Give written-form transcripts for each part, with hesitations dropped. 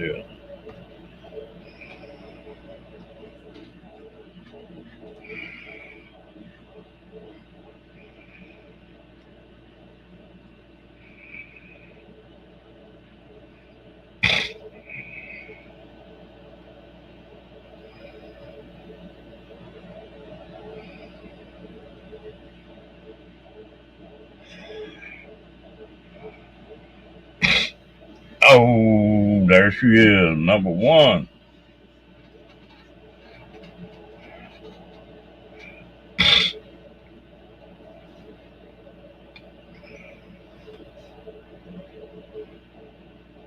Yeah. Oh, there she is, number one.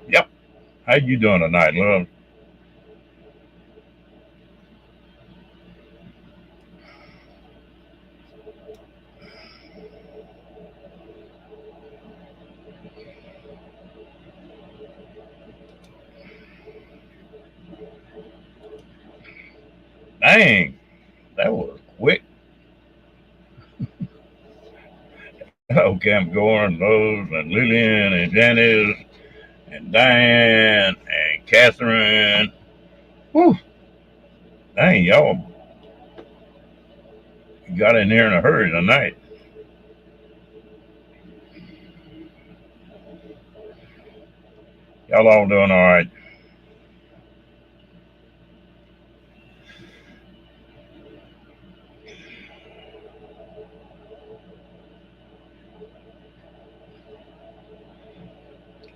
Yep. How you doing tonight, love? Dang, that was quick. Okay, I'm going, Rose and Lillian and Janice and Diane and Catherine. Whew, dang, y'all got in here in a hurry tonight. Y'all all doing all right?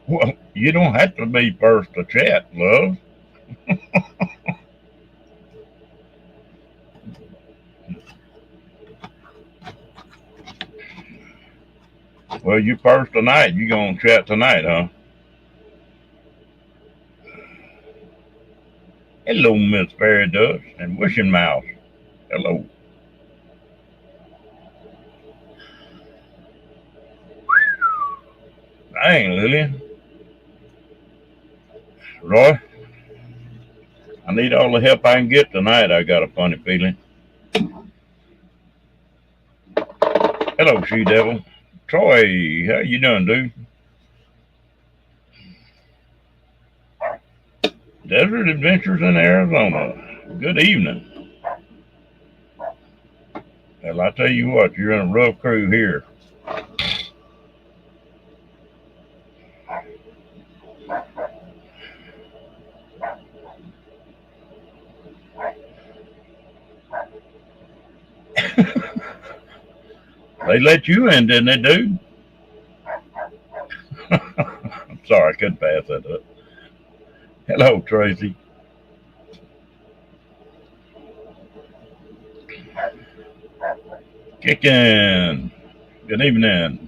Well, you don't have to be first to chat, love. Well, you first tonight. You gonna chat tonight, huh? Hello, Miss Fairy Dust and Wishing Mouse. Hello. Dang, Lillian. Roy, I need all the help I can get tonight. I got a funny feeling. Hello, She Devil. Troy, how you doing, dude? Desert Adventures in Arizona. Good evening. Well, I tell you what, you're in a rough crew here. They let you in, didn't they, dude? I'm sorry, I couldn't pass that up. Hello, Tracy. Kicking. Good evening.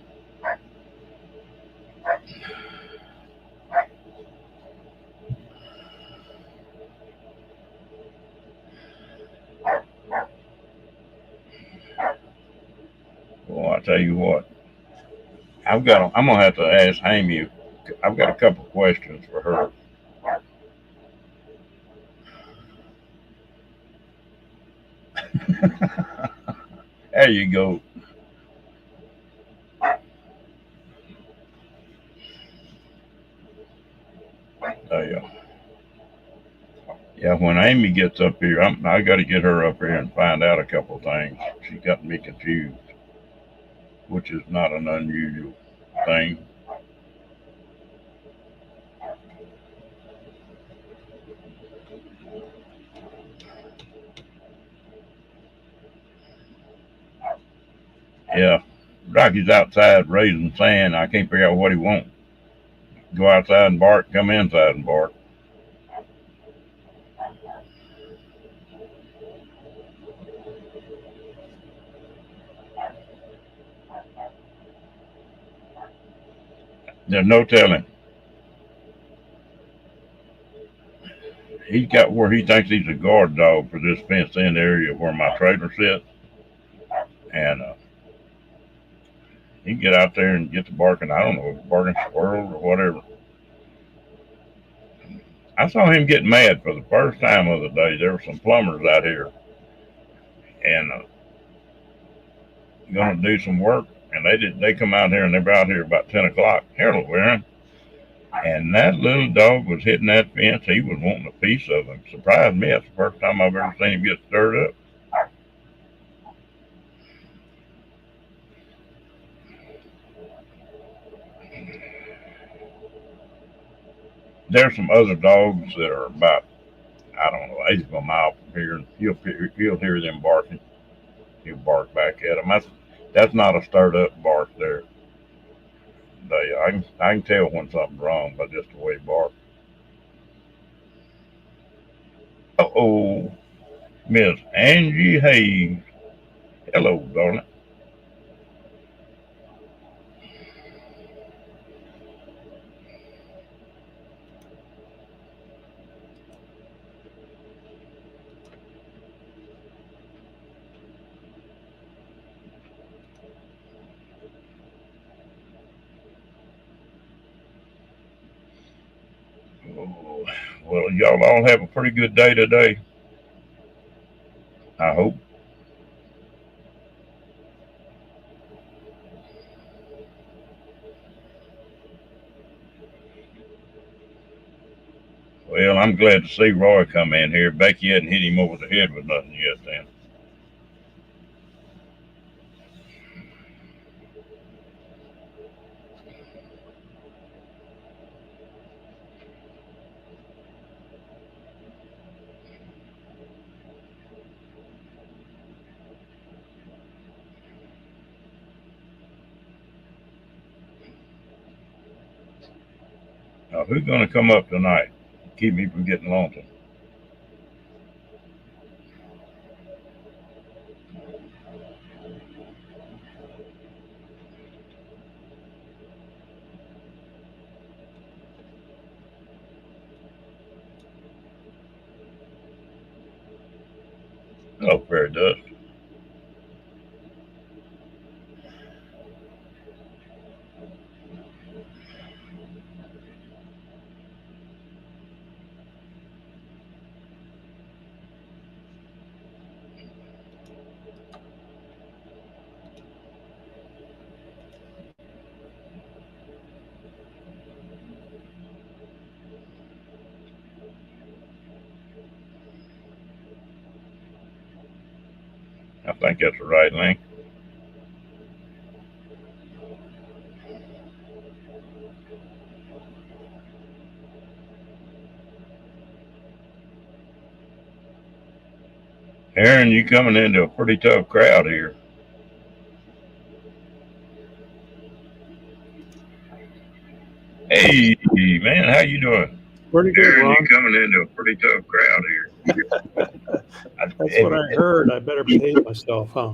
Well, I tell you what, I'm gonna have to ask Amy. I've got a couple questions for her. There you go. Yeah. Yeah, when Amy gets up here, I got to get her up here and find out a couple of things. She got me confused, which is not an unusual thing. Yeah, Rocky's outside raising sand. I can't figure out what he wants. Go outside and bark, come inside and bark. There's no telling. He's got where he thinks he's a guard dog for this fenced in area where my trailer sits. And he can get out there and get to barking. I don't know, barking squirrels or whatever. I saw him get mad for the first time the other day. There were some plumbers out here and going to do some work. And they come out here and they were out here about 10 o'clock. Hello, Aaron. And that little dog was hitting that fence. He was wanting a piece of him. Surprised me. That's the first time I've ever seen him get stirred up. There's some other dogs that are about, I don't know, eighth of a mile from here, and you'll hear them barking. He'll bark back at them. That's not a stirred up bark there. I can tell when something's wrong by just the way he barks. Uh-oh, Miss Angie Hayes. Hello, darling. Oh, well, y'all all have a pretty good day today, I hope. Well, I'm glad to see Roy come in here. Becky hadn't hit him over the head with nothing yet then. Now, who's going to come up tonight? Keep me from getting lonesome. Hello, Fairy Dust. I think that's the right link. Aaron, you coming into a pretty tough crowd here. Hey, man, how you doing? Pretty good, Aaron, Ron. you coming into a pretty tough crowd here. That's what I heard. I better behave myself, huh?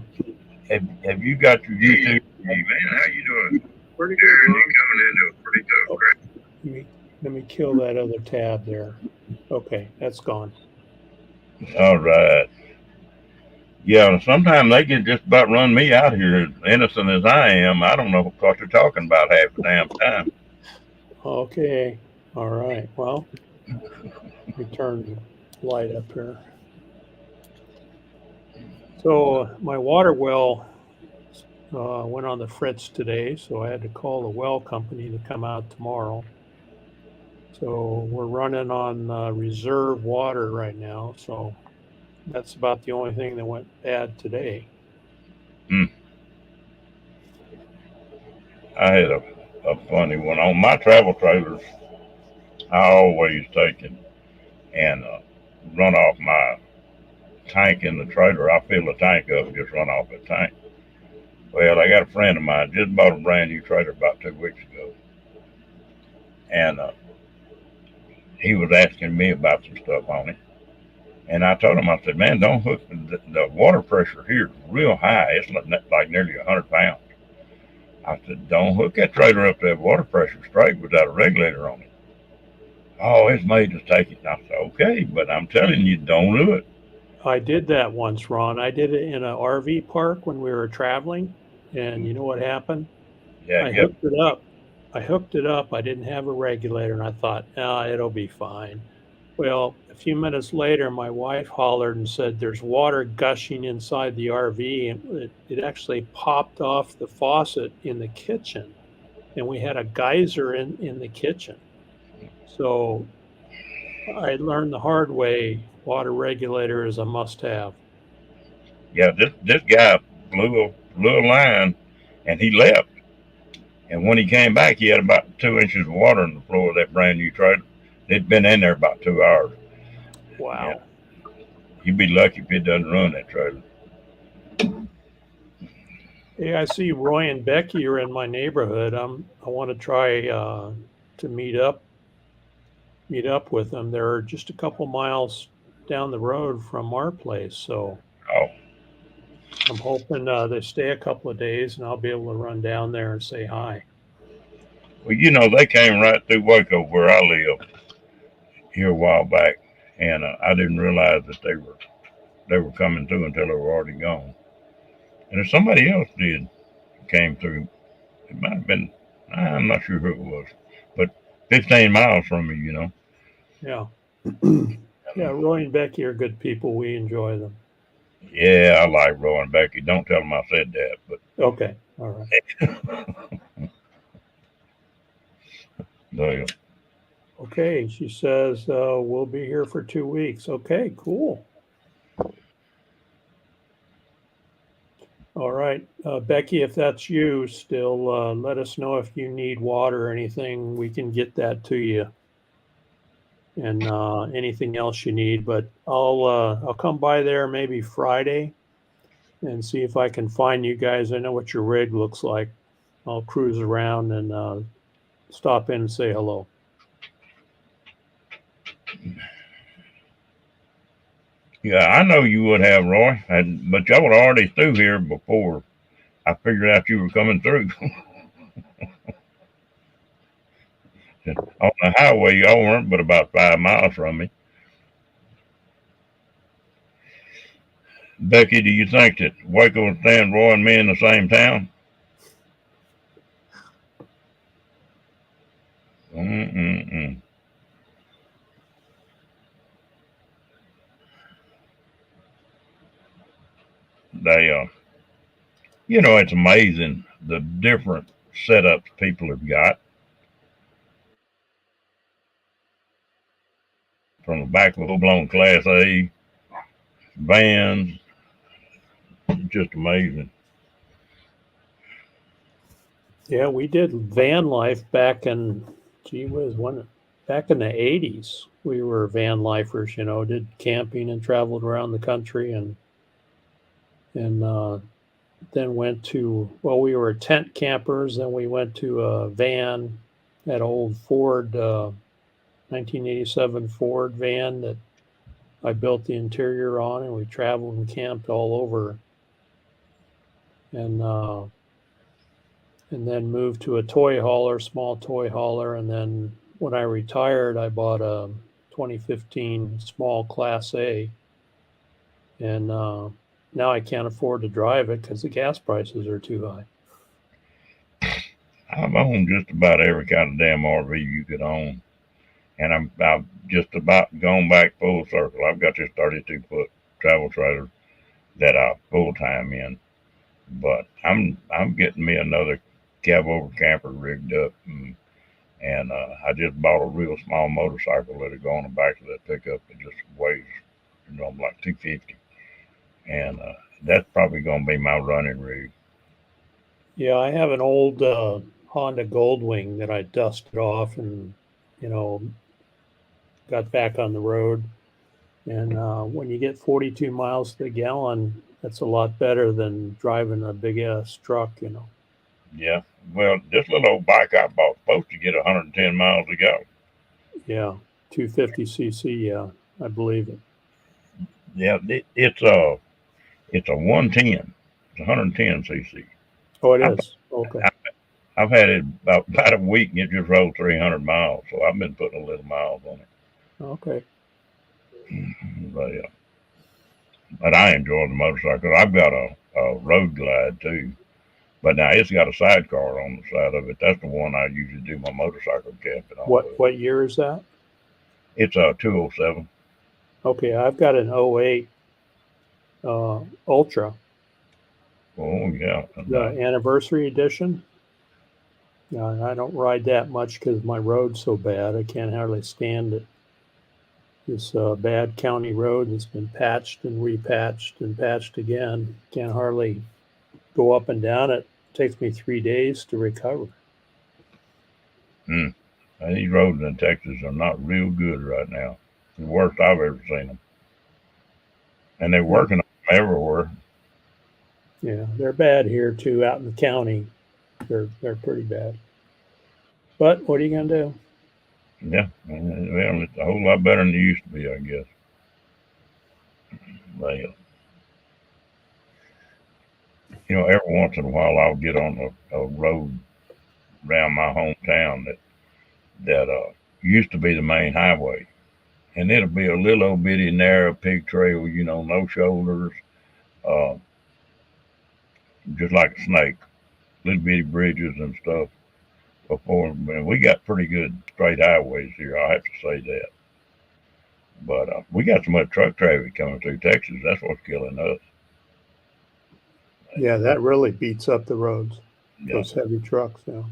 Have you got your YouTube? Hey, man, how you doing? Pretty good, Aaron, Ron. you coming into a pretty tough crowd. Let me kill that other tab there. Okay, that's gone. All right. Yeah, sometimes they can just about run me out here, as innocent as I am. I don't know what they're talking about half the damn time. Okay, all right. Well, let me turn the light up here. So my water well went on the fritz today, so I had to call the well company to come out tomorrow. So we're running on reserve water right now. So that's about the only thing that went bad today. I had a funny one on my travel trailers. I always take it and run off my tank in the trailer. I fill the tank up and just run off the tank. Well, I got a friend of mine just bought a brand new trailer about 2 weeks ago, and he was asking me about some stuff on it. And I told him, I said, man, don't hook the water pressure here is real high. It's like nearly 100 pounds. I said, don't hook that trailer up to that water pressure straight without a regulator on it. Oh, it's made to take it. And I said, okay, but I'm telling you, don't do it. I did that once, Ron. I did it in an RV park when we were traveling, and you know what happened? Yeah, I yep. hooked it up. I hooked it up. I didn't have a regulator, and I thought, it'll be fine. Well, a few minutes later, my wife hollered and said, there's water gushing inside the RV, and it actually popped off the faucet in the kitchen, and we had a geyser in the kitchen. So I learned the hard way, water regulator is a must-have. Yeah, this guy blew a line, and he left. And when he came back, he had about 2 inches of water on the floor of that brand new trailer. It'd been in there about 2 hours. Yeah, Wow. you'd be lucky if it doesn't run that trailer. Hey, I see Roy and Becky are in my neighborhood. I want to try to meet up with them. They're just a couple miles down the road from our place, so Oh, I'm hoping they stay a couple of days and I'll be able to run down there and say hi. well, they came right through Waco where I live here a while back, and I didn't realize that they were coming through until they were already gone. And if somebody else came through, it might have been, I'm not sure who it was, but 15 miles from me. Yeah. Yeah, Roy and Becky are good people. We enjoy them. Yeah, I like Roy and Becky. Don't tell them I said that, but Okay. All right. they, Okay. She says we'll be here for 2 weeks. Okay, cool. All right. Becky, if that's you still, let us know if you need water or anything. We can get that to you and anything else you need. But I'll come by there maybe Friday and see if I can find you guys. I know what your rig looks like. I'll cruise around and stop in and say hello. yeah, I know you would have, Roy, but y'all were already through here before I figured out you were coming through. On the highway, y'all weren't but about 5 miles from me. Becky, do you think that Waco would stand Roy and me in the same town? Mm-mm-mm. They, it's amazing the different setups people have got. From the back of a full-blown Class A vans, just amazing. Yeah, we did van life back in, gee whiz, back in the 80s. We were van lifers, did camping and traveled around the country and then went to, well, we were tent campers. Then we went to a van, that old Ford, 1987 Ford van that I built the interior on, and we traveled and camped all over. And then moved to a toy hauler, small toy hauler. And then when I retired, I bought a 2015 small Class A. And now I can't afford to drive it because the gas prices are too high. I've owned just about every kind of damn RV you could own, and I've just about gone back full circle. I've got this 32-foot travel trailer that I full time in, but I'm getting me another cab over camper rigged up, and I just bought a real small motorcycle that'll go on the back of that pickup. It just weighs, like 250, and that's probably gonna be my running rig. Yeah, I have an old Honda Goldwing that I dusted off and, you know, got back on the road. And when you get 42 miles to the gallon, that's a lot better than driving a big ass truck. Yeah. Well, this little old bike I bought supposed to get 110 miles to go. Yeah, 250cc. Yeah, I believe it. Yeah, it's a 110. It's 110 cc. Oh, it I've, is. Okay. I've had it about a week and it just rolled 300 miles. So I've been putting a little miles on it. Okay. But, yeah. But I enjoy the motorcycle. I've got a Road Glide too. But now it's got a sidecar on the side of it. That's the one I usually do my motorcycle camping on. What year is that? It's a 207. Okay, I've got an '08 Ultra, Oh, yeah. the anniversary edition. I don't ride that much because my road's so bad. I can't hardly stand it. This bad county road that's been patched and repatched and patched again. Can't hardly go up and down it. Takes me 3 days to recover. These roads in Texas are not real good right now. The worst I've ever seen them. And they're working on them everywhere. Yeah, they're bad here too. Out in the county, they're pretty bad. But what are you gonna do? Yeah, well, it's a whole lot better than it used to be, I guess. Well, every once in a while I'll get on a road around my hometown that used to be the main highway, and it'll be a little old bitty narrow pig trail, no shoulders, uh, just like a snake, little bitty bridges and stuff. Before, man, we got pretty good straight highways here. I have to say that. But we got so much truck traffic coming through Texas. That's what's killing us. Yeah, that really beats up the roads. Yeah. Those heavy trucks now.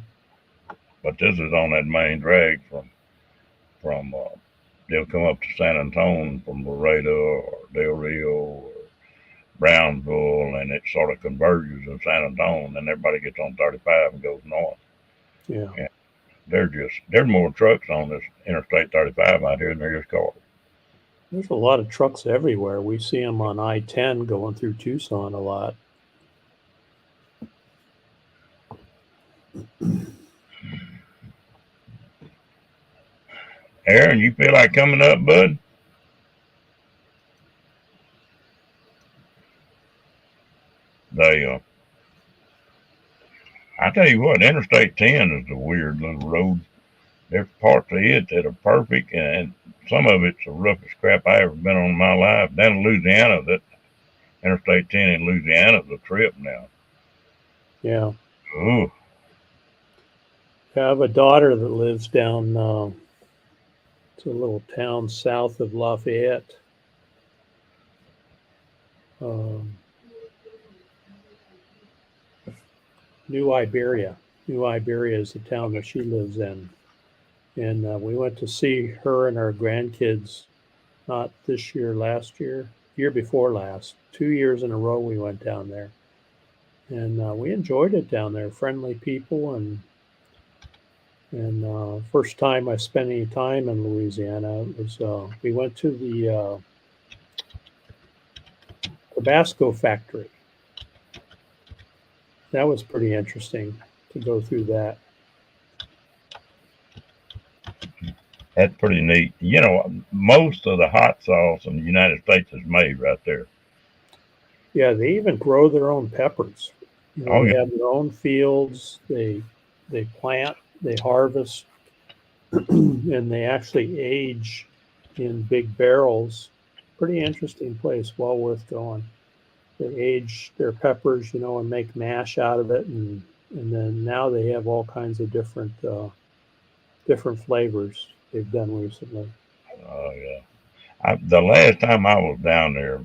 But this is on that main drag from they'll come up to San Antonio from Laredo or Del Rio or Brownsville, and it sort of converges in San Antonio, and then everybody gets on 35 and goes north. Yeah. And there's more trucks on this Interstate 35 out here than there is cars. There's a lot of trucks everywhere. We see them on I-10 going through Tucson a lot. Aaron, you feel like coming up, bud? I tell you what, Interstate 10 is a weird little road. There's parts of it that are perfect, and some of it's the roughest crap I ever been on in my life. Down in Louisiana, that Interstate 10 in Louisiana is a trip now. Yeah. Ooh. I have a daughter that lives down it's a little town south of Lafayette. New Iberia. New Iberia is the town that she lives in. And we went to see her and our grandkids, not this year, last year, year before last. 2 years in a row we went down there. And we enjoyed it down there. Friendly people and first time I spent any time in Louisiana was we went to the Tabasco factory. That was pretty interesting to go through that. That's pretty neat. Most of the hot sauce in the United States is made right there. Yeah, they even grow their own peppers. They yeah. have their own fields. They plant, they harvest, and they actually age in big barrels. Pretty interesting place, well worth going. They age their peppers, and make mash out of it, and then now they have all kinds of different flavors they've done recently. Oh yeah. The last time I was down there,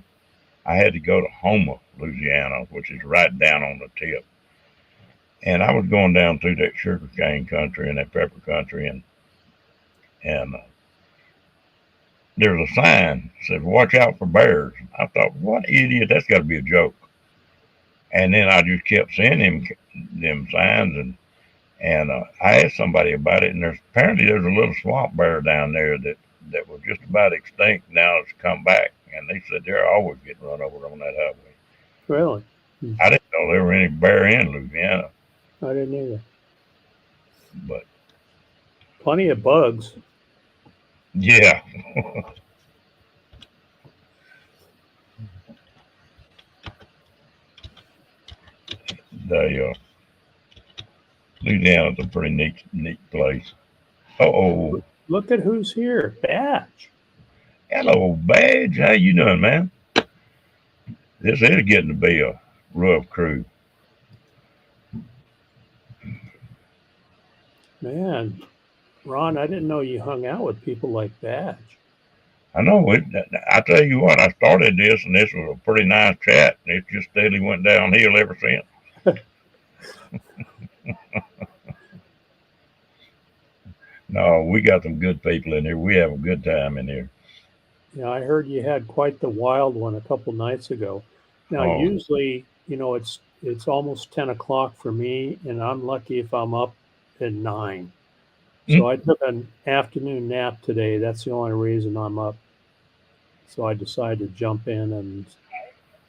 I had to go to Houma, Louisiana, which is right down on the tip. And I was going down through that sugarcane country and that pepper country, and there was a sign that said, "Watch out for bears." I thought, what idiot, that's got to be a joke. And then I just kept seeing them signs, and I asked somebody about it, and apparently there's a little swamp bear down there that was just about extinct. Now it's come back, and they said they're always getting run over on that highway. Really? I didn't know there were any bear in Louisiana. I didn't either. But plenty of bugs. Yeah. Louisiana's a pretty neat place. Oh, look at who's here, Badge. Hello, Badge. How you doing, man? This is getting to be a rough crew. Man, Ron, I didn't know you hung out with people like Badge. I know it. I tell you what, I started this, and this was a pretty nice chat, and it just steadily went downhill ever since. No, we got some good people in here. We have a good time in here. Yeah, I heard you had quite the wild one a couple nights ago. Now, Oh, usually, it's almost 10 o'clock for me, and I'm lucky if I'm up at 9. mm, So I took an afternoon nap today. That's the only reason I'm up. So I decided to jump in and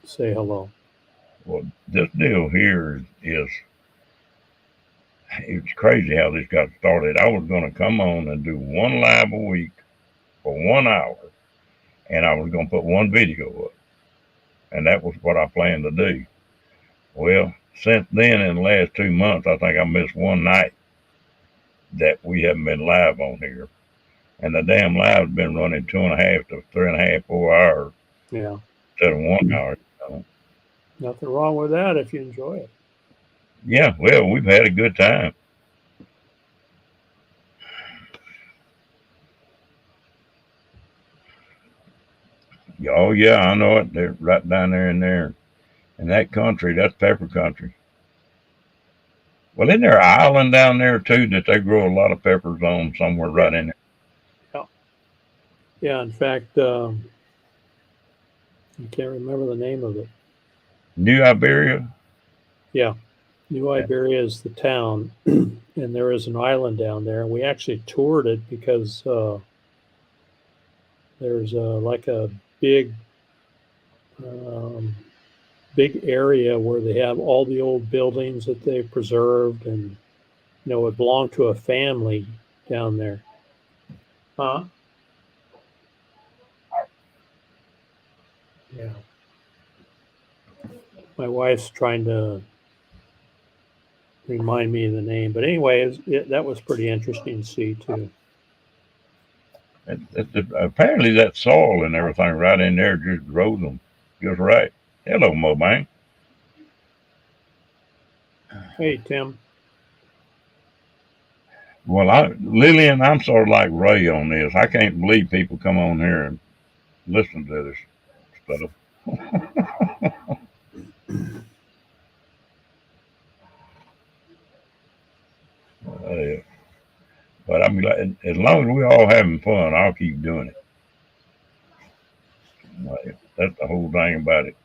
say hello. well, this deal here is it's crazy how this got started. I was going to come on and do one live a week for 1 hour, and I was going to put one video up, and that was what I planned to do. Well, since then, in the last 2 months, I think I missed one night that we haven't been live on here. And the damn live's been running 2.5 to 3.5, 4 hours Yeah, instead of 1 hour. nothing wrong with that if you enjoy it. Yeah, well, we've had a good time. Oh, yeah, I know it. They're right down there in there. In that country, that's pepper country. Well, isn't there an island down there, too, that they grow a lot of peppers on somewhere Yeah, right in there? yeah, yeah. In fact, I can't remember the name of it. New Iberia? Yeah, New Yeah. Iberia is the town, and there is an island down there. We actually toured it because there's like a big, um, big area where they have all the old buildings that they preserved, and it belonged to a family down there. Huh? Yeah. My wife's trying to remind me of the name, but anyway, that was pretty interesting to see too. Apparently, that soil and everything right in there just grows them just right. Hello, Mo Bang. Hey, Tim. Well, Lillian, I'm sort of like Ray on this. I can't believe people come on here and listen to this stuff. Uh, but I mean, like, as long as we're all having fun, I'll keep doing it. Like, that's the whole thing about it.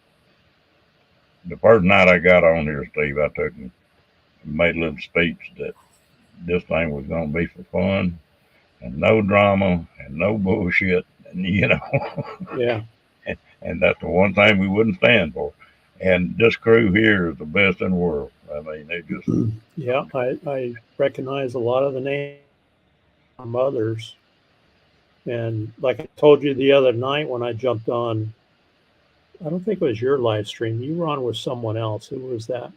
The first night I got on here, Steve, I took and made a little speech that this thing was going to be for fun and no drama and no bullshit, and Yeah. and that's the one thing we wouldn't stand for. And this crew here is the best in the world. I mean, they just Yeah, I recognize a lot of the names from others. And like I told you the other night when I jumped on, I don't think it was your live stream. You were on with someone else. Who was that?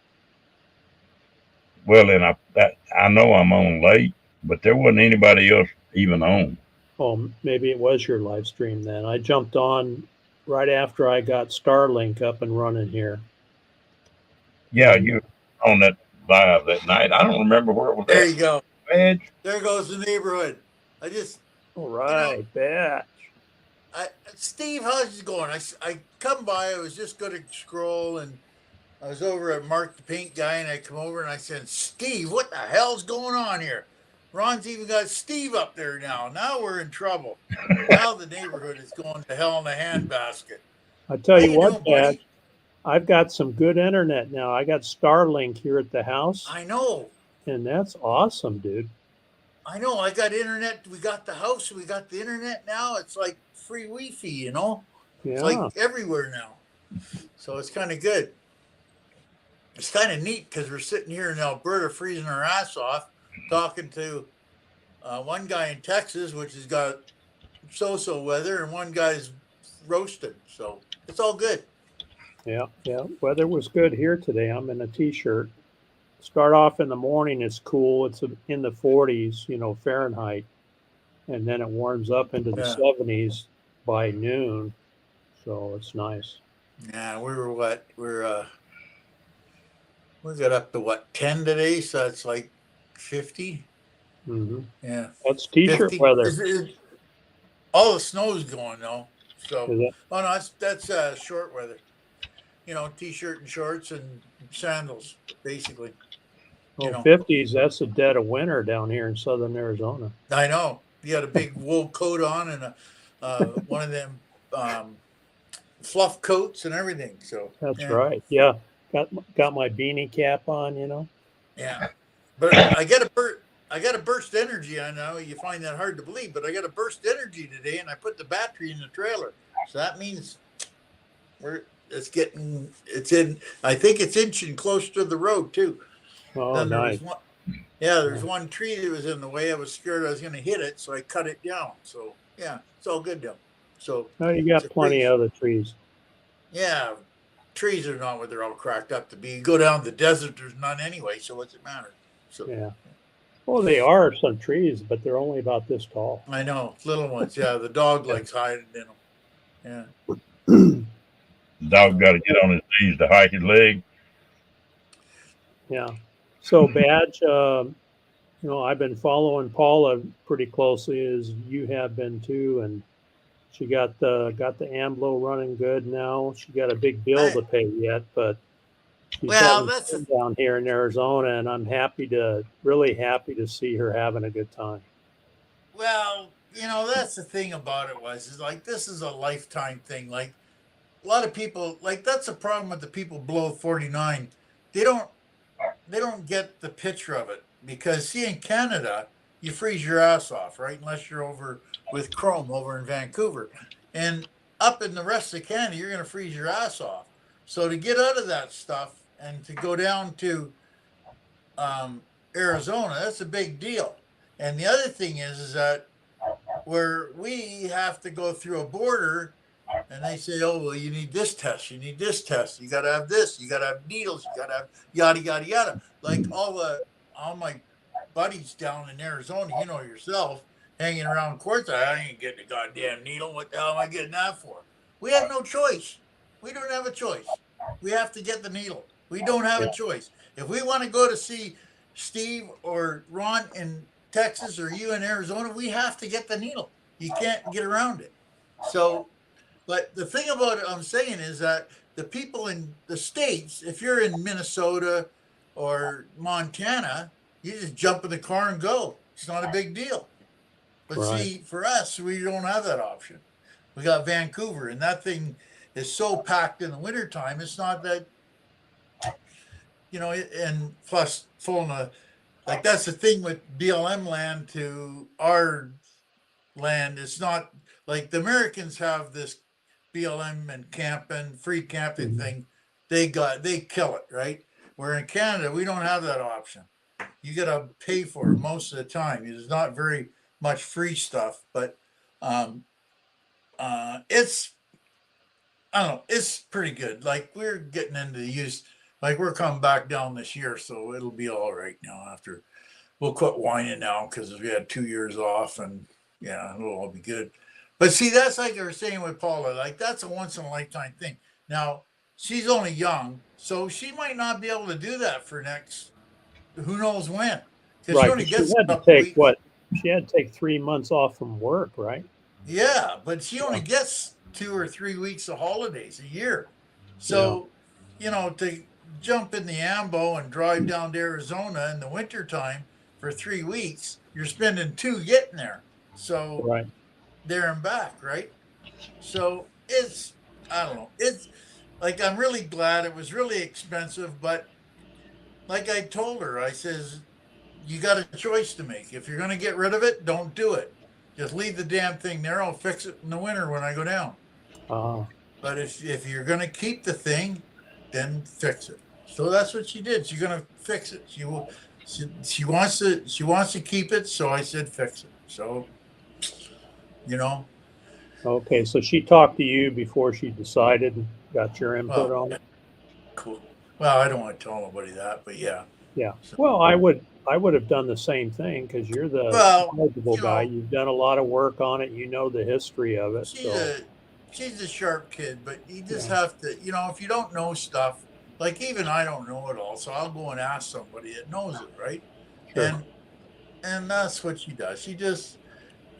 well, and I know I'm on late, but there wasn't anybody else even on. Oh, maybe it was your live stream then. I jumped on right after I got Starlink up and running here. Yeah, And you were on that live that night. I don't remember where it was There at. you go. Man, There goes the neighborhood. I just, all you know, right, Batch. Steve, how's it going? I come by. I was just going to scroll, and I was over at Mark the Paint Guy, and I come over and I said, Steve, what the hell's going on here? Ron's even got Steve up there now. Now we're in trouble. Now the neighborhood is going to hell in a handbasket. I tell How you you what, doing, Batch, buddy? I've got some good internet now. I got Starlink here at the house, I know. and that's awesome, dude. I know. I got internet. We got the house. We got the internet now. It's like free Wi-Fi, you know? It's Yeah. like everywhere now. So it's kind of good. It's kind of neat because we're sitting here in Alberta freezing our ass off, talking to one guy in Texas, which has got so-so weather, and one guy's roasted. So it's all good. Yeah, yeah. Weather was good here today. I'm in a t-shirt. Start off in the morning, it's cool. It's in the 40s, Fahrenheit, and then it warms up into the Yeah. 70s by noon. So it's nice. Yeah, we were what? We got up to what, 10 today, so it's like 50. Hmm. Yeah, That's t-shirt 50. weather. All the snow's going though. So, Is it? oh no, that's short weather. T-shirt and shorts and sandals, basically. You Oh, know, 50s, that's the dead of winter down here in southern Arizona. I know he had a big wool coat on and one of them fluff coats and everything. So That's yeah, right. Yeah. Got my beanie cap on, you know. yeah. But I got a burst energy. I know you find that hard to believe, but I got a burst energy today, and I put the battery in the trailer. So that means it's in. I think it's inching close to the road too. Oh, Then there nice. was one. Yeah, there's Yeah. one tree that was in the way. I was scared I was going to hit it, so I cut it down. So yeah, it's all good now. So No, you it's got a plenty pretty. of other trees. Yeah, trees are not what they're all cracked up to be. You go down the desert, there's none anyway. So what's it matter? So Yeah. Well, they are some trees, but they're only about this tall. I know little ones. Yeah, the dog likes hiding in them. Yeah. Dog So got to get on his knees to hike his leg. Yeah. So, Badge, I've been following Paula pretty closely as you have been too, and she got the AMBLO running good now. She got a big bill I to pay yet, but she's well, having that's fun the down here in Arizona, and I'm really happy to see her having a good time. well, that's the thing about it is like this is a lifetime thing. Like a lot of people, like that's the problem with the people below 49. They don't they don't get the picture of it because see in Canada you freeze your ass off, right? Unless you're over with Chrome over in Vancouver, and up in the rest of Canada you're going to freeze your ass off. So to get out of that stuff and to go down to Arizona, that's a big deal. And the other thing is that where we have to go through a border and they say, oh, well, you need this test, you need this test, you got to have this, you got to have needles, you got to have yada, yada, yada. Like all my buddies down in Arizona, you know yourself, hanging around courts, I ain't getting a goddamn needle. What the hell am I getting that for? We have no choice. We don't have a choice. We have to get the needle. We don't have Yeah. a choice. If we want to go to see Steve or Ron in Texas or you in Arizona, we have to get the needle. You can't get around it. So, but the thing about it I'm saying is that the people in the States, if you're in Minnesota or Montana, you just jump in the car and go. It's not a big deal. But Right. see, for us, we don't have that option. We got Vancouver, and that thing is so packed in the wintertime. It's not that, and plus full of, like, that's the thing with BLM land to our land. It's not like the Americans have this BLM and camping, free camping Mhm. thing. They kill it, right? Where in Canada, we don't have that option. You got to pay for it most of the time. There's not very much free stuff, but um, it's I don't know, it's pretty good. Like we're getting into the use, like we're coming back down this year, so it'll be all right now. After we'll quit whining now because we had 2 years off, and yeah, it'll all be good. But see, that's like you were saying with Paula, like that's a once in a lifetime thing. Now she's only young, so she might not be able to do that for next who knows when, because she Right. only 'Cause she gets a had to couple take weeks. what? She had to take 3 months off from work, right? Yeah, but she only Yeah. gets 2 or 3 weeks of holidays a year. Yeah. So, to jump in the Ambo and drive down to Arizona in the wintertime for 3 weeks, you're spending two getting there. So Right. there and back, right? So I don't know. It's like, I'm really glad it was really expensive, but like I told her, I says, you got a choice to make. If you're going to get rid of it, don't do it. Just leave the damn thing there. I'll fix it in the winter when I go down. Uh, But if you're going to keep the thing, then fix it. So that's what she did. She's going to fix it. She wants to keep it. So I said fix it. So you know, okay. So she talked to you before she decided and got your input well, on yeah, it. cool. Well, I don't want to tell nobody that, but yeah. Yeah. So, Well, I would have done the same thing because you're the well, knowledgeable you guy. know, You've done a lot of work on it. You know the history of it. she's So a she's a sharp kid, but you just yeah. have to, if you don't know stuff, like even I don't know it all, so I'll go and ask somebody that knows it, right? Sure. And that's what she does. She just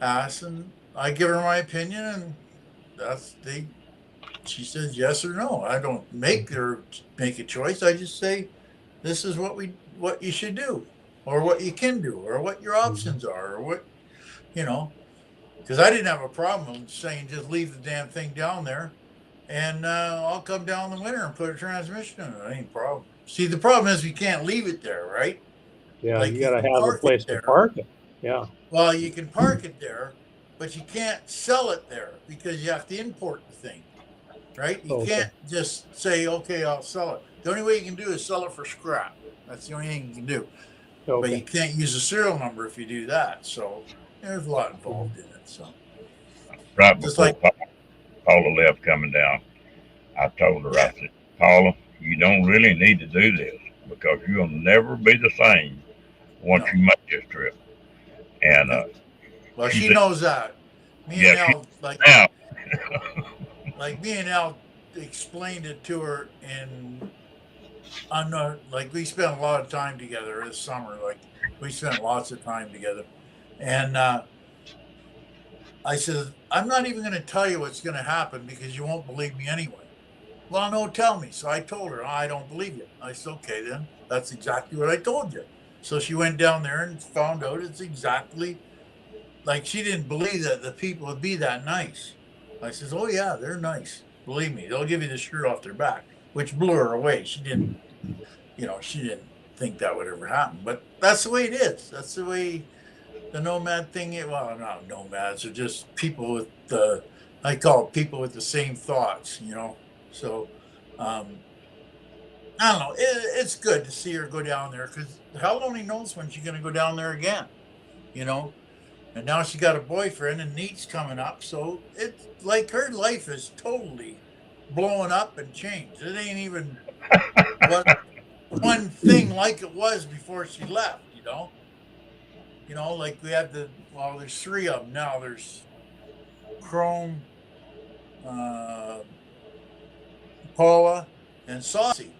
asks, and I give her my opinion, and that's they. She says yes or no. I don't make her make a choice. I just say, this is what what you should do, or what you can do, or what your options are, or what, you know, because I didn't have a problem saying just leave the damn thing down there, and I'll come down in the winter and put a transmission in it. It ain't a problem. See, the problem is we can't leave it there, right? Yeah, Like you you got to can have a park place it to there. park it. Yeah. Well, you can park it there, but you can't sell it there because you have to import the thing, right? You Okay. can't just say, okay, I'll sell it. The only way you can do is sell it for scrap. That's the only thing you can do. But you Okay. can't use a serial number if you do that. So there's a lot involved in it. So Right just before like, Paula left coming down, I told her, I said, Paula, you don't really need to do this because you'll never be the same once No. you make this trip. And well, she she said, knows that. Me and yeah, Al, now, like me and Al explained it to her, and like we spent a lot of time together this summer. Like we spent lots of time together, and I said, I'm not even going to tell you what's going to happen because you won't believe me anyway. Well, no, tell me. So I told her, I don't believe you. I said, okay, then that's exactly what I told you. So she went down there and found out it's exactly like she didn't believe that the people would be that nice. I says, oh yeah, they're nice. Believe me, they'll give you the shirt off their back, which blew her away. She didn't, she didn't think that would ever happen. But that's the way it is. That's the way the nomad thing is. Well, not nomads, they're just people with I call it people with the same thoughts, So I don't know. It's good to see her go down there because hell only knows when she's going to go down there again, you know. And now she got a boyfriend, and Neat's coming up, so it's like her life is totally blowing up and changed. It ain't even what one thing like it was before she left. Like we have there's three of them now. There's Chrome, Paula, and Saucy.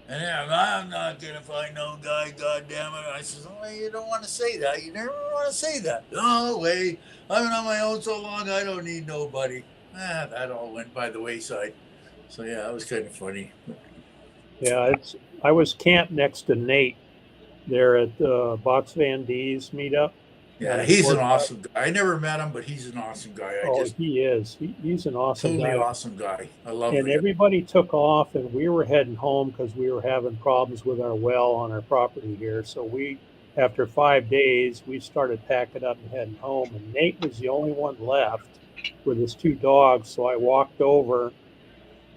And I'm not gonna find no guy, God damn it. I says, oh, you don't want to say that. You never want to say that. No way. I've been on my own so long, I don't need nobody. That all went by the wayside. So yeah, that was kind of funny. Yeah, I was camped next to Nate there at Box Van D's meetup. Yeah, he's an awesome guy. I never met him, but he's an awesome guy. He is. He's an awesome totally guy. awesome guy. I love And him. everybody took off, and we were heading home because we were having problems with our well on our property here. So after 5 days, we started packing up and heading home. And Nate was the only one left with his two dogs. So I walked over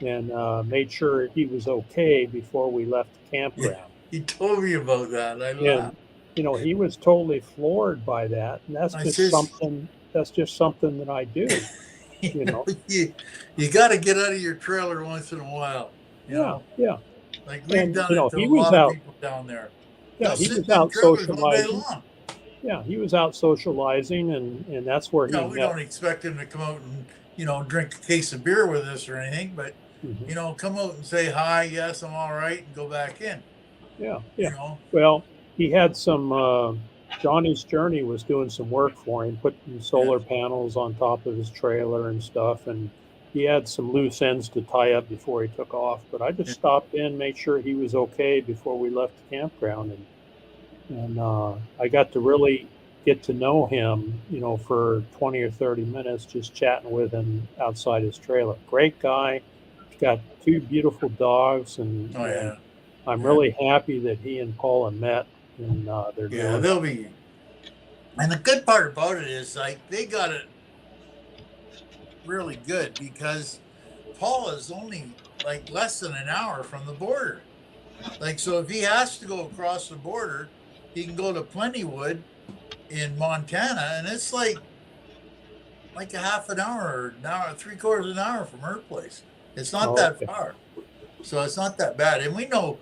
and made sure he was okay before we left the campground. Yeah, he told me about that. I laughed. He was totally floored by that. And that's just something that I do. You got to get out of your trailer once in a while. Yeah. Like we've done it to he a was lot out, of people down there. Yeah, he was out socializing. Yeah, he was out socializing, and that's where he met. We don't expect him to come out and drink a case of beer with us or anything, but come out and say hi, yes, I'm all right, and go back in. Yeah. Well, he had some. Johnny's Journey was doing some work for him, putting solar panels on top of his trailer and stuff, and he had some loose ends to tie up before he took off. But I just stopped in, made sure he was okay before we left the campground, and I got to really get to know him, for 20 or 30 minutes, just chatting with him outside his trailer. Great guy. He's got two beautiful dogs, and I'm really happy that he and Paula met. And they'll be. And the good part about it is, like, they got it really good because Paula's only like less than an hour from the border. Like, so if he has to go across the border, he can go to Plentywood in Montana, and it's like a half an hour or an hour, 3/4 of an hour from her place. It's not that far, so it's not that bad. And we know.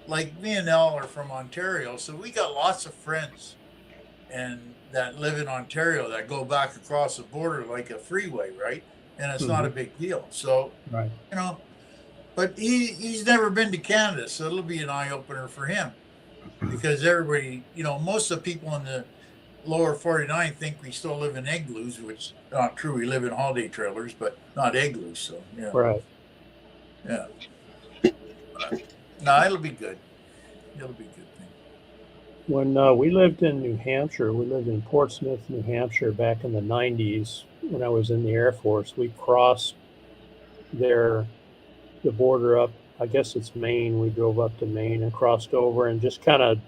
Like me and Elle are from Ontario, so we got lots of friends and that live in Ontario that go back across the border like a freeway, right? And it's not a big deal. So, right. But he's never been to Canada, so it'll be an eye opener for him because everybody, most of the people in the lower 49 think we still live in igloos, which is not true. We live in holiday trailers, but not igloos. So, Right. Yeah. No, it'll be good. It'll be a good thing. When we lived in New Hampshire, we lived in Portsmouth, New Hampshire back in the 90s when I was in the Air Force. We crossed there, the border up, I guess it's Maine. We drove up to Maine and crossed over and just kind of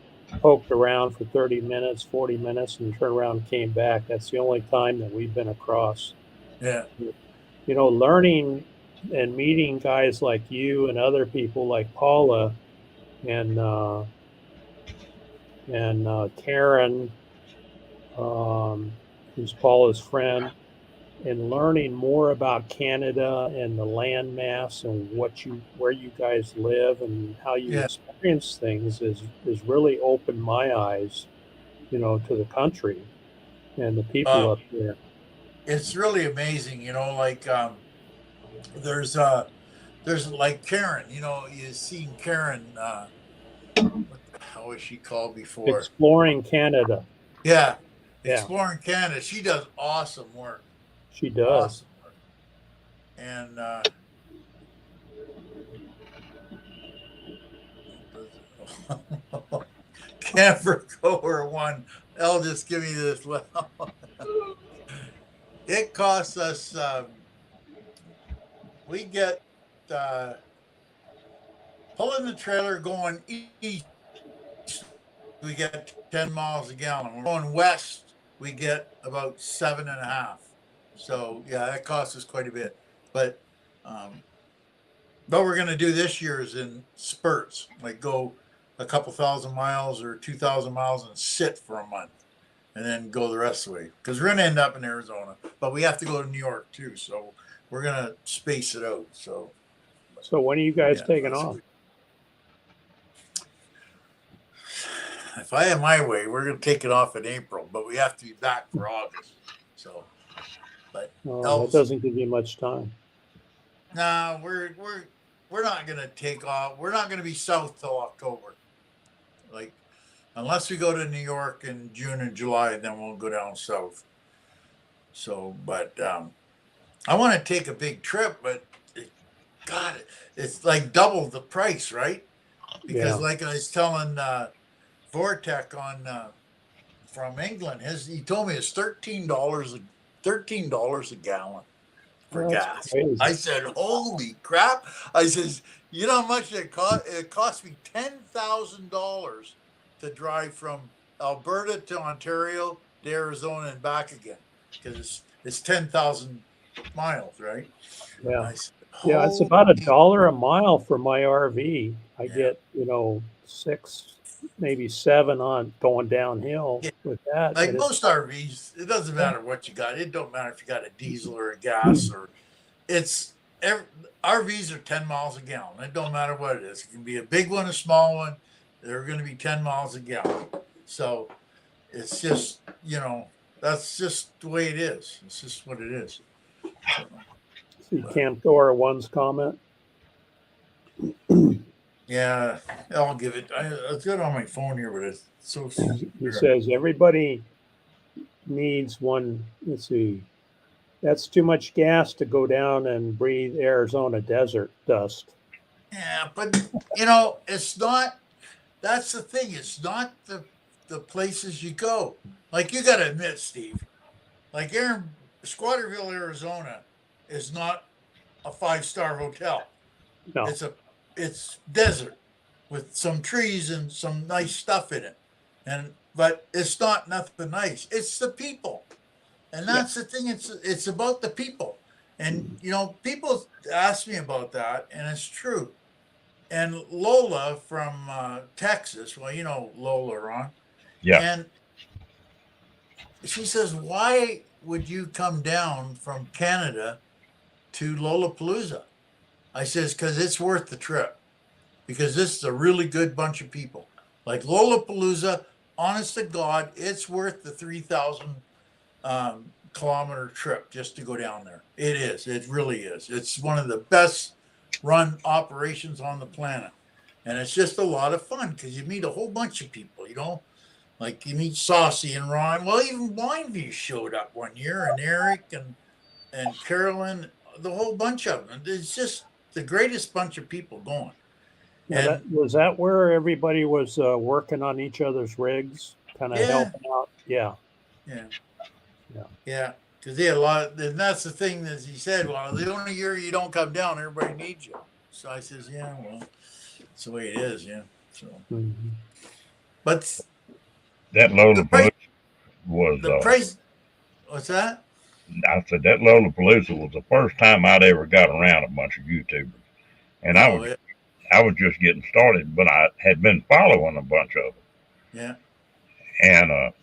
poked around for 30 minutes, 40 minutes, and turned around and came back. That's the only time that we've been across. Yeah. You know, learning and meeting guys like you and other people like Paula and Karen, who's Paula's friend, and learning more about Canada and the land mass and where you guys live and how you Yeah. experience things is really opened my eyes, you know, to the country and the people up there. It's really amazing, you know, like there's like Karen, you know, you've seen Karen how was she called before? Exploring Canada. Yeah. Yeah, Exploring Canada. She does awesome work. she does. Awesome work. And Camper Goer one. I'll just give me this. It costs us. We get pulling the trailer going east. We get 10 miles a gallon. We're going west. We get about 7.5. So yeah, that costs us quite a bit. But what we're going to do this year is in spurts, like go a couple thousand miles or 2,000 miles and sit for a month and then go the rest of the way. Because we're going to end up in Arizona, but we have to go to New York too. So we're going to space it out. So when are you guys yeah, taking off? If I had my way, we're going to take it off in April, but we have to be back for August. So, but That doesn't give you much time. nah, we're not going to take off. We're not going to be south till October. Like, unless we go to New York in June and July, then we'll go down south. So, but I want to take a big trip, but God, it's like double the price, right? Because like I was telling Vortec on from England, he told me it's $13 a gallon for gas. Crazy. I said, "Holy crap!" I says, "You know how much it cost? It cost me $10,000 to drive from Alberta to Ontario to Arizona and back again because it's 10,000 miles, right?" Yeah. Said, Yeah, it's about $1 a mile for my RV. I get, you know, 6, maybe 7 on going downhill with that. Like most RVs, it doesn't matter what you got. It don't matter if you got a diesel or a gas or RVs are 10 miles a gallon. It don't matter what it is. It can be a big one, a small one. They're going to be 10 miles a gallon. So it's just, you know, that's just the way it is. It's just what it is. See Camp Dora one's comment. Yeah, I'll give it. It's good on my phone here, but it's so. He says everybody needs one. Let's see. That's too much gas to go down and breathe Arizona desert dust. Yeah, but you know, it's not. That's the thing. It's not the places you go. Like you got to admit, Steve. Like Squatterville, Arizona, is not a 5-star hotel. No. It's desert with some trees and some nice stuff in it. But it's not nothing nice. It's the people. And that's the thing. It's about the people. And you know, people ask me about that, and it's true. And Lola from Texas, well, you know Lola, Ron. Yeah. And she says, "Why would you come down from Canada to Lollapalooza?" I says, "Because it's worth the trip. Because this is a really good bunch of people. Like Lollapalooza, honest to God, it's worth the 3,000 kilometer trip just to go down there. It is. It really is. It's one of the best run operations on the planet. And it's just a lot of fun because you meet a whole bunch of people, you know, like you meet Saucy and Ron. Well, even Wineview showed up one year, and Eric and Carolyn, the whole bunch of them. It's just the greatest bunch of people going. Now And was that where everybody was working on each other's rigs, kind of yeah, helping out? Yeah, yeah, yeah. yeah. Because they had a lot and that's the thing that he said, well, the only year you don't come down, everybody needs you. So I says, yeah, well, that's the way it is, yeah. So, Mhm. but That the price, Lollapalooza was, the price, what's that? I said, that Lollapalooza was the first time I'd ever got around a bunch of YouTubers. And Oh, yeah, I was just getting started, but I had been following a bunch of them. yeah. And,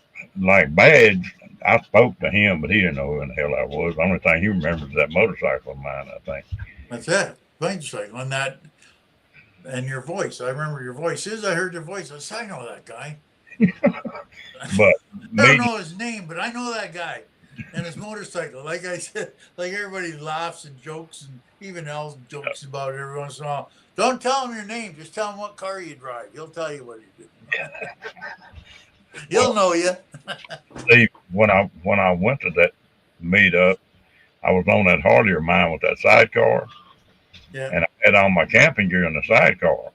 like Badge, I spoke to him, but he didn't know who the hell I was. The only thing he remembers is that motorcycle of mine, I think. That's it. Bicycle on that and your voice. I remember your voice. As soon as I heard your voice, I said, I know that guy. But I don't me, know his name, but I know that guy and his motorcycle. Like I said, like everybody laughs and jokes, and even Els jokes about it every once in a while. Don't tell him your name. Just tell him what car you drive. He'll tell you what you do. He'll well, know you. Steve, when I went to that meetup, I was on that Harley of mine with that sidecar, Yeah. and I had on my camping gear in the sidecar.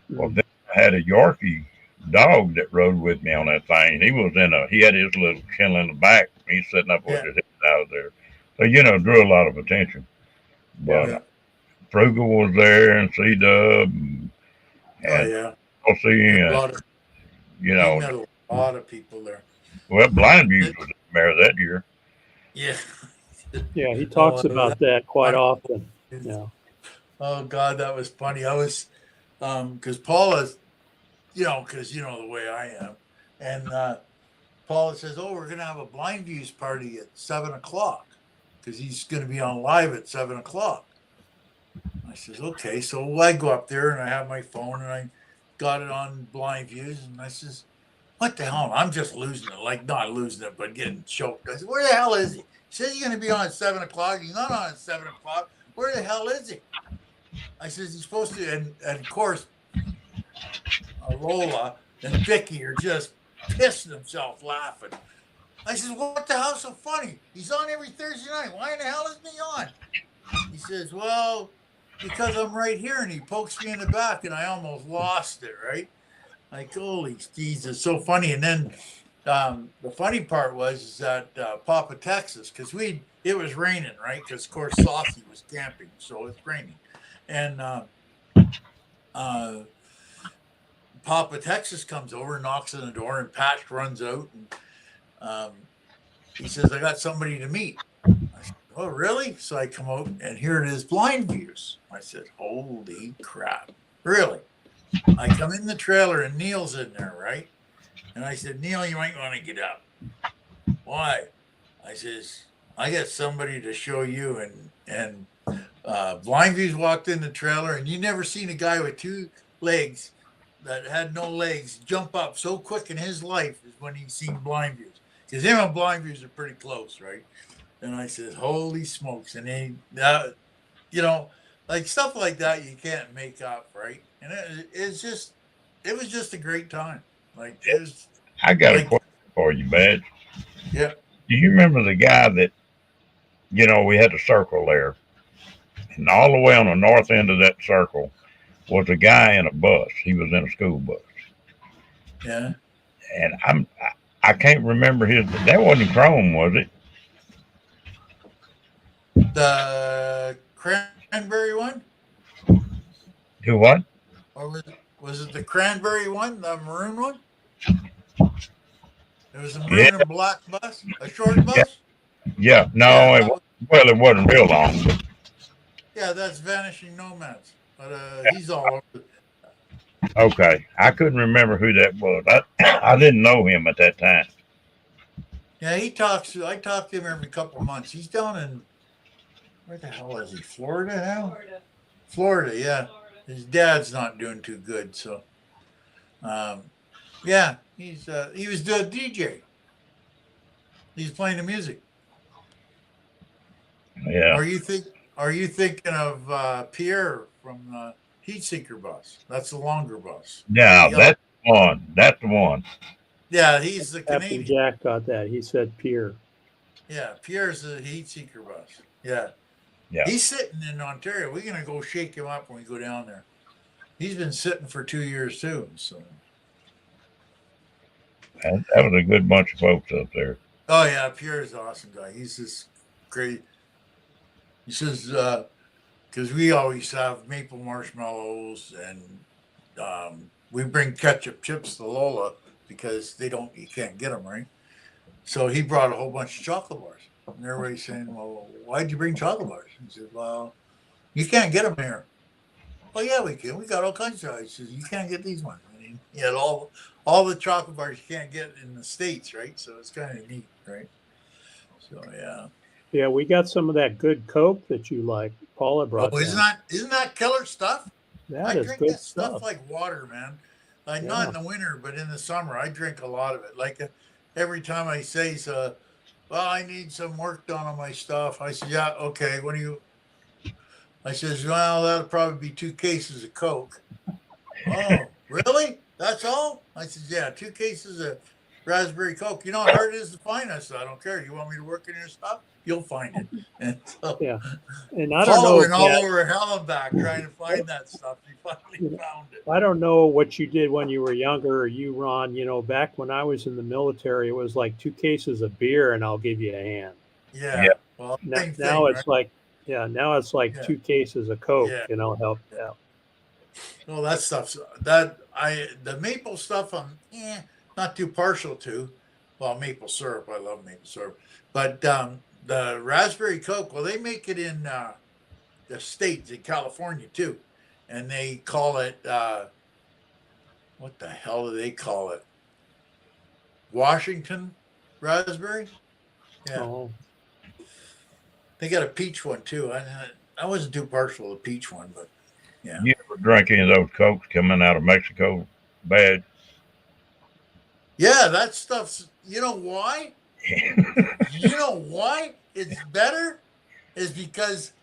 Well, Mhm. then I had a Yorkie dog that rode with me on that thing. He had his little kennel in the back. He's sitting up with Yeah. his head out of there. So, drew a lot of attention. But Yeah. Frugal was there and C Dub Oh, and yeah. Kelsey A and, lot of, you he know, met a lot of people there. well, Blind Views was the mayor that year. Yeah. Yeah, he talks Oh, about that quite often. that, Yeah. oh, God, that was funny. I was, because Paula's, because you know the way I am. And Paula says, oh, we're going to have a Blind Views party at 7 o'clock because he's going to be on live at 7 o'clock. I says, okay. So I go up there and I have my phone and I got it on Blind Views. And I says, what the hell? I'm just losing it. Like, not losing it, but getting choked. I said, where the hell is he? He says he's going to be on at 7 o'clock. He's not on at 7 o'clock. Where the hell is he? I says, he's supposed to. And of course, Lola and Vicky are just pissing themselves laughing. I says, what the hell's so funny? He's on every Thursday night. Why in the hell isn't he on? He says, well, because I'm right here. And he pokes me in the back and I almost lost it, right? Like, holy Jesus, so funny. And then the funny part was that Papa Texas, because it was raining, right? Because, of course, Saucy was camping, so it's raining. And Papa Texas comes over, knocks on the door, and Pat runs out. And he says, I got somebody to meet. I said, oh, really? So I come out, and here it is, Blind Views. I said, holy crap. Really? I come in the trailer, and Neil's in there, right? And I said, Neil, you might want to get up. Why? I says, I got somebody to show you. And Blind Views walked in the trailer, and you never seen a guy with two legs that had no legs jump up so quick in his life is when he's seen Blind Views. Because him and Blind Views are pretty close, right? And I said, holy smokes. And he, like stuff like that you can't make up, right? And it was just a great time. Like, it was I got a like, question for you, Badge. yeah. Do you remember the guy that, we had a circle there, and all the way on the north end of that circle was a guy in a bus. He was in a school bus. Yeah. And I can't remember that wasn't Chrome, was it? The cranberry one? Who what? Or was it the cranberry one, the maroon one? It was a Yeah, maroon and black bus, a short bus. yeah. Yeah, No, it wasn't real long. But yeah, that's Vanishing Nomads. But he's all over. okay, I couldn't remember who that was. I didn't know him at that time. Yeah, I talk to him every couple of months. He's down in, where the hell is he? Florida now? Florida, yeah. His dad's not doing too good, so yeah, he was the DJ. He's playing the music. Yeah. Are you thinking of Pierre from the Heat Seeker bus? That's the longer bus. Yeah, that's the one. That's the one. Yeah, he's the Captain Canadian. Jack got that. He said Pier. Yeah, Pierre's the Heat Seeker bus. Yeah. Yeah. He's sitting in Ontario. We're gonna go shake him up when we go down there. He's been sitting for 2 years too. So. That was a good bunch of folks up there. Oh yeah, Pierre's an awesome guy. He's just great. He says because we always have maple marshmallows and we bring ketchup chips to Lola because you can't get them, right? So he brought a whole bunch of chocolate bars. And everybody's saying, well, why'd you bring chocolate bars? He said, well, you can't get them here. Well, yeah, we can. We got all kinds of. He says, you can't get these ones. I mean, he had all the chocolate bars you can't get in the States, right? So it's kind of neat, right? So, yeah. Yeah, we got some of that good Coke that you like. Paula brought. Oh, isn't that killer stuff? That I is drink good that stuff like water, man. Like not in the winter, but in the summer, I drink a lot of it. Like every time I say, "So, well, I need some work done on my stuff," I said, "Yeah, okay. What do you?" I says, "Well, that'll probably be 2 cases of Coke." Oh, really? That's all? I said, "Yeah, 2 cases of raspberry Coke. You know how hard it is to find?" I said, "I don't care. You want me to work in your stuff? You'll find it." And so, yeah. And I don't know all over hell and back trying to find that stuff. He finally found it. I don't know what you did when you were younger, or you, Ron. You know, back when I was in the military, it was like 2 cases of beer, and I'll give you a hand. Yeah. Well, now it's like, now it's like 2 cases of Coke, and I'll help you out. Well, that stuff's the maple stuff I'm not too partial to. Well, maple syrup, I love maple syrup. But the raspberry Coke, well, they make it in the States, in California too. And they call it what the hell do they call it? Washington raspberry? Yeah. Oh. They got a peach one too. I wasn't too partial to the peach one, but yeah. You ever drank any of those Cokes coming out of Mexico bad? Yeah, that stuff's, you know why? You know why it's better? Is because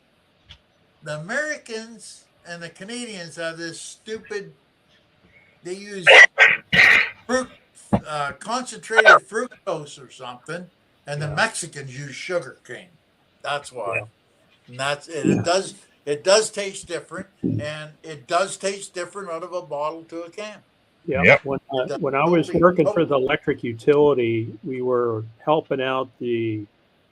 the Americans and the Canadians have this stupid, they use concentrated fructose or something, and the Mexicans use sugar cane. That's why. And that's it. It does taste different, and it does taste different out of a bottle to a can. Yeah. Yep. When I was working for the electric utility, we were helping out the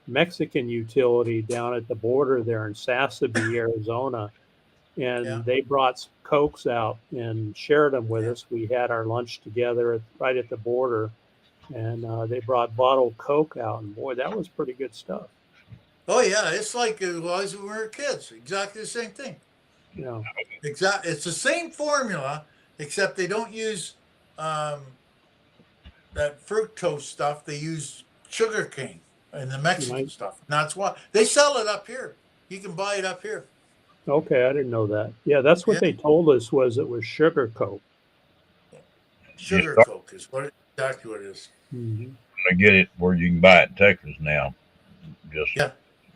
Mexican utility down at the border there in Sassabee, Arizona. And they brought some Cokes out and shared them with us. We had our lunch together right at the border, and they brought bottled Coke out. And boy, that was pretty good stuff. Oh yeah, it's like it was when we were kids. Exactly the same thing. Yeah. Exactly. It's the same formula, except they don't use that fructose stuff. They use sugar cane and the Mexican stuff. And that's why they sell it up here. You can buy it up here. Okay, I didn't know that. Yeah, that's what they told us, was it was sugar Coke. Sugar Coke is exactly what it is. Mm-hmm. I get it where you can buy it in Texas now. Just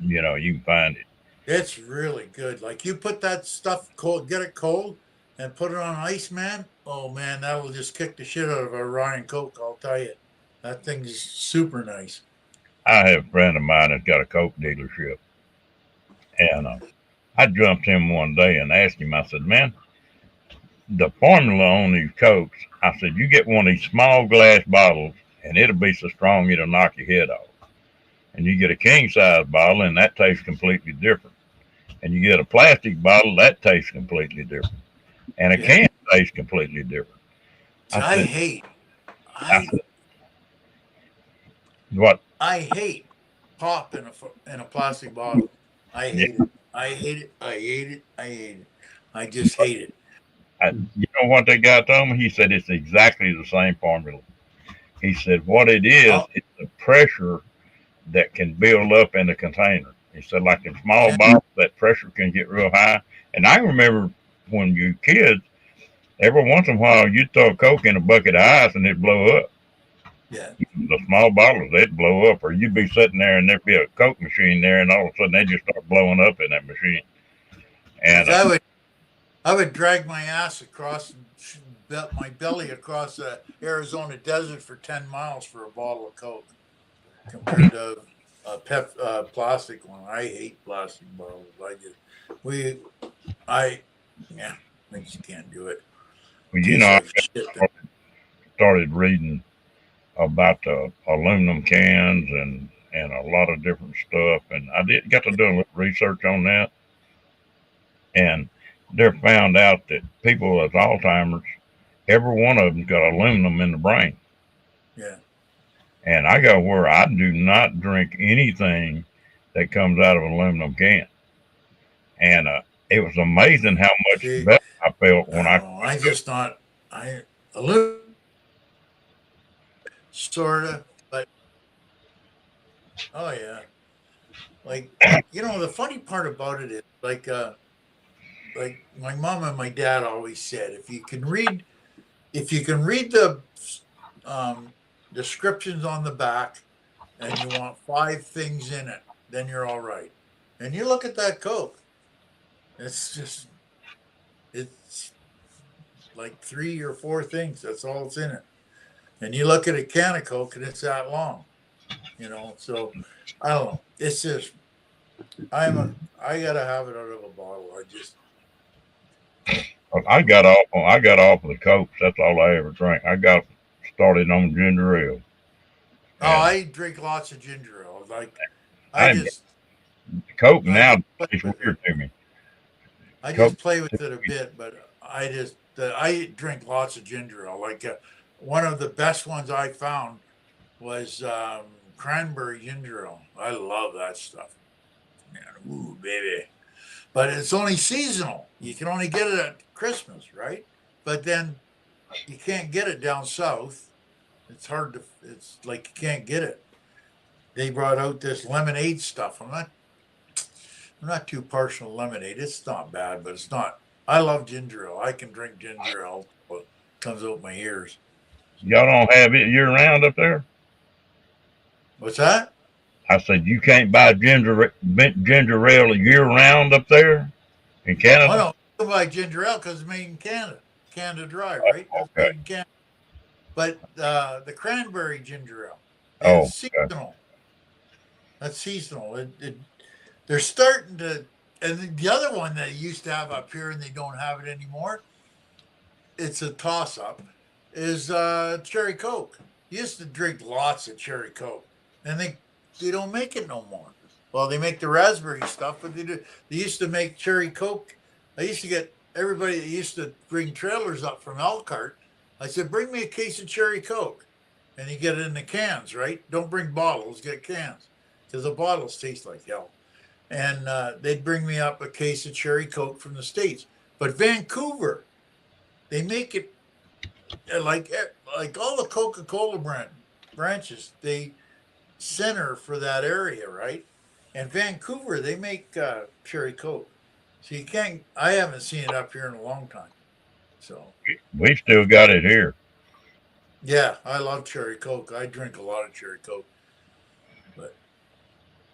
you know, you can find it. It's really good. Like you put that stuff cold, get it cold, and put it on ice, man. Oh man, that will just kick the shit out of a Ryan Coke. I'll tell you, that thing's super nice. I have a friend of mine that's got a Coke dealership, and I jumped him one day and asked him. I said, "Man, the formula on these Cokes," I said, "you get one of these small glass bottles, and it'll be so strong it'll knock your head off. And you get a king size bottle, and that tastes completely different. And you get a plastic bottle, that tastes completely different. And a can tastes completely different." I hate pop in a plastic bottle. I hate it. I hate it. I hate it. I hate it. I just hate it. You know what that guy told me? He said it's exactly the same formula. He said what it is, it's the pressure that can build up in the container. He said, like in small bottles, that pressure can get real high. And I remember when you were kids, every once in a while, you'd throw a Coke in a bucket of ice and it'd blow up. Yeah. The small bottles, they'd blow up, or you'd be sitting there and there'd be a Coke machine there, and all of a sudden they just start blowing up in that machine. And I would drag my ass across, my belly across the Arizona desert for 10 miles for a bottle of Coke compared to a plastic one. I hate plastic bottles. I just can't do it. Well, Tastes I like shit. started reading about the aluminum cans and a lot of different stuff, and I did got to do a little research on that, and they found out that people with Alzheimer's, every one of them's got aluminum in the brain. Yeah. And I go where I do not drink anything that comes out of an aluminum can. And it was amazing how much See, better I felt when I don't know. I just not. I a little sorta, but oh yeah. Like the funny part about it is like my mom and my dad always said, if you can read the um, descriptions on the back and you want 5 things in it, then you're all right. And you look at that Coke, it's like 3 or 4 things. That's all it's in it. And you look at a can of Coke and it's that long, So I don't know. It's just I gotta have it out of a bottle. I got off of the Cokes. That's all I ever drank. I got started on ginger ale. And I drink lots of ginger ale. Like I I just Coke I now just play tastes with it. weird to me. I Coke, just play with it a bit, but I drink lots of ginger ale. Like one of the best ones I found was cranberry ginger ale. I love that stuff. Man, ooh, baby. But it's only seasonal. You can only get it at Christmas, right? But then you can't get it down south. It's like you can't get it. They brought out this lemonade stuff. I'm not too partial to lemonade. It's not bad, but it's not. I love ginger ale. I can drink ginger ale till it comes out my ears. y'all don't have it year round up there? What's that? I said you can't buy ginger ale year round up there in Oh Canada. no, I buy ginger ale because it's made in Canada. Canada Dry, right? That's Okay. made in Canada. But the cranberry ginger ale Oh, is okay. seasonal. That's seasonal. They're starting to, and the other one that used to have up here and they don't have it anymore. It's a toss up. Is cherry Coke. You used to drink lots of cherry Coke, and they don't make it no more. Well, they make the raspberry stuff, but they used to make cherry Coke. I used to get everybody that used to bring trailers up from Elkhart. I said, bring me a case of cherry Coke, and you get it in the cans, right? Don't bring bottles, get cans, because the bottles taste like hell. And they'd bring me up a case of cherry Coke from the States. But Vancouver, they make it like all the Coca-Cola branches, they center for that area, right? And Vancouver, they make cherry Coke. So you can't. I haven't seen it up here in a long time. So We still got it here. yeah, I love cherry Coke. I drink a lot of cherry Coke. But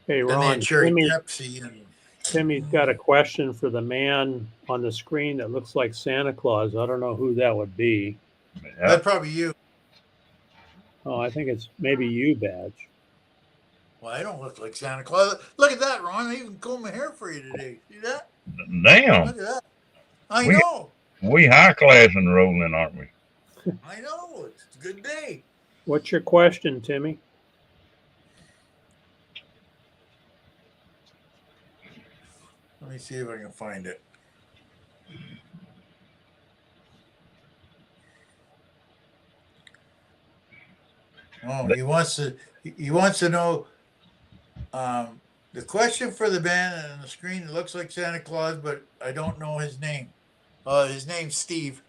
Hey, then they had Ron, cherry Pepsi and Timmy's got a question for the man on the screen that looks like Santa Claus. I don't know who that would be. Yeah. that's probably you. Oh, I think it's maybe you, Badge. Well, I don't look like Santa Claus. Look at that, Ron. I even combed my hair for you today. See that? Damn, Look at that. I We- know. we high class and rolling, aren't we? I know. It's a good day. What's your question, Timmy? Let me see if I can find it. Oh, he wants to know the question for the band on the screen. It looks like Santa Claus, but I don't know his name. His name's Steve.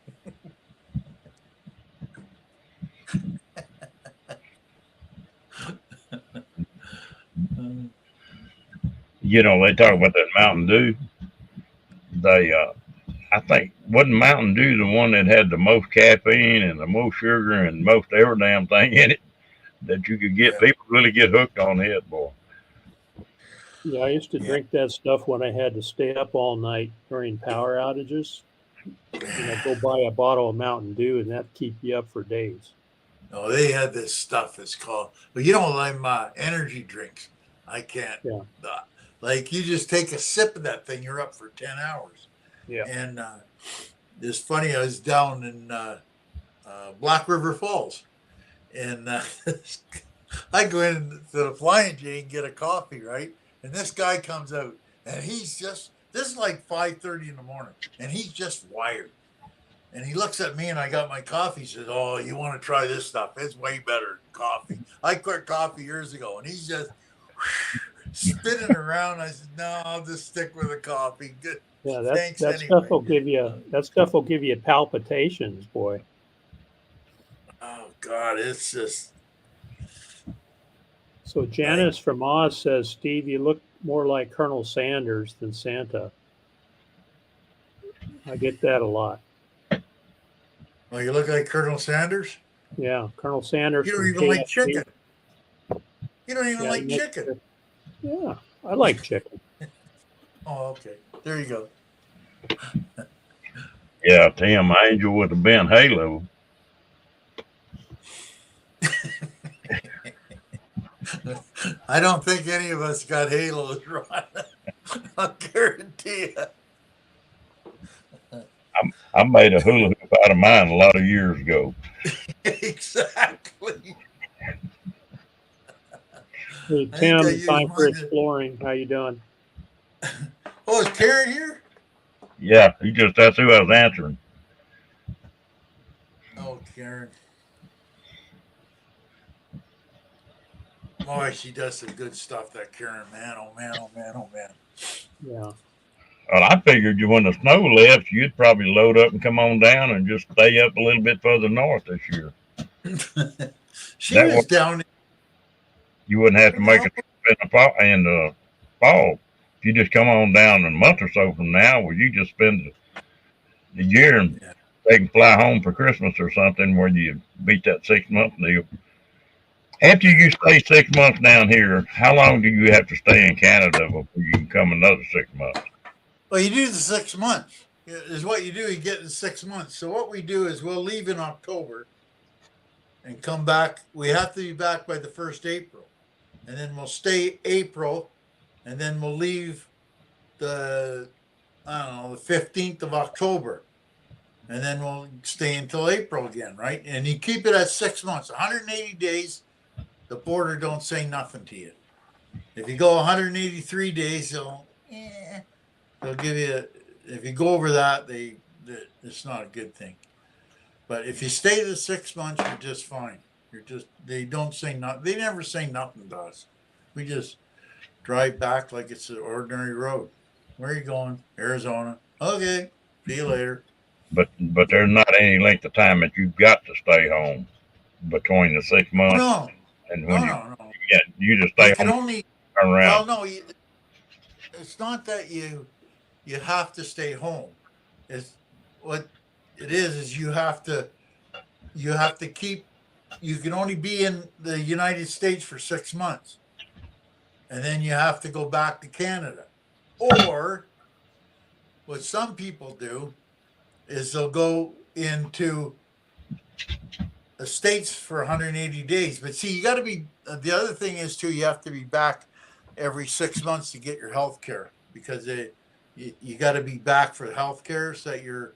They talk about that Mountain Dew. They, I think, wasn't Mountain Dew the one that had the most caffeine and the most sugar and most every damn thing in it that you could get? Yeah. People really get hooked on it, boy. Yeah, I used to drink that stuff when I had to stay up all night during power outages. Go buy a bottle of Mountain Dew, and that keep you up for days. No, they had this stuff. It's called, but you don't like my energy drinks. I can't. Yeah. Like you just take a sip of that thing, you're up for 10 hours. Yeah. And it's funny. I was down in Black River Falls, and I go into the Flying J and get a coffee, right? And this guy comes out, and he's just this is like 5:30 in the morning, and he's just wired. And he looks at me, and I got my coffee. He says, "Oh, you want to try this stuff? It's way better than coffee. I quit coffee years ago." And he's just spinning around. I said, "No, I'll just stick with the coffee. Good. Yeah, Thanks that anyway." stuff will give you palpitations, boy. Oh God, it's just So Janice from Oz says, Steve, you look more like Colonel Sanders than Santa. I get that a lot. well, you look like Colonel Sanders. Yeah, Colonel Sanders. You don't from even like KFC. chicken. You don't even Yeah, like he makes chicken. it- Yeah, I like chicken. Oh, okay. There you go. Yeah, Tim Angel with a Ben Halo. I don't think any of us got halos, Ron. I'll guarantee you. I made a hula hoop out of mine a lot of years ago. Exactly. Hey, I think Tim, I used time for mine to- exploring. How you doing? Oh, is Karen here? Yeah, that's who I was answering. Oh, Karen. Boy, she does some good stuff, that Karen, man. Oh, man, oh, man, oh, man. Yeah. Well, I figured when the snow left, you'd probably load up and come on down and just stay up a little bit further north this year. She That was was- down. You wouldn't have to make a trip in the fall. If you just come on down in a month or so from now, where you just spend the year and Yeah. they can fly home for Christmas or something, where you beat that 6 month deal. After you stay 6 months down here, how long do you have to stay in Canada before you can come another 6 months? Well, you do the 6 months. Is what you do. You get in 6 months. So what we do is we'll leave in October and come back. We have to be back by the 1st April, and then we'll stay April, and then we'll leave the 15th of October, and then we'll stay until April again, right? And you keep it at 6 months, 180 days. The border don't say nothing to you. If you go 183 days, they'll give you. If you go over that, it's not a good thing. But if you stay the 6 months, you're just fine. They don't say nothing. They never say nothing to us. We just drive back like it's an ordinary road. Where are you going? Arizona. Okay. See you later. But there's not any length of time that you've got to stay home between the 6 months No, and when no. you just You stay can home, only. turn around. Well, no. It's not that you have to stay home. It's what it is you have to keep. You can only be in the United States for 6 months, and then you have to go back to Canada. Or what some people do is they'll go into the States for 180 days. But see, you got to be. The other thing is too, you have to be back every 6 months to get your health care, because you got to be back for health care, so that you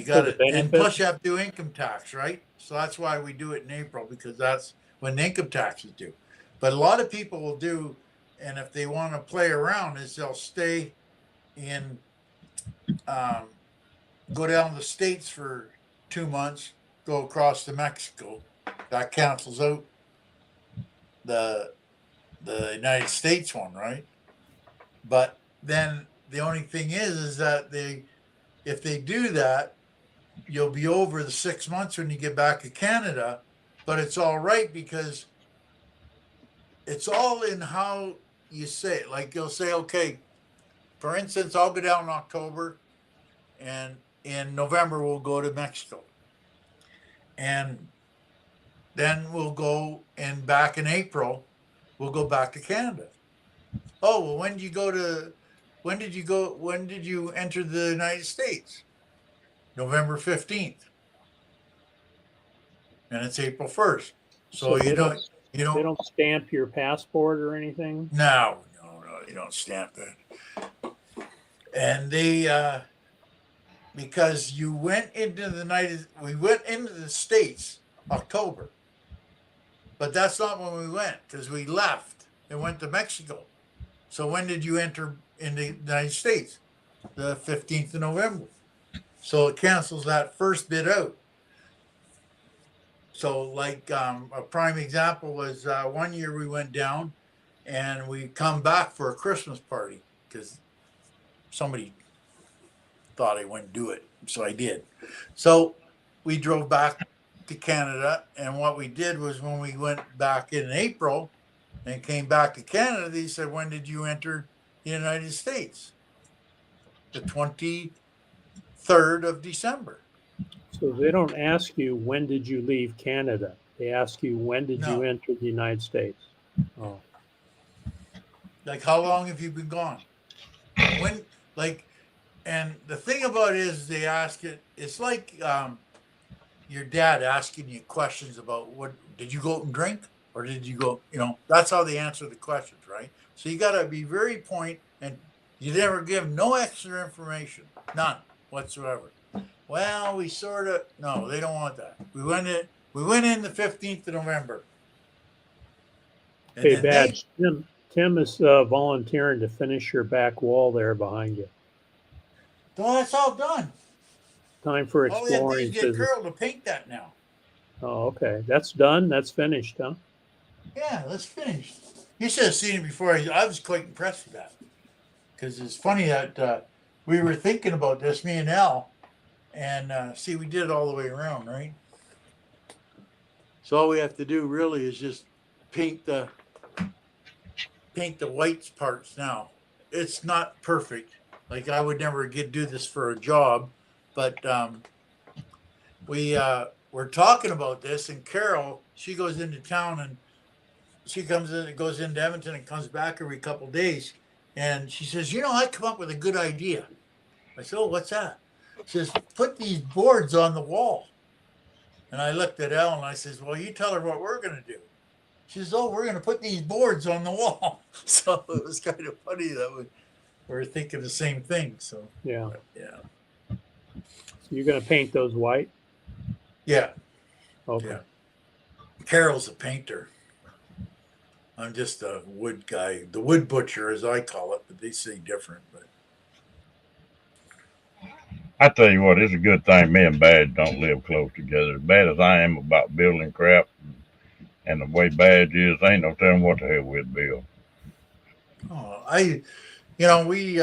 got to, and plus you have to do income tax, right? So that's why we do it in April, because that's when income tax is due. But a lot of people will do, and if they want to play around, is they'll stay in, go down to the States for 2 months, go across to Mexico. That cancels out the United States one, right? But then the only thing is that if they do that, you'll be over the 6 months when you get back to Canada. But it's all right, because it's all in how you say it. Like you'll say, okay, for instance, I'll go down in October, and in November we'll go to Mexico, and then we'll go, and back in April we'll go back to Canada. Oh, well, when did you enter the United States? November 15th. And it's April 1st. So they you don't stamp your passport or anything? No, you don't stamp that. And they because you went into we went into the States October, but that's not when we went because we left and went to Mexico. So when did you enter in the United States? The 15th of November. So it cancels that first bit out. So like a prime example was one year we went down and we come back for a Christmas party because somebody thought I wouldn't do it. So I did. So we drove back to Canada. And what we did was when we went back in April and came back to Canada, they said, when did you enter the United States? The 23rd of December. So they don't ask you, when did you leave Canada? They ask you, when did you No. enter the United States? Oh, Like, how long have you been gone? When, like, and the thing about it is they ask it, it's like your dad asking you questions about what, did you go out and drink? Or did you go, that's how they answer the questions, right? So you got to be very point and you never give no extra information, none whatsoever. Well, we sort of, no, they don't want that. We went in the 15th of November. And hey, then Badge, Tim is volunteering to finish your back wall there behind you. well, that's all done. Time for All we have to do is exploring. get Says, Carol to paint that now. oh, okay. That's done. That's finished, huh? Yeah, that's finished. You should have seen it before. I was quite impressed with that. Because it's funny that we were thinking about this, me and Al, and see, we did it all the way around, right? So all we have to do really is just paint the white parts now. It's not perfect. Like I would never do this for a job, but we're talking about this, and Carol, she goes into town and she goes into Edmonton and comes back every couple of days. And she says, I come up with a good idea. I said, oh, what's that? She says, put these boards on the wall. And I looked at Elle and I says, well, you tell her what we're going to do. She says, oh, we're going to put these boards on the wall. So it was kind of funny that we were thinking the same thing. So, Yeah. yeah. So you're going to paint those white? Yeah. Okay. Yeah. Carol's a painter. I'm just a wood guy, the wood butcher, as I call it, but they say different. But I tell you what, it's a good thing me and Badge don't live close together. As bad as I am about building crap and the way Badge is, ain't no telling what the hell we'd build. we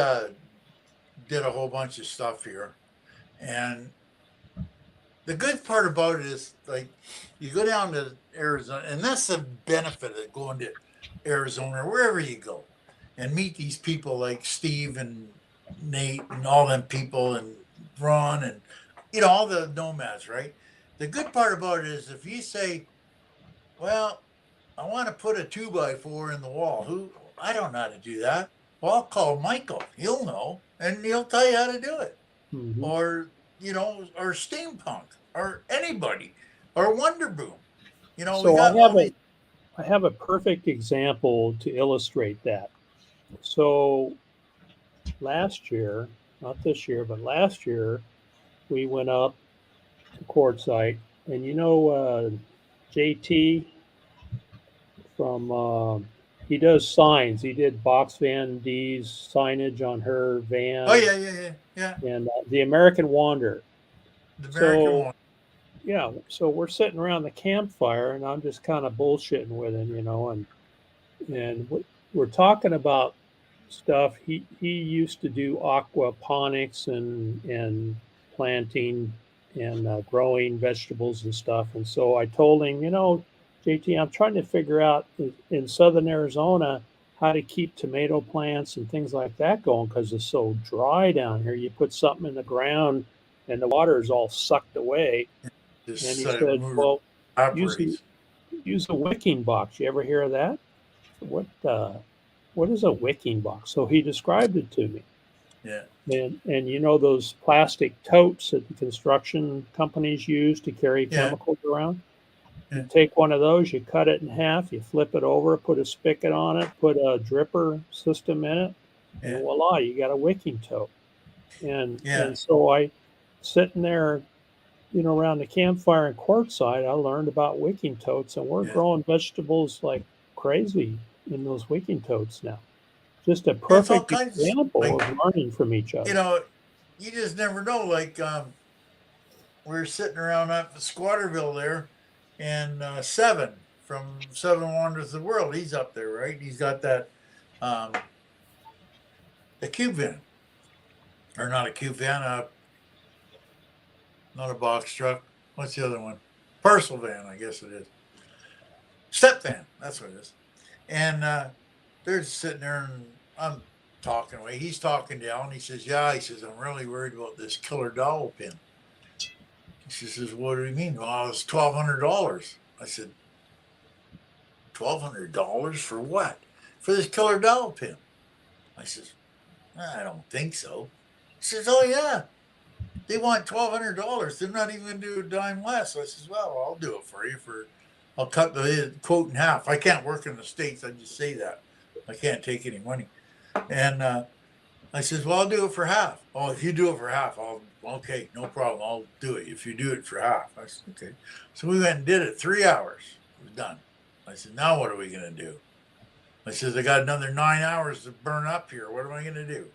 did a whole bunch of stuff here, and the good part about it is, like, you go down to Arizona, and that's the benefit of going to Arizona or wherever you go and meet these people like Steve and Nate and all them people and Ron and, all the nomads, right? The good part about it is if you say, well, I want to put a 2x4 in the wall. I don't know how to do that. Well, I'll call Michael. He'll know, and he'll tell you how to do it. Mm-hmm. Or, or Steampunk, or anybody, or Wonder Boom. So I have a perfect example to illustrate that. So last year, not this year, but last year, we went up to Quartzsite, and JT from he does signs. He did Box Van D's signage on her van. Oh yeah. And the American Wanderer. The American one. Yeah, so we're sitting around the campfire, and I'm just kind of bullshitting with him, and we're talking about stuff. He used to do aquaponics and planting and growing vegetables and stuff. And so I told him, JT, I'm trying to figure out in southern Arizona how to keep tomato plants and things like that going because it's so dry down here. You put something in the ground and the water is all sucked away. And he said, well, use a wicking box. You ever hear of that? What is a wicking box? So he described it to me. Yeah. And those plastic totes that the construction companies use to carry chemicals around? Yeah. You take one of those, you cut it in half, you flip it over, put a spigot on it, put a dripper system in it, and voila, you got a wicking tote. And so sitting there, around the campfire in Quartzsite, I learned about wicking totes, and we're Yeah. growing vegetables like crazy in those wicking totes now. Just a It's all perfect kinds of example like of learning from each you other. know, you just never know. Like we were sitting around up at Squatterville there, and Seven from Seven Wonders of the World, he's up there, right? He's got that um, the cube van, or not a cube van, not a box truck. What's the other one? Parcel van, I guess it is. Step van, that's what it is. And they're just sitting there, and I'm talking away. He's talking down. He says, "Yeah," he says, "I'm really worried about this killer dowel pin." She says, "What do you mean?" "Well, it's $1,200." I said, $1,200 for what? "For this killer dowel pin." I says, "I don't think so." He says, "Oh yeah, they want $1,200. They're not even going to do a dime less." I says, "Well, I'll do it for you. I'll cut the quote in half. I can't work in the States. I just say that. I can't take any money." And I says, "Well, I'll do it for half." "Oh, if you do it for half, okay, no problem. I'll do it if you do it for half." I said, "Okay." So we went and did it. 3 hours. It was done. I said, "Now what are we going to do?" I says, "I got another 9 hours to burn up here. What am I going to do?"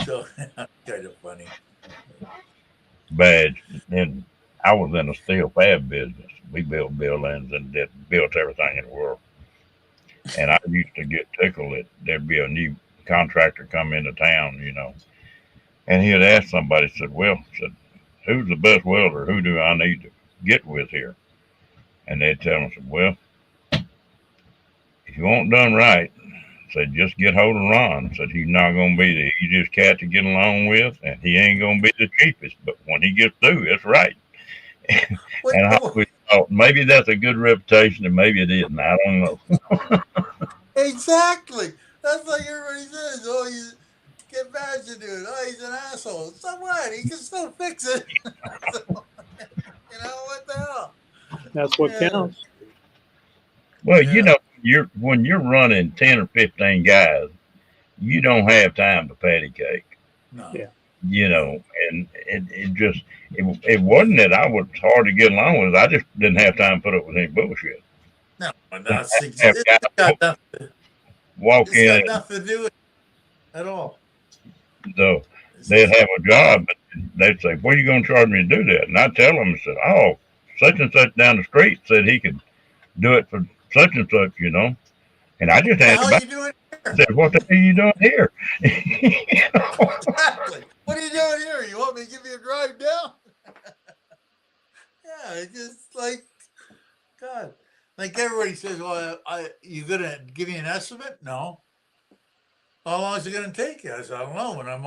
So kind of funny. Badge. And I was in the steel fab business. We built buildings and built everything in the world. And I used to get tickled that there'd be a new contractor come into town, and he'd ask somebody, said, "Who's the best welder? Who do I need to get with here?" And they'd tell him, said, "Well, if you want done right," said, "just get hold of Ron." Said, "He's not going to be the easiest cat to get along with, and he ain't going to be the cheapest. But when he gets through, it's right." What, And I always thought maybe that's a good reputation, and maybe it isn't. I don't know. exactly. That's like everybody says. "Oh, you get Badge to do it. Oh, he's an asshole." So what? He can still fix it. So, what the hell? That's what Yeah. counts. Well, Yeah. when you're running 10 or 15 guys, you don't have time to patty cake. No. Yeah. And it wasn't that I was hard to get along with. I just didn't have time to put up with any bullshit. No. And That's have it's guys got nothing. walk It's in, got nothing to do with it at all. so It's they'd just, have a job, but they'd say, "What are you going to charge me to do that?" And I'd tell them, I said, "Oh, such and such down the street said he could do it for such and such. And I just what the answered hell are back you doing and here? said, "What the hell are you doing here?" Exactly. What are you doing here? You want me to give you a drive down? Yeah, it's just like God. Like everybody says, "Well, you gonna give me an estimate?" "No." "How long is it gonna take you?" I said, "I don't know. When I'm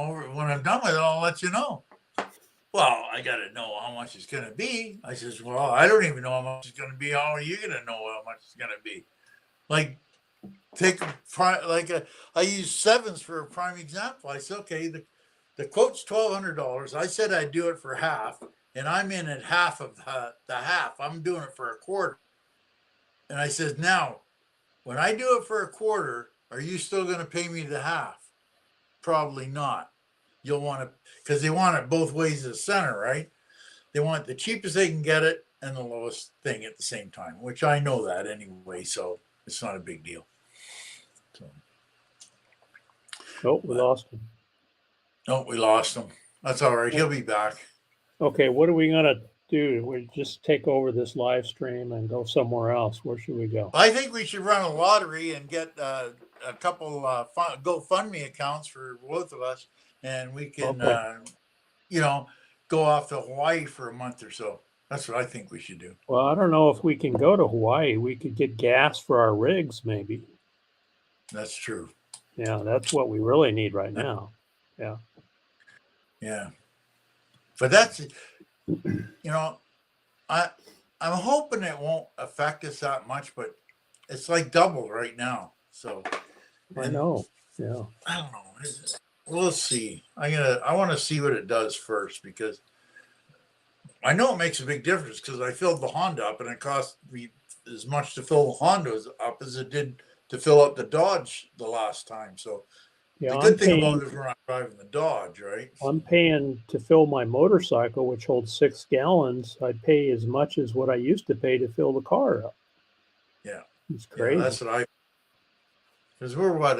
done with it, I'll let you know." "Well, I gotta know how much it's gonna be." I says, "Well, I don't even know how much it's gonna be. How are you gonna know how much it's gonna be?" Like I use Sevens for a prime example. I said, "Okay, the quote's $1,200. I said I'd do it for half, and I'm in at half of the half. I'm doing it for a quarter." And I said, "Now, when I do it for a quarter, are you still going to pay me the half?" "Probably not. You'll want to, because they want it both ways of the center, right? They want the cheapest they can get it and the lowest thing at the same time, which I know that anyway, so it's not a big deal." So, Oh, we but lost him. no, we lost him. That's all right. He'll be back. Okay, what are we gonna do? We just take over this live stream and go somewhere else. Where should we go? I think we should run a lottery and get a couple GoFundMe accounts for both of us, and we can, Okay. you know, go off to Hawaii for a month or so. That's what I think we should do. Well, I don't know if we can go to Hawaii. We could get gas for our rigs, maybe. That's true. Yeah, that's what we really need right now. Yeah. Yeah, but that's I I'm hoping it won't affect us that much, but it's like double right now. So, I and know. Yeah. I don't know. We'll see. I want to see what it does first, because I know it makes a big difference, because I filled the Honda up and it cost me as much to fill the Honda up as it did to fill up the Dodge the last time. So Yeah, The good thing about it is we're not driving the Dodge, right? I'm paying to fill my motorcycle, which holds 6 gallons. I pay as much as what I used to pay to fill the car up. Yeah. It's Yeah, crazy. that's what because we're what,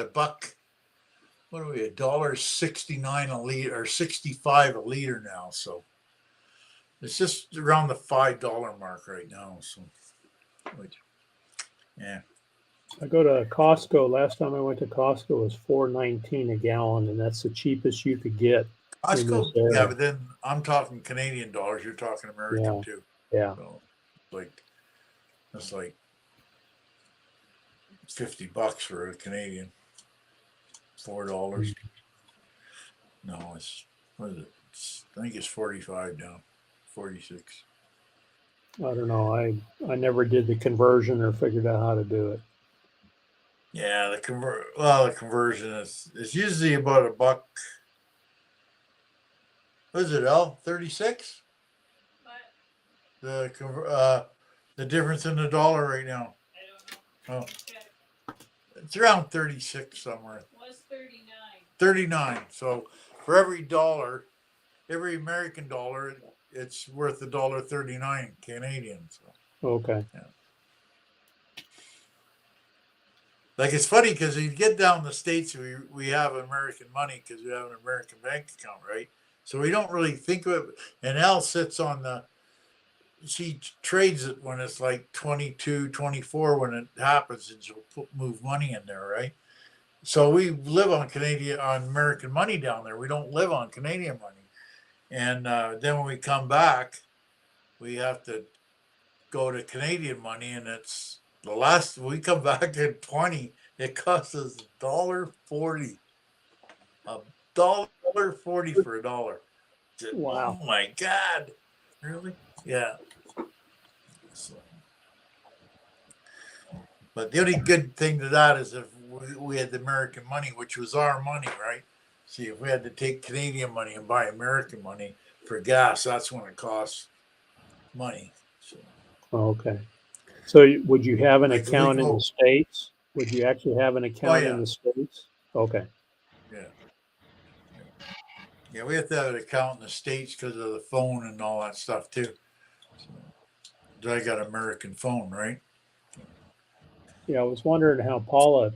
what are we, $1.69 a liter or 65 a liter now. So it's just around the $5 mark right now. So, yeah. I go to Costco. Last time I went to Costco it was $4.19 a gallon, and that's the cheapest you could get in this Costco, yeah, area. but then I'm talking Canadian dollars. You're talking American Yeah, too. yeah. So, it's like $50 for a Canadian. $4. No, what is it? I think it's 45 now. 46. I don't know. I never did the conversion or figured out how to do it. Yeah, the conversion is usually about a buck. What is it, L? 36? The difference in the dollar right now. Oh, it's around 36 somewhere. It was 39. 39. So for every dollar, every American dollar, it's worth $1.39 Canadian. So Okay. like it's funny because you get down in the States, we have American money because we have an American bank account, right? So we don't really think of it. And Al sits on she trades it when it's like 22, 24 when it happens, and she'll move money in there, right? So we live on American money down there. We don't live on Canadian money. And then when we come back, we have to go to Canadian money, and it's the last we come back at 20, it costs us $1.40. $1.40 for a dollar. Wow. Oh my God. Really? Yeah. So, but the only good thing to that is if we had the American money, which was our money, right? See, if we had to take Canadian money and buy American money for gas, that's when it costs money. So, Okay. So would you have an like account in the States? Would you actually have an account yeah. in the States? Okay. Yeah. Yeah, we have to have an account in the States because of the phone and all that stuff too. So, I got an American phone, right? Yeah, I was wondering how Paula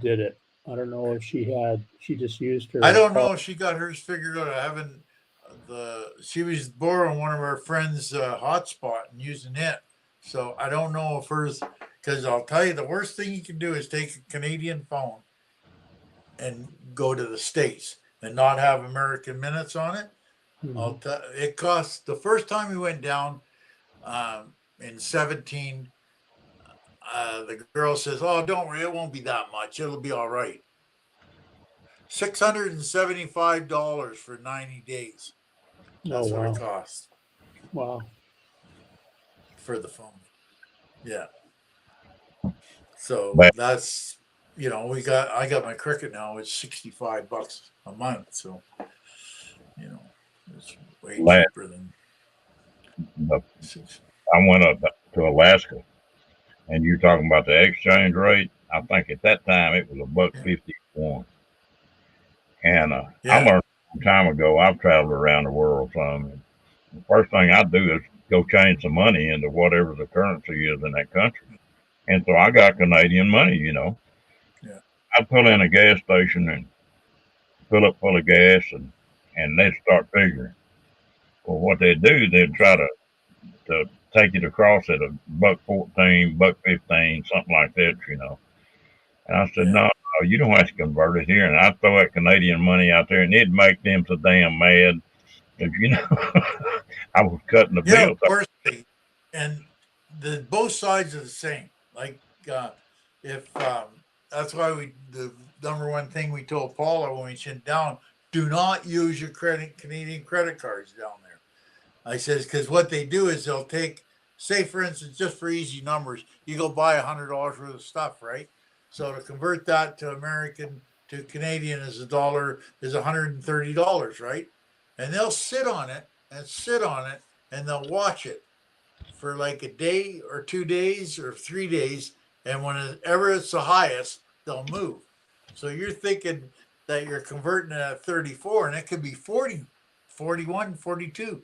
did it. I don't know if she just used her. I don't know if she got hers figured out. I haven't. She was borrowing one of our friends' hotspot and using it. So I don't know if hers. Because I'll tell you, the worst thing you can do is take a Canadian phone and go to the States and not have American minutes on it. Mhm. It costs the first time we went down in 17. The girl says, "Oh, don't worry, it won't be that much. It'll be all right." $675 for 90 days. Oh, That's what wow. it costs Wow. for the phone. Yeah. So But that's I got my Cricket now. It's $65 a month. So it's way last, cheaper than. I went up to Alaska, and you're talking about the exchange rate. I think at that time it was $1.51. And I Yeah. learned a long time ago. I've traveled around the world some. And the first thing I do is go change some money into whatever the currency is in that country. And so I got Canadian money. Yeah. I pull in a gas station and fill up full of gas, and they start figuring. Well, what they do, they try to take it across at $1.14, $1.15, something like that. And I said, Yeah. no, you don't have to convert it here. And I throw that Canadian money out there, and it'd make them so damn mad. I was cutting the bill. Of course. And both sides are the same. Like if that's why the number one thing we told Paula when we sent down, do not use your Canadian credit cards down there. I says because what they do is they'll take, say for instance, just for easy numbers, you go buy $100 worth of stuff, right? So to convert that to American to Canadian is $130, right? And they'll sit on it and they'll watch it for like a day or 2 days or 3 days, and whenever it's the highest, they'll move. So you're thinking that you're converting it at 34, and it could be 40, 41, 42.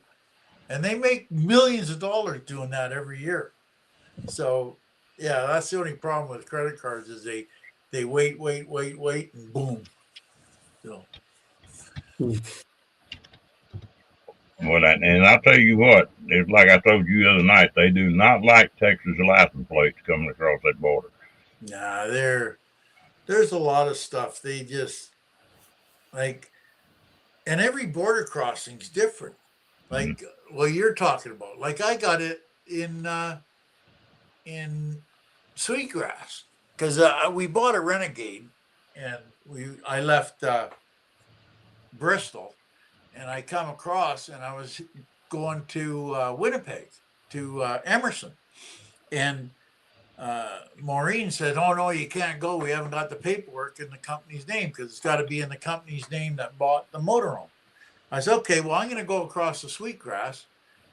And they make millions of dollars doing that every year. So, yeah, that's the only problem with credit cards is they wait, and boom. So, And I'll tell you what, it's like I told you the other night, they do not like Texas license plates coming across that border. nah, there's a lot of stuff. They just like, and every border crossing's different. Like what you're talking about. Like I got it in Sweetgrass because we bought a Renegade, and I left Bristol, and I come across, and I was going to Winnipeg to Emerson, and Maureen said, "Oh no, you can't go. We haven't got the paperwork in the company's name because it's got to be in the company's name that bought the motorhome." I said, "Okay, well, I'm going to go across the Sweetgrass,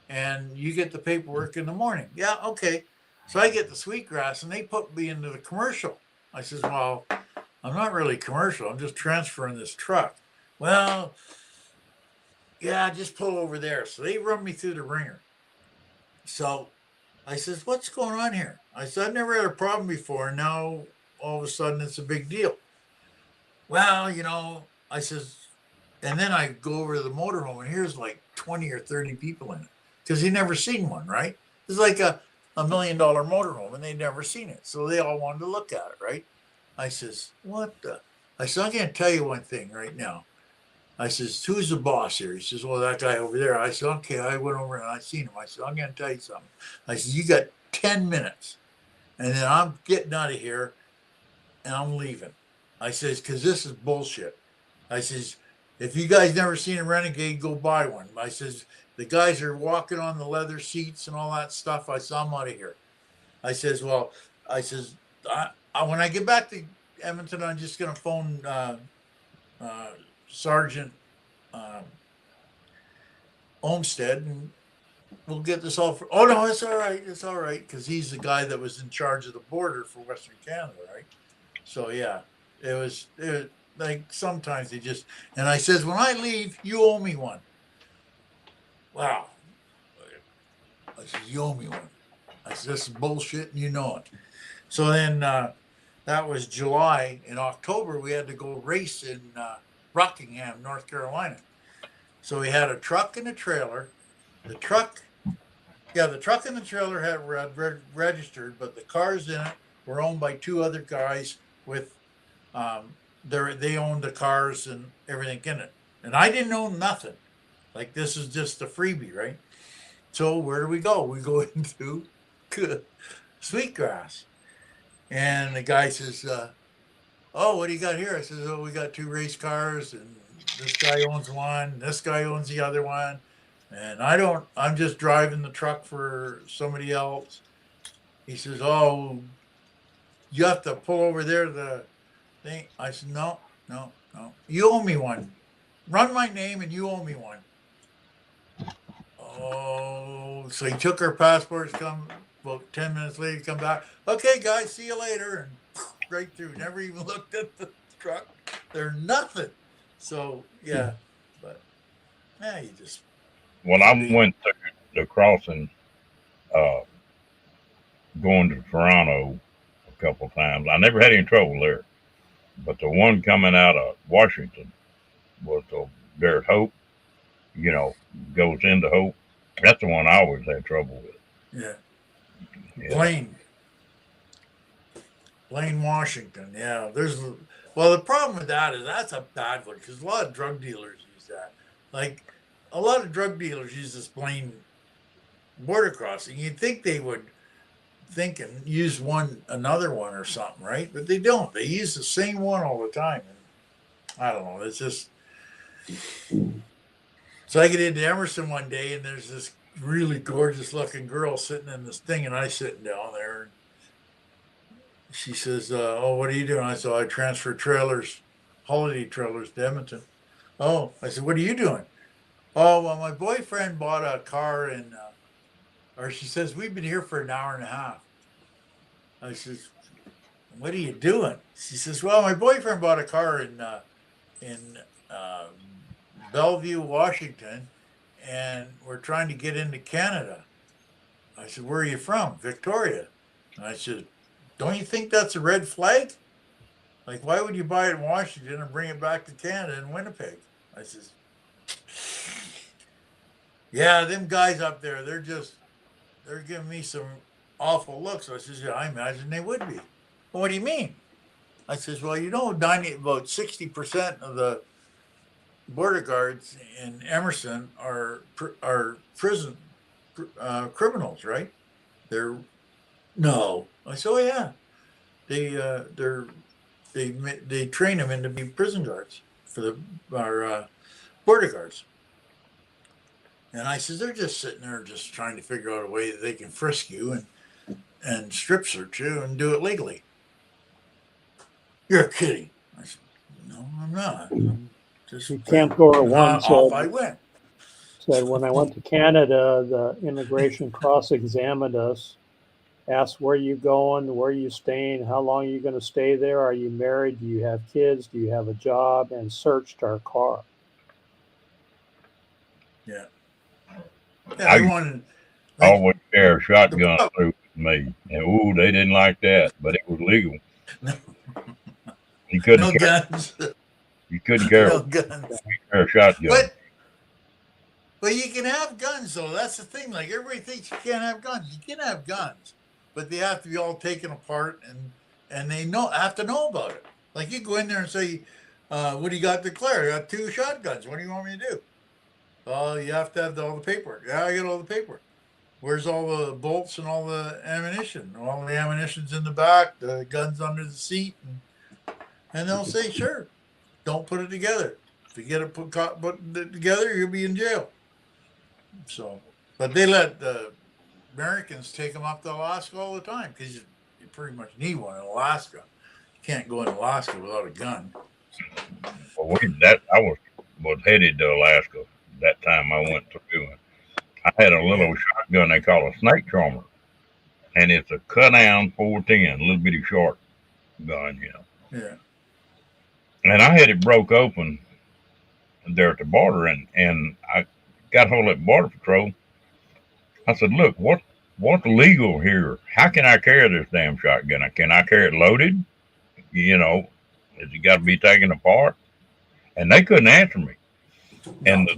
and you get the paperwork in the morning." Yeah, okay. So I get the Sweetgrass, and they put me into the commercial. I says, "Well, I'm not really commercial. I'm just transferring this truck." Well, yeah, just pull over there. So they run me through the ringer. So I says, "What's going on here?" I said, "I've never had a problem before. And now all of a sudden it's a big deal." Well, I says, and then I go over to the motorhome, and here's like 20 or 30 people in it because he never seen one, right? It's like a $1 million motorhome, and they'd never seen it. So they all wanted to look at it, right? I says, "What the?" I said, "I'm going to tell you one thing right now." I says, "Who's the boss here?" He says, "Well, that guy over there." I said, "Okay." I went over and I seen him. I said, "I'm going to tell you something." I said, "You got 10 minutes, and then I'm getting out of here, and I'm leaving." I says, "Because this is bullshit." I says, "If you guys never seen a Renegade, go buy one." I says, "The guys are walking on the leather seats and all that stuff." I said, "I'm out of here." I says, "Well," I says, when I get back to Edmonton, I'm just going to phone Sergeant um, Olmsted, and we'll get this all for." "Oh no, it's all right. It's all right," because he's the guy that was in charge of the border for Western Canada, right? So yeah, it was like sometimes they just. And I says, "When I leave, you owe me one." Wow. I says, "You owe me one." I said, "This is bullshit, and you know it." So then that was July. In October, we had to go race in Rockingham, North Carolina. So we had a truck and a trailer. The truck the truck and the trailer had registered, but the cars in it were owned by two other guys with they owned the cars and everything in it. And I didn't own nothing. Like this is just a freebie, right? So where do we go? We go into Sweetgrass. And the guy says, "Oh, what do you got here?" I says, "Oh, we got two race cars, and this guy owns one, this guy owns the other one. And I'm just driving the truck for somebody else." He says, "Oh, you have to pull over there the thing." I said, "No, no, no. You owe me one. Run my name and you owe me one." Oh, so he took our passports, come about 10 minutes later, come back. "Okay, guys, see you later." And right through, never even looked at the truck. They're nothing. So, yeah, but, yeah, you just. Well, I went to the crossing, going to Toronto a couple of times. I never had any trouble there. But the one coming out of Washington was there at Hope, goes into Hope. That's the one I always had trouble with. Yeah. Yeah. Blaine, Washington. Yeah. Well, the problem with that is that's a bad one because a lot of drug dealers use that. Like, a lot of drug dealers use this Blaine border crossing. You'd think they would think and use another one or something, right? But they don't. They use the same one all the time. And I don't know. It's just. So I get into Emerson one day, and there's this really gorgeous looking girl sitting in this thing, and I sitting down there. And she says, "Oh, what are you doing?" I said, "I transfer trailers, holiday trailers to Edmonton." "Oh," I said, "What are you doing?" "Oh, well, my boyfriend bought a car or she says, "We've been here for an hour and a half." I says, "What are you doing?" She says, "Well, my boyfriend bought a car in in uh, Bellevue, Washington, and we're trying to get into Canada. I said, where are you from? Victoria. And I said, don't you think that's a red flag? Like, why would you buy it in Washington and bring it back to Canada in Winnipeg? I says, yeah, them guys up there, they're giving me some awful looks. I says, yeah, I imagine they would be. Well, what do you mean? I says, well, about 60% of the border guards in Emerson are prison criminals, right? They're no. I said, oh yeah, they train them into be prison guards for our border guards. And I says, they're just sitting there just trying to figure out a way that they can frisk you and strip search you and do it legally. You're kidding. I said, no, I'm not. I'm just You can't go at once. off I went. Said when I went to Canada, the immigration cross-examined us, asked where you going, where you staying, how long are you going to stay there, are you married, do you have kids, do you have a job, and searched our car. Yeah. Yeah, they wanted. Always carry a shotgun through with me. And ooh, they didn't like that, but it was legal. No, You couldn't no carry, guns. you couldn't carry, No guns. carry a shotgun. But you can have guns though. That's the thing. Like everybody thinks you can't have guns. You can have guns, but they have to be all taken apart and they have to know about it. Like you go in there and say, "What do you got to declare? I got 2 shotguns. What do you want me to do?" Oh, you have to have all the paperwork. Yeah, I got all the paperwork. Where's all the bolts and all the ammunition? All the ammunition's in the back. The guns under the seat, and they'll say, "Sure, don't put it together. If you get it put it together, you'll be in jail." So, but they let the Americans take them up to Alaska all the time because you pretty much need one in Alaska. You can't go in Alaska without a gun. Well, I was headed to Alaska that time I went through. I had a little shotgun they call a snake charmer, and it's a cut down 410, a little bitty short gun, Yeah. And I had it broke open there at the border, and I got hold of that border patrol. I said, "Look, what's legal here? How can I carry this damn shotgun? Can I carry it loaded? Has it got to be taken apart?" And they couldn't answer me. And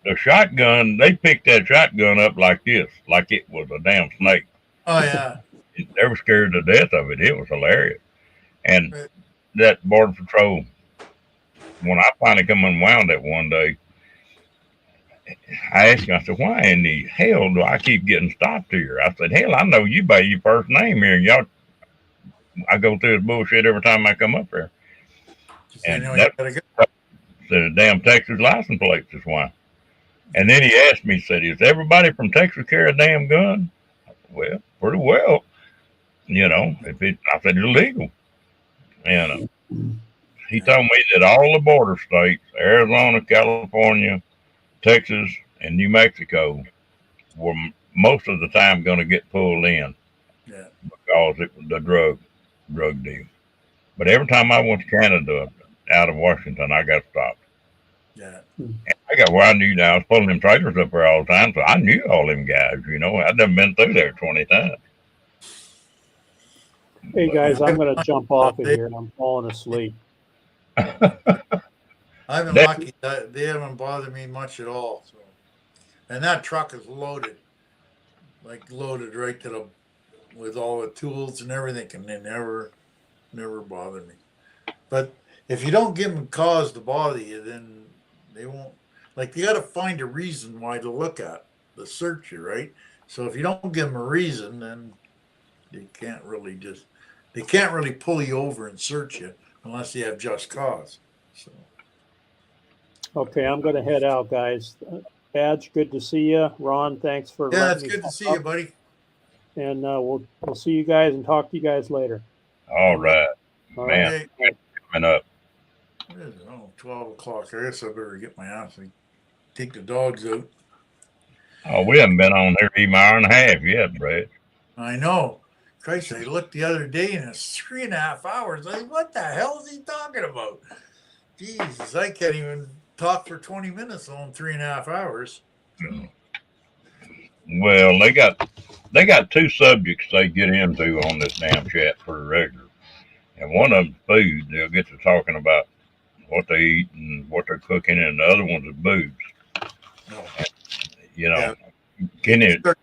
the shotgun, they picked that shotgun up like this, like it was a damn snake. Oh yeah. They were scared to death of it. It was hilarious. And that border patrol, when I finally come unwound it one day, I asked him, I said, "Why in the hell do I keep getting stopped here?" I said, "Hell, I know you by your first name here, and I go through this bullshit every time I come up here." And the damn Texas license plates is why. And then he asked me, said, "Is everybody from Texas carry a damn gun?" I said, "Well, pretty well. I said, "It's illegal." And he told me that all the border states, Arizona, California, Texas, and New Mexico, were most of the time going to get pulled in because it was the drug deal. But every time I went to Canada out of Washington, I got stopped. Yeah. And I got where I knew that I was pulling them trailers up there all the time, so I knew all them guys. I'd never been through there 20 times. Hey guys, I'm going to jump off of here. I'm falling asleep. I've been lucky that they haven't bothered me much at all. So, and that truck is loaded right to with all the tools and everything, and they never bother me. But if you don't give them cause to bother you, then they won't. Like you got to find a reason why to look at the search you, right? So if you don't give them a reason, then they can't really pull you over and search you unless you have just cause. So. Okay, I'm going to head out, guys. Badge, good to see you. Ron, thanks for. Yeah, it's good to see you, buddy. And we'll see you guys and talk to you guys later. All right, man. Coming up. What is it? 12 o'clock. I guess I better get my ass and take the dogs out. Oh, we haven't been on there even an hour and a half yet, Brett. I know. Christ, I looked the other day and it's 3.5 hours. I said, what the hell is he talking about? Jesus, I can't even talk for 20 minutes on 3.5 hours. Well, they got two subjects they get into on this damn chat pretty regular, and one of them's food. They'll get to talking about what they eat and what they're cooking, and the other one's is boobs. No. You know, Yeah.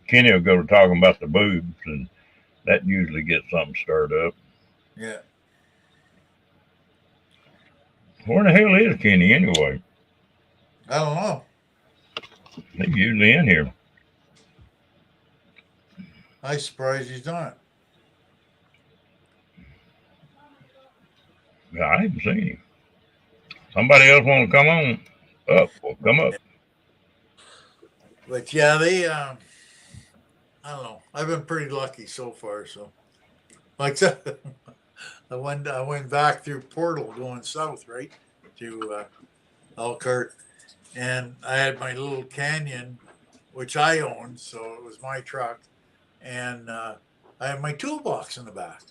Kenny will go to talking about the boobs, and that usually gets something stirred up. Yeah. Where the hell is Kenny anyway? I don't know. He's usually in here. I'm surprised he's not. I haven't seen him. Somebody else want to come on up? Well, come up. But yeah, they I don't know. I've been pretty lucky so far. So, like I said, I went back through Portal going south, right to Elkhart, and I had my little Canyon, which I owned, so it was my truck, and I had my toolbox in the back.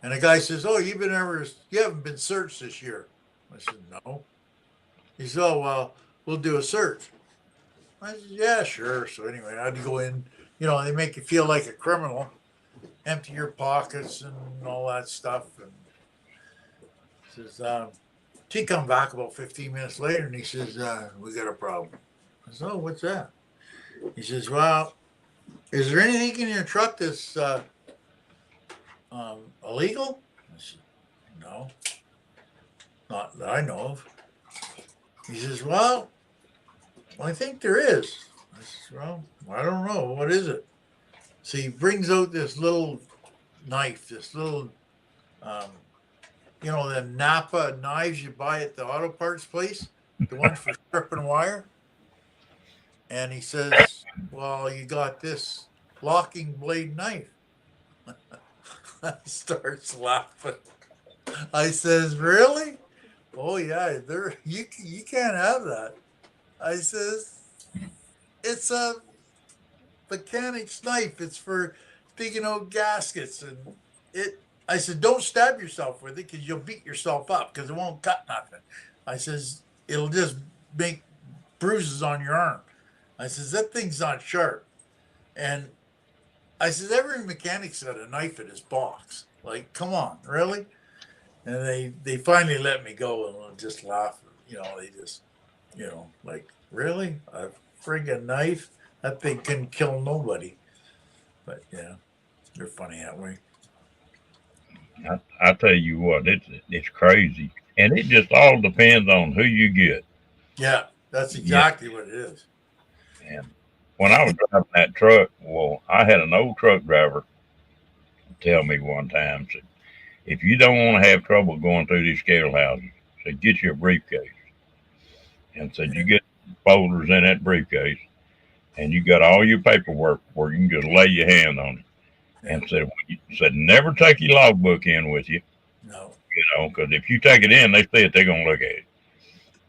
And the guy says, "Oh, you haven't been searched this year?" I said, "No." He said, "Oh well, we'll do a search." I said, "Yeah, sure." So anyway, I had to go in. They make you feel like a criminal, empty your pockets and all that stuff. And says, he come back about 15 minutes later and he says, "We got a problem." I said, "Oh, what's that?" He says, "Well, is there anything in your truck that's illegal?" I said, "No, not that I know of." He says, "Well, I think there is." I said, "Well, I don't know. What is it?" So he brings out this little knife, this little, the Napa knives you buy at the auto parts place, the ones for stripping wire. And he says, "Well, you got this locking blade knife." I starts laughing. I says, "Really?" "Oh yeah, you can't have that." I says, "It's a mechanic's knife. It's for digging out gaskets, and it." I said, "Don't stab yourself with it because you'll beat yourself up because it won't cut nothing." I says, "It'll just make bruises on your arm." I says, "That thing's not sharp." And I says, "Every mechanic's got a knife in his box. Like, come on, really?" And they finally let me go and just laugh. They just, like, really? A friggin' knife? That thing couldn't kill nobody. But yeah, they're funny that way. I tell you what, it's crazy, and it just all depends on who you get. Yeah, that's Yeah, exactly what it is. and when I was driving that truck, well, I had an old truck driver tell me one time, said, if you don't want to have trouble going through these scale houses, said get you a briefcase, and said you get folders in that briefcase, and you got all your paperwork where you can just lay your hand on it. Yeah. And said never take your logbook in with you, No. because if you take it in, they said they're gonna look at it.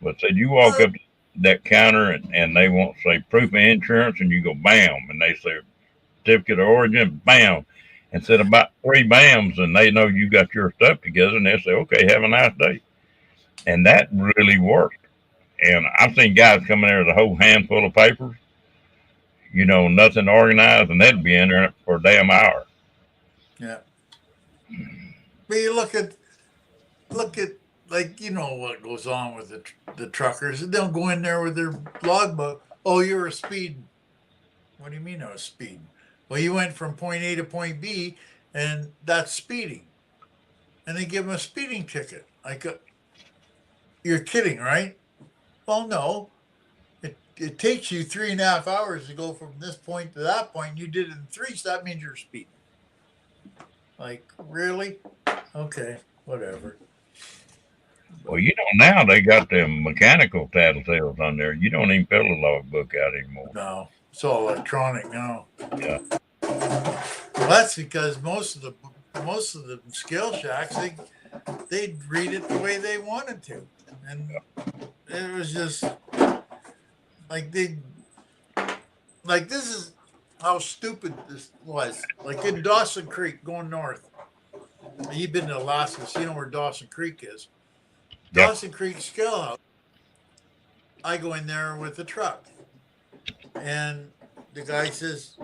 But said you walk up to that counter and they want say proof of insurance, and you go bam, and they say certificate of origin, bam, and said about 3 bams, and they know you got your stuff together, and they say, okay, have a nice day, and that really worked. And I've seen guys come in there with a whole handful of papers, nothing organized, and they'd be in there for a damn hour. Yeah. But you look at like what goes on with the truckers. They'll go in there with their logbook. "Oh, you're a speeding." "What do you mean I was speeding?" "Well, you went from point A to point B, and that's speeding." And they give them a speeding ticket. You're kidding, right? "Well, no. It takes you 3.5 hours to go from this point to that point. You did it in three, so that means you're speeding." Like, really? Okay, whatever. Well, now they got them mechanical tattletales on there. You don't even fill the logbook out anymore. No, it's all electronic now. Yeah. Well, that's because most of the scale shacks they'd read it the way they wanted to, and it was just like this is how stupid this was. Like in Dawson Creek going north. You've been to Alaska, so you know where Dawson Creek is. Yeah. Dawson Creek Scale House. I go in there with the truck, and the guy says,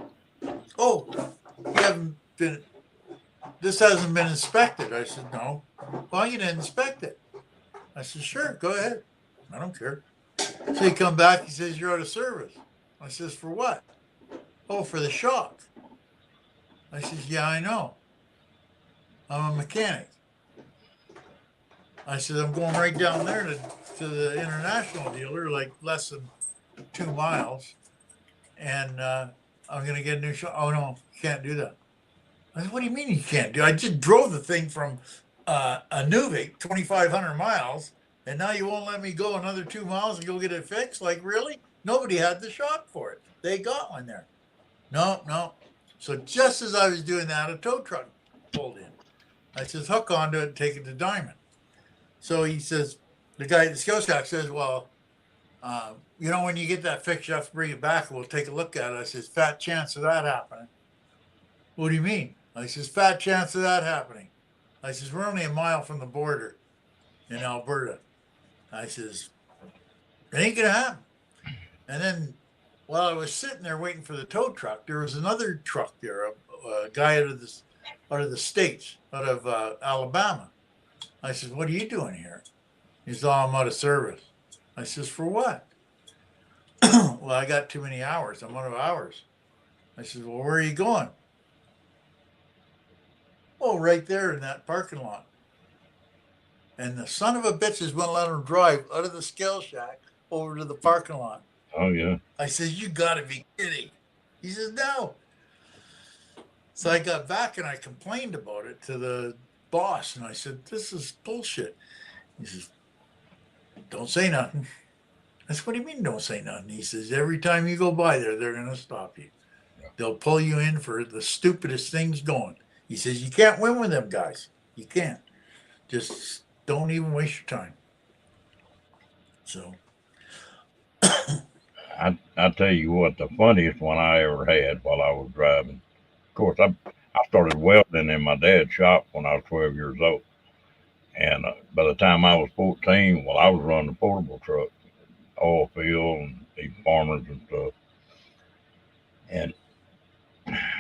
"Oh, you haven't been. This hasn't been inspected." I said, "No." "Well, you didn't inspect it." I said, "Sure, go ahead. I don't care." So he come back. He says, "You're out of service." I says, "For what?" "Oh, for the shock." I says, "Yeah, I know. I'm a mechanic." I said, "I'm going right down there to the international dealer, like less than 2 miles, and I'm going to get a new shock." "Oh, no, you can't do that." I said, "What do you mean you can't do it? I just drove the thing from a Nuvik 2,500 miles, and now you won't let me go another 2 miles and go get it fixed? Like, really?" Nobody had the shock for it. They got one there. "No, no." So just as I was doing that, a tow truck pulled in. I says, "Hook onto it and take it to Diamond." So he says, the guy at the skill shack says, "Well, when you get that fixed, you have to bring it back and we'll take a look at it." I says, "Fat chance of that happening." "What do you mean?" I says, "Fat chance of that happening." I says, "We're only a mile from the border in Alberta." I says, "It ain't gonna happen." And then while I was sitting there waiting for the tow truck, there was another truck there, a guy out of the States, out of Alabama. I says, "What are you doing here?" He says, "Oh, I'm out of service." I says, "For what?" "Well, I got too many hours. I'm out of hours." I says, "Well, where are you going?" "Oh, right there in that parking lot." And the son of a bitches wouldn't let him drive out of the scale shack over to the parking lot. Oh yeah. I says, "You got to be kidding." He says, "No." So I got back and I complained about it to the boss, and I said, "This is bullshit." He says, "Don't say nothing." I said, "What do you mean don't say nothing?" He says, "Every time you go by there, they're going to stop you. They'll pull you in for the stupidest things going." He says, "You can't win with them guys. You can't. Just don't even waste your time." So, I tell you what, the funniest one I ever had while I was driving. Of course, I started welding in my dad's shop when I was 12 years old, and by the time I was 14, well, I was running a portable truck, oil field, and these farmers and stuff. And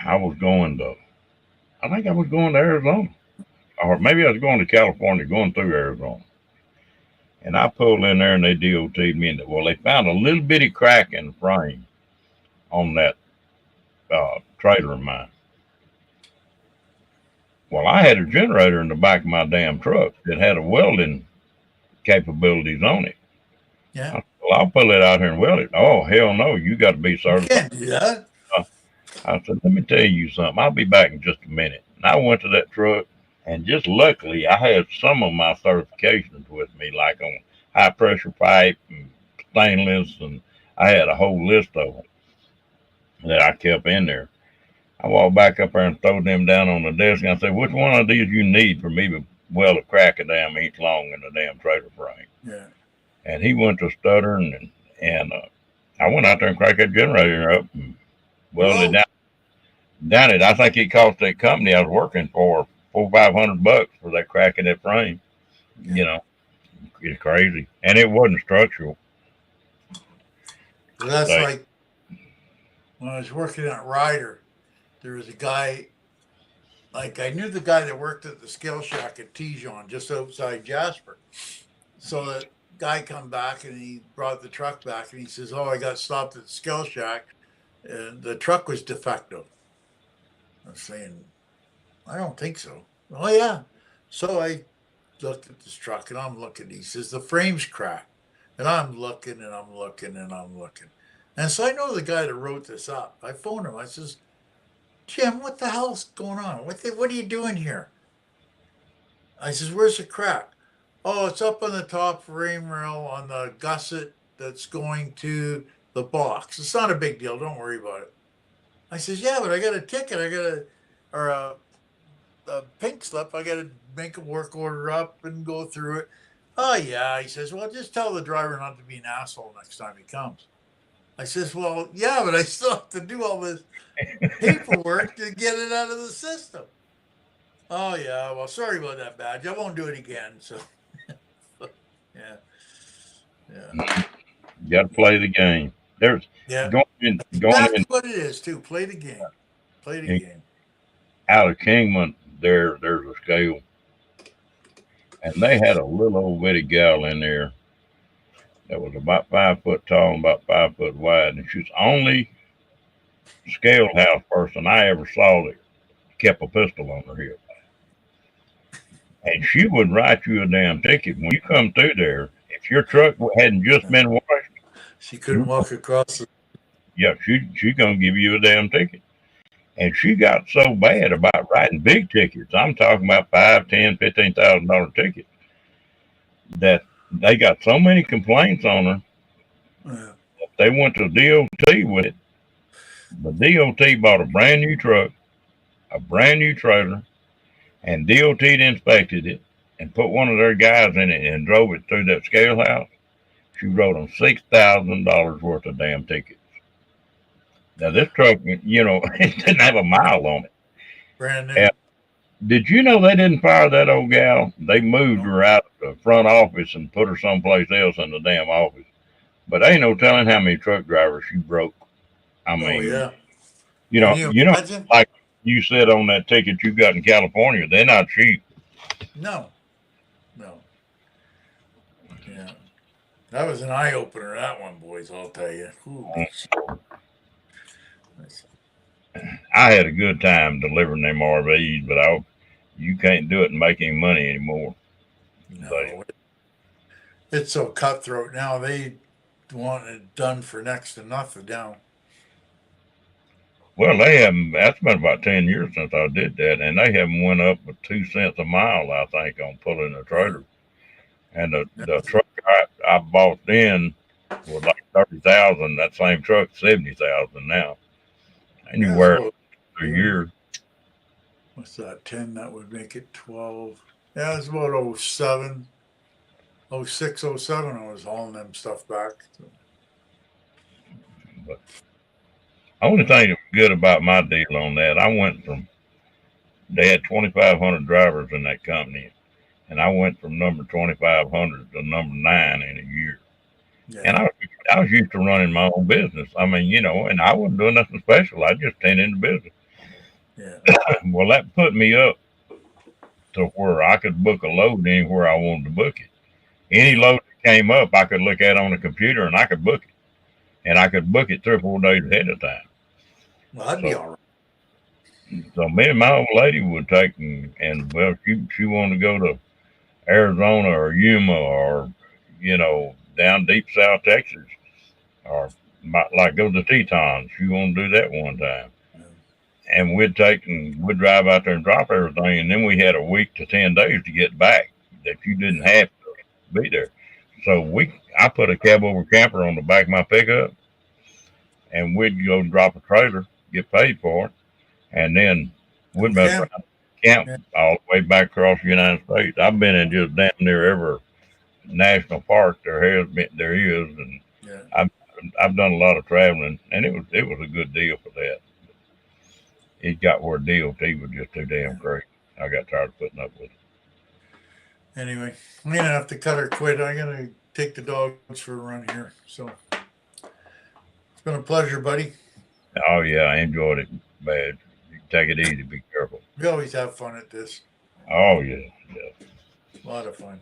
I was going to, I think I was going to Arizona, or maybe I was going to California, going through Arizona. And I pulled in there and they DOT'd me. And well, they found a little bitty crack in the frame on that trailer of mine. Well, I had a generator in the back of my damn truck that had a welding capabilities on it. yeah, Well, I'll pull it out here and weld it. "Oh, hell no, you got to be you certified." can't do that. I said, "Let me tell you something. I'll be back in just a minute." And I went to that truck, and just luckily, I had some of my certifications with me, like on high pressure pipe and stainless, and I had a whole list of them that I kept in there. I walked back up there and threw them down on the desk, and I said, "Which one of these you need for me to weld a crack a damn inch long in the damn trailer frame?" Yeah. And he went to stuttering, and I went out there and cracked that generator up and welded Whoa. it down it. I think it cost that company I was working for $400-500 for that crack in that frame. Yeah. You know, it's crazy, and it wasn't structural. Well, that's So, like when I was working at Ryder, there was a guy, like I knew the guy that worked at the scale shack at Tijon, just outside Jasper. So the guy come back and he brought the truck back and he says, "Oh, I got stopped at the scale shack and the truck was defective." I was saying, "I don't think so." "Oh yeah." So I looked at this truck and I'm looking. He says, "The frame's cracked." And I'm looking and I'm looking and I'm looking. And so I know the guy that wrote this up. I phoned him. I says, "Jim, what the hell's going on? What are you doing here?" I says, "Where's the crack?" "Oh, it's up on the top frame rail on the gusset that's going to the box. It's not a big deal. Don't worry about it." I says, "Yeah, but I got a ticket. Or a pink slip. I got to make a work order up and go through it." "Oh, yeah." He says, "Well, just tell the driver not to be an asshole next time he comes." I says, "Well, yeah, but I still have to do all this paperwork to get it out of the system." "Oh, yeah. Well, sorry about that badge. I won't do it again." So Yeah. Yeah. You got to play the game. There's Yeah. going in Exactly what it is too. Play the game. Play the game. out of Kingman. There's a scale, and they had a little old bitty gal in there that was about 5 foot tall and about 5 foot wide, and she was the only scale house person I ever saw that kept a pistol on her hip. And she would write you a damn ticket when you come through there. If your truck hadn't just been washed, She couldn't walk across the. yeah, she gonna give you a damn ticket. And she got so bad about writing big tickets. I'm talking about $5, $10, $15,000 tickets that they got so many complaints on her. Yeah. They went to DOT with it. The DOT bought a brand new truck, a brand new trailer, and DOT inspected it and put one of their guys in it and drove it through that scale house. She wrote them $6,000 worth of damn tickets. Now this truck, you know, it didn't have a mile on it. Brand new. And did you know they didn't fire that old gal? They moved her out of the front office and put her someplace else in the damn office. But ain't no telling how many truck drivers she broke. I mean, yeah. you know, imagine? like you said on that ticket you got in California, they're not cheap. No. Yeah. That was an eye opener, that one, boys, I'll tell you. I had a good time delivering them RVs, but you can't do it and make any money anymore. No. It's so cutthroat now. They want it done for next to nothing now. Well, they haven't. That's been about 10 years since I did that, and they haven't went up with 2 cents a mile, I think, on pulling a trailer. And the truck I bought then was like 30,000. That same truck, 70,000 now, and you wear it for a year. What's that? 10? That would make it 12. Yeah, it's about 07, 06, 07. I was hauling them stuff back. So. But the only thing that was good about my deal on that, I went from, they had 2,500 drivers in that company, and I went from number 2,500 to number 9 in a year. Yeah. And I was used to running my own business. I mean, you know, and I wasn't doing nothing special. I just tended the business. Yeah. Well, that put me up to where I could book a load anywhere I wanted to book it. Any load that came up, I could look at on the computer and I could book it. And I could book it 3 or 4 days ahead of time. Well, that'd be all right. So me and my old lady would take and well, she wanted to go to Arizona or Yuma or, you know, down deep South Texas or like go to Tetons. She wanted to do that one time. And we'd drive out there and drop everything. And then we had a week to 10 days to get back that you didn't have to be there. So I put a cab over camper on the back of my pickup and we'd go drop a trailer, get paid for it. And then we'd camp all the way back across the United States. I've been in just damn near every national park there is, and I've done a lot of traveling, and it was a good deal for that. It got where DOT was just too damn great. I got tired of putting up with it. Anyway, I'm gonna have to cut her quit. I gotta take the dogs for a run here. So it's been a pleasure, buddy. Oh yeah, I enjoyed it. Bad. Take it easy. Be careful. We always have fun at this. Oh yeah. A lot of fun.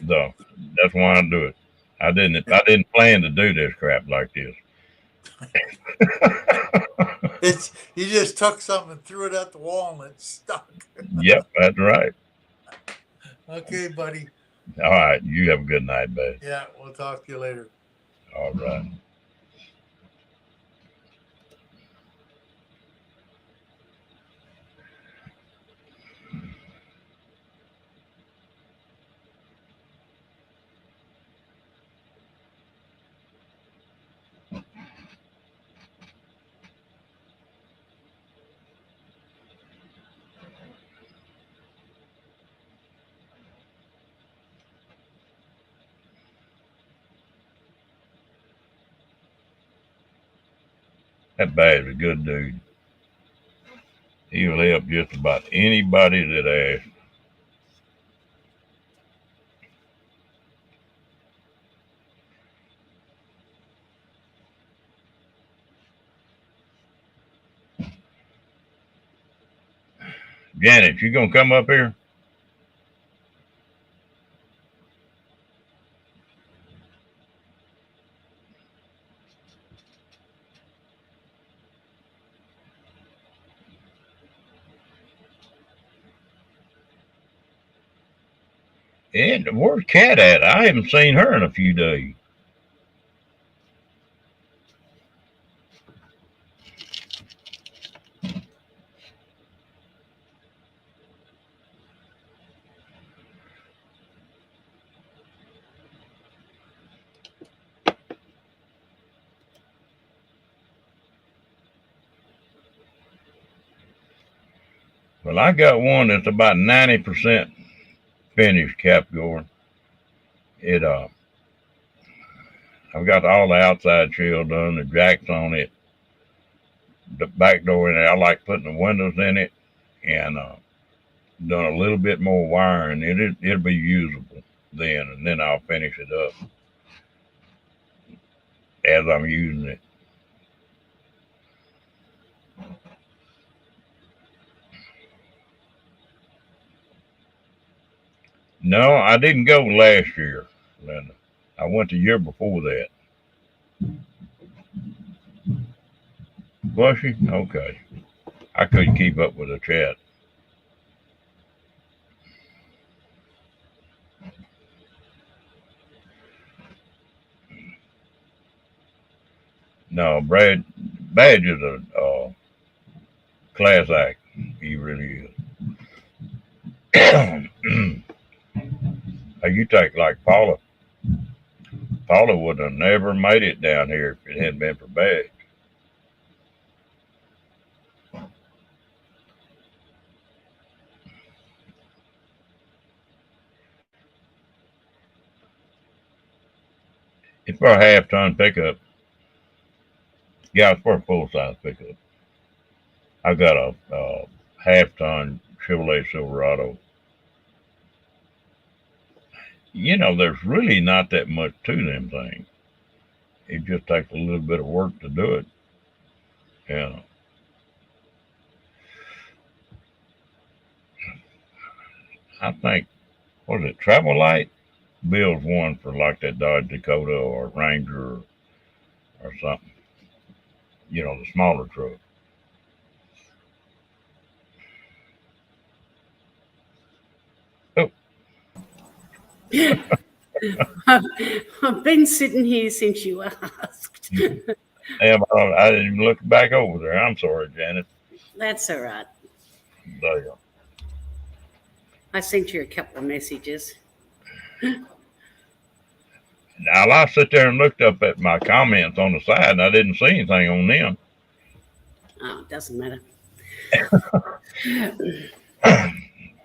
So that's why I do it. I didn't plan to do this crap like this. You just took something and threw it at the wall and it stuck. Yep, that's right. Okay, buddy. All right. You have a good night, bud. Yeah, we'll talk to you later. All right. That Bad's a good dude. He'll help just about anybody that asks. Janet, you gonna come up here? And where's Kat at? I haven't seen her in a few days. Well, I got one that's about 90% finished, Cap Gore. It I've got all the outside shell done, the jacks on it, the back door in it. I like putting the windows in it, and done a little bit more wiring. It'll be usable then, and then I'll finish it up as I'm using it. No, I didn't go last year, Linda. I went the year before that. Was she? Okay. I couldn't keep up with the chat. No, Badge is a class act. He really is. You take like Paula. Paula would have never made it down here if it hadn't been for Badge. It's for a half-ton pickup. Yeah, it's for a full-size pickup. I've got a half-ton Chevrolet Silverado. You know, there's really not that much to them things. It just takes a little bit of work to do it. Yeah. I think, what is it, Travel Light builds one for like that Dodge Dakota or Ranger or something. You know, the smaller truck. I've been sitting here since you asked. Yeah, I didn't even look back over there. I'm sorry, Janet. That's all right. There you go. I sent you a couple of messages. Now, I sit there and looked up at my comments on the side, and I didn't see anything on them. Oh, it doesn't matter.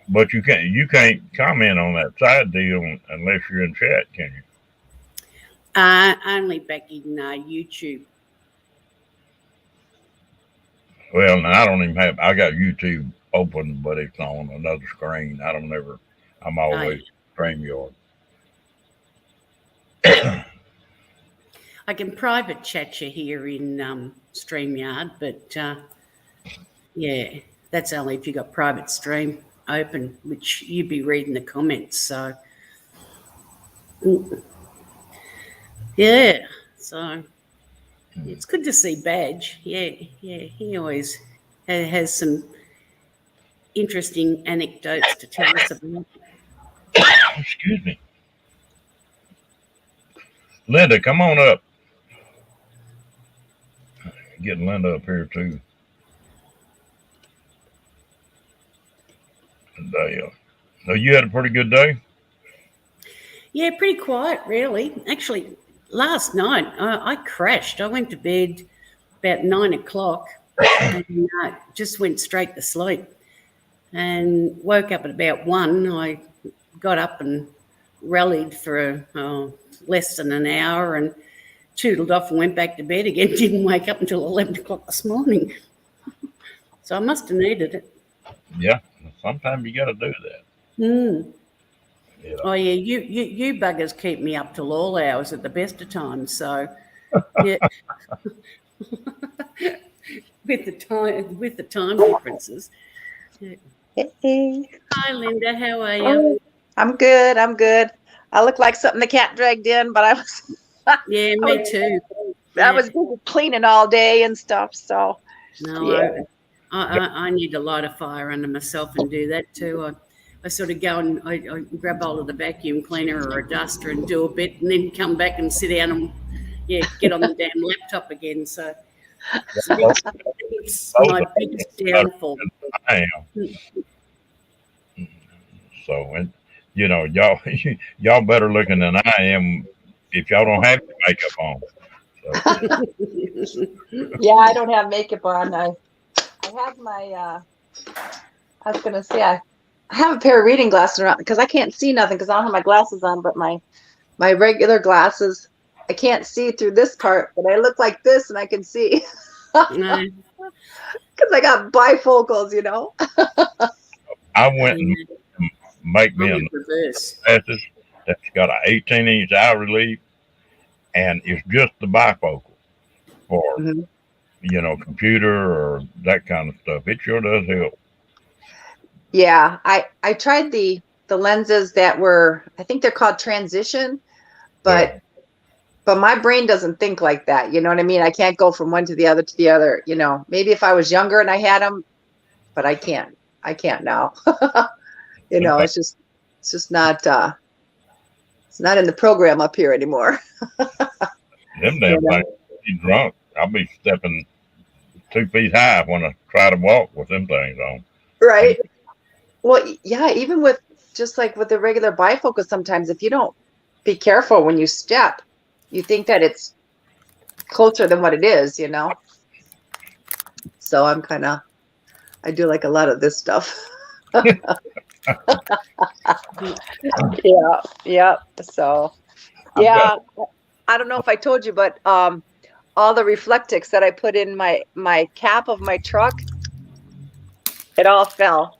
But you can't comment on that side deal unless you're in chat, can you? Only back in YouTube. Well, now I don't even have. I got YouTube open, but it's on another screen. I'm always StreamYard. I can private chat you here in StreamYard, but yeah, that's only if you got private stream open, which you'd be reading the comments. So yeah, so it's good to see Badge. Yeah, he always has some interesting anecdotes to tell us about. Excuse me. Linda, come on up. Getting Linda up here too. So you had a pretty good day? Yeah, pretty quiet, really. Actually, last night I crashed. I went to bed about 9 o'clock and just went straight to sleep and woke up at about 1. I got up and rallied for less than an hour and tootled off and went back to bed again. Didn't wake up until 11 o'clock this morning. So I must have needed it. Yeah, sometimes you got to do that. Yeah. Oh yeah, you buggers keep me up till all hours at the best of times. So yeah, with the time differences. Yeah. Hey. Hi, Linda. How are you? Oh, I'm good. I'm good. I look like something the cat dragged in, but I was Yeah, me too. I Yeah. was busy cleaning all day and stuff. So No, yeah. I need to light a fire under myself and do that too. I sort of go and I grab hold of the vacuum cleaner or a duster and do a bit, and then come back and sit down and get on the damn laptop again. So it's my biggest downfall. I am. So, and y'all, y'all better looking than I am if y'all don't have your makeup on. So, Yeah, I don't have makeup on. I have my I was gonna say I have a pair of reading glasses around because I can't see nothing because I don't have my glasses on, but my regular glasses, I can't see through this part, but I look like this and I can see. No, Because I got bifocals, you know. I went and yeah, make me I'm a in reverse. glasses that's got an 18-inch eye relief, and it's just the bifocal for Mhm. computer or that kind of stuff. It sure does help. Yeah, I tried the lenses that were, I think they're called transition, but my brain doesn't think like that. You know what I mean? I can't go from one to the other to the other. You know, maybe if I was younger and I had them, but I can't. I can't now. You know, it's just not it's not in the program up here anymore. Them You damn know? things. Be drunk. I'll be stepping 2 feet high when I try to walk with them things on. Right. Well, yeah, even with just like with the regular bifocal, sometimes if you don't be careful when you step, you think that it's closer than what it is, you know? So I do like a lot of this stuff. Yeah, yeah. So, I've got yeah, I don't know if I told you, but all the Reflectix that I put in my cap of my truck, it all fell.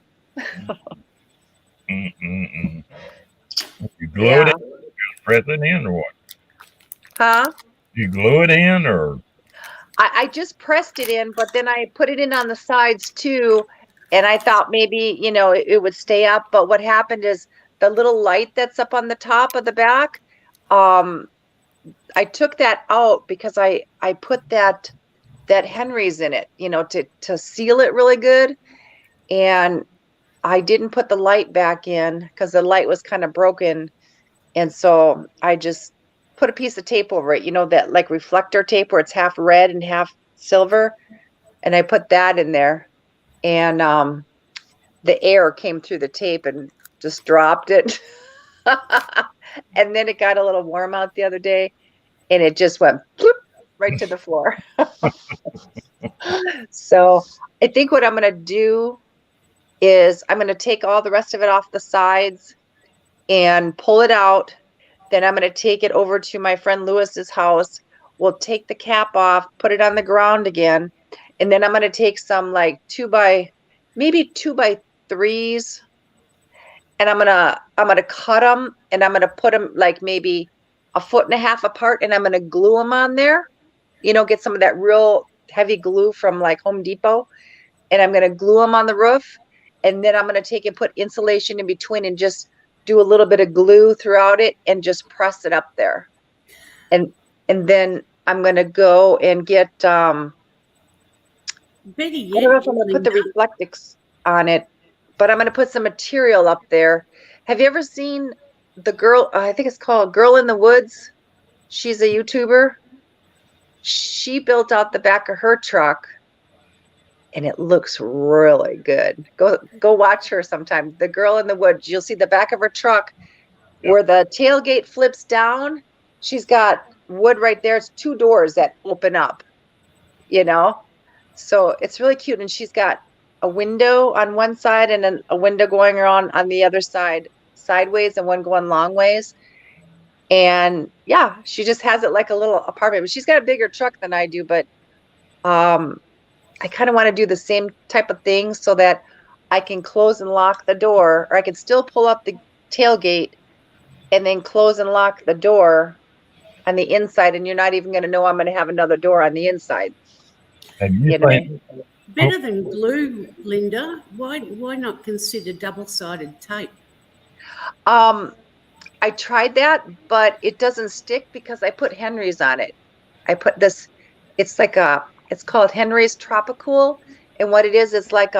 mm. You glue it Yeah. in, just press it in, or what? Huh? You glue it in, or I just pressed it in, but then I put it in on the sides too. And I thought maybe, you know, it would stay up. But what happened is the little light that's up on the top of the back, um, I took that out because I put that Henry's in it, you know, to seal it really good. And I didn't put the light back in because the light was kind of broken. And so I just put a piece of tape over it, you know, that like reflector tape where it's half red and half silver. And I put that in there. And the air came through the tape and just dropped it. And then it got a little warm out the other day and it just went bloop, right to the floor. So I think what I'm going to do is I'm going to take all the rest of it off the sides and pull it out. Then I'm going to take it over to my friend Lewis's house. We'll take the cap off, put it on the ground again. And then I'm going to take some like 2x3s and I'm going to cut them and I'm going to put them like maybe 1.5 feet apart and I'm going to glue them on there. You know, get some of that real heavy glue from like Home Depot and I'm going to glue them on the roof. And then I'm going to take and put insulation in between and just do a little bit of glue throughout it and just press it up there. And then I'm going to go and get, Better I yet, don't know if I'm going to put the Linda, Reflectix on it, but I'm going to put some material up there. Have you ever seen the girl, I think it's called Girl in the Woods? She's a YouTuber. She built out the back of her truck and it looks really good. Go watch her sometime. The Girl in the Woods. You'll see the back of her truck where the tailgate flips down. She's got wood right there. It's 2 doors that open up, you know? So it's really cute. And she's got a window on one side and then a window going around on the other side sideways and one going long ways. And yeah, she just has it like a little apartment. But she's got a bigger truck than I do, but I kind of want to do the same type of thing so that I can close and lock the door, or I can still pull up the tailgate and then close and lock the door on the inside. And you're not even going to know I'm going to have another door on the inside. have you You know? seen Better than glue, Linda. Why not consider double-sided tape? I tried that, but it doesn't stick because I put Henry's on it. I put this, it's called Henry's Tropicool. And what it is, it's like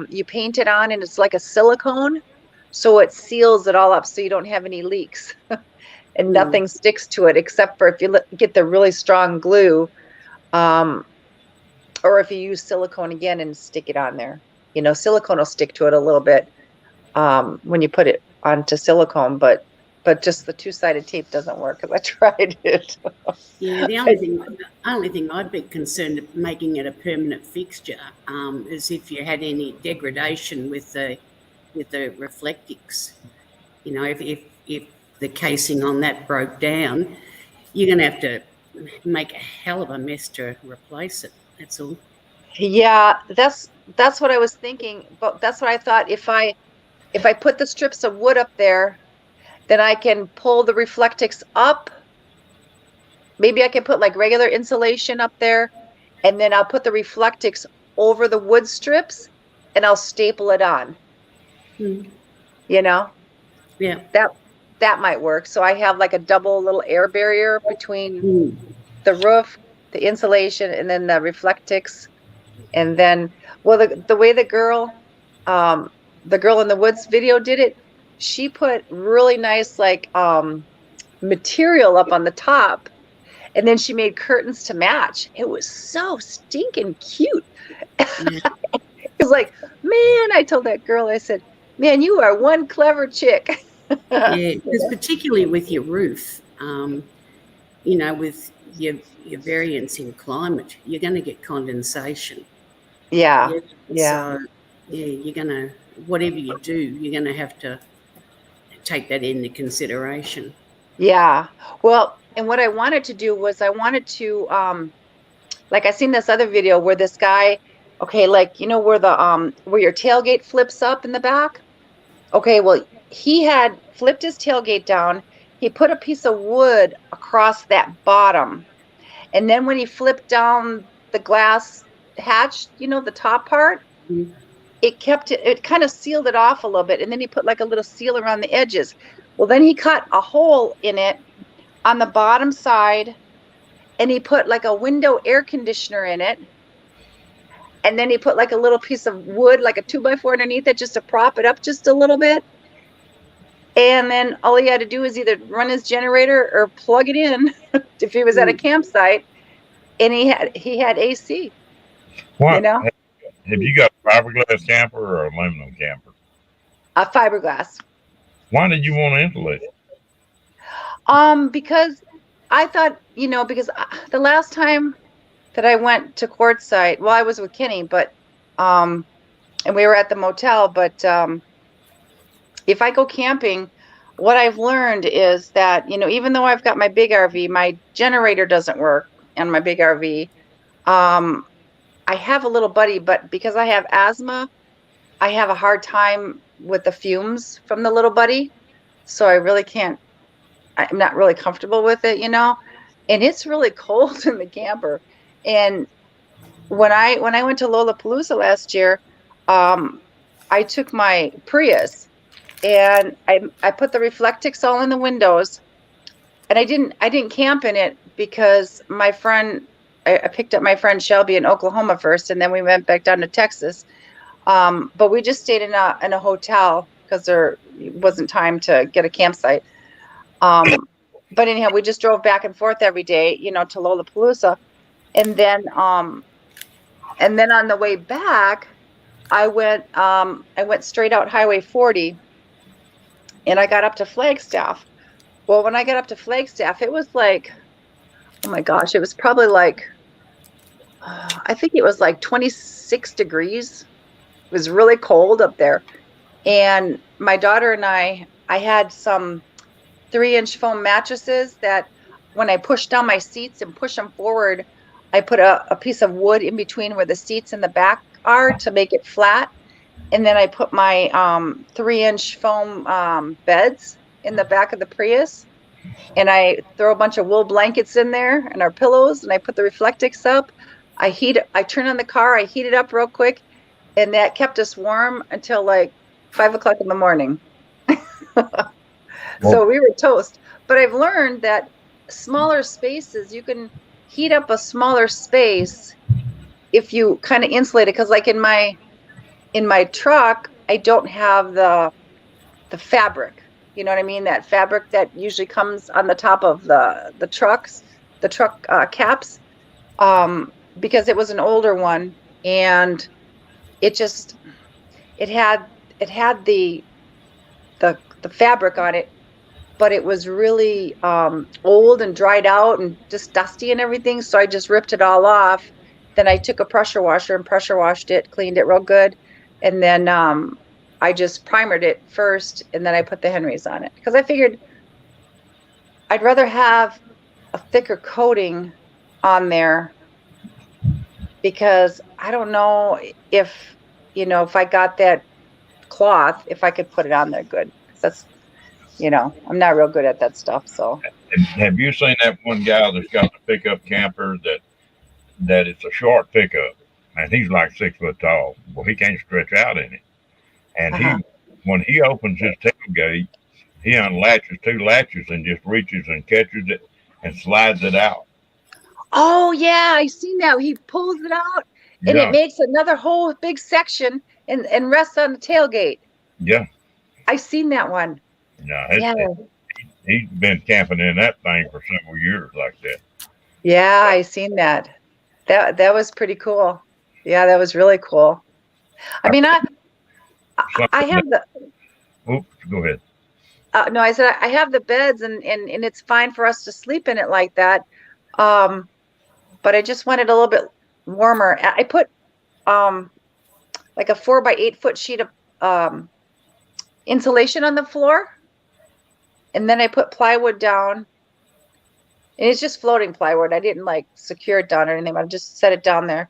you paint it on and it's like a silicone. So it seals it all up so you don't have any leaks. And nothing sticks to it except for if you get the really strong glue, or if you use silicone again and stick it on there. You know, silicone will stick to it a little bit when you put it onto silicone, but just the two-sided tape doesn't work because I tried it. Yeah, the only thing I'd be concerned of making it a permanent fixture is if you had any degradation with the Reflectix. You know, if the casing on that broke down, you're going to have to make a hell of a mess to replace it. That's all. Yeah, that's what I was thinking, but that's what I thought. If I put the strips of wood up there, then I can pull the Reflectix up. Maybe I can put like regular insulation up there, and then I'll put the Reflectix over the wood strips, and I'll staple it on. Mm. You know, Yeah. that might work. So I have like a double little air barrier between the roof, the insulation, and then the Reflectix. And then, well, the way the girl in the woods video did it, she put really nice like material up on the top, and then she made curtains to match. It was so stinking cute. Yeah. It was like, man, I told that girl, I said, man, you are one clever chick. Yeah, because particularly with your roof, you know, with your variance in climate, you're going to get condensation. Yeah. So, yeah, you're going to, whatever you do, you're going to have to take that into consideration. Yeah. Well, and what I wanted to do was I wanted to, like I seen this other video where this guy, okay, like, you know, where where your tailgate flips up in the back. Okay. Well, he had flipped his tailgate down. He put a piece of wood across that bottom. And then when he flipped down the glass hatch, you know, the top part, it kind of sealed it off a little bit. And then he put like a little seal around the edges. Well, then he cut a hole in it on the bottom side, and he put like a window air conditioner in it. And then he put like a little piece of wood, like a 2x4 underneath it, just to prop it up just a little bit. And then all he had to do is either run his generator or plug it in if he was at a campsite. And he had AC. What? You know? Have you got a fiberglass camper or aluminum camper? A fiberglass. Why did you want to insulate it? Because I thought, you know, because the last time that I went to Quartzsite, well, I was with Kenny, but, and we were at the motel, but, if I go camping, what I've learned is that, you know, even though I've got my big RV, my generator doesn't work on my big RV. I have a little buddy, but because I have asthma, I have a hard time with the fumes from the little buddy. So I really can't, I'm not really comfortable with it, you know, and it's really cold in the camper. And when I went to Lollapalooza last year, I took my Prius and I put the Reflectix all in the windows, and I didn't camp in it because my friend, I picked up my friend Shelby in Oklahoma first, and then we went back down to Texas. But we just stayed in a hotel because there wasn't time to get a campsite. But anyhow, we just drove back and forth every day, you know, to Lollapalooza. And then on the way back, I went straight out Highway 40, and I got up to Flagstaff. Well, when I got up to Flagstaff, it was like, oh my gosh, it was probably like, I think it was like 26 degrees. It was really cold up there. And my daughter and I had some 3-inch foam mattresses that when I pushed down my seats and push them forward, I put a piece of wood in between where the seats in the back are to make it flat. And then I put my 3-inch foam beds in the back of the Prius. And I throw a bunch of wool blankets in there and our pillows, and I put the Reflectix up. I turned on the car, I heat it up real quick, and that kept us warm until like 5 o'clock in the morning. So we were toast. But I've learned that smaller spaces, you can heat up a smaller space if you kind of insulate it. Because like in my truck, I don't have the fabric. You know what I mean? That fabric that usually comes on the top of the truck caps. Because it was an older one, and it had the fabric on it, but it was really old and dried out and just dusty and everything. So I just ripped it all off. Then I took a pressure washer and pressure washed it, cleaned it real good, and then I just primered it first, and then I put the Henrys on it because I figured I'd rather have a thicker coating on there, because I don't know if I got that cloth, if I could put it on there good. That's, I'm not real good at that stuff. So Have you seen that one guy that's got the pickup camper that it's a short pickup, and he's like 6 foot tall? Well, he can't stretch out in it. And when he opens his tailgate, he unlatches 2 latches and just reaches and catches it and slides it out. Oh yeah, I seen that. He pulls it out and it makes another whole big section and rests on the tailgate. Yeah. I seen that one. No, he's been camping in that thing for several years like that. Yeah, I seen that. That was pretty cool. Yeah, that was really cool. I mean, I have the. Oops, go ahead. No, I said I have the beds and it's fine for us to sleep in it like that. But I just wanted a little bit warmer. I put like a 4 by 8 foot sheet of insulation on the floor, and then I put plywood down. And it's just floating plywood. I didn't like secure it down or anything. I just set it down there,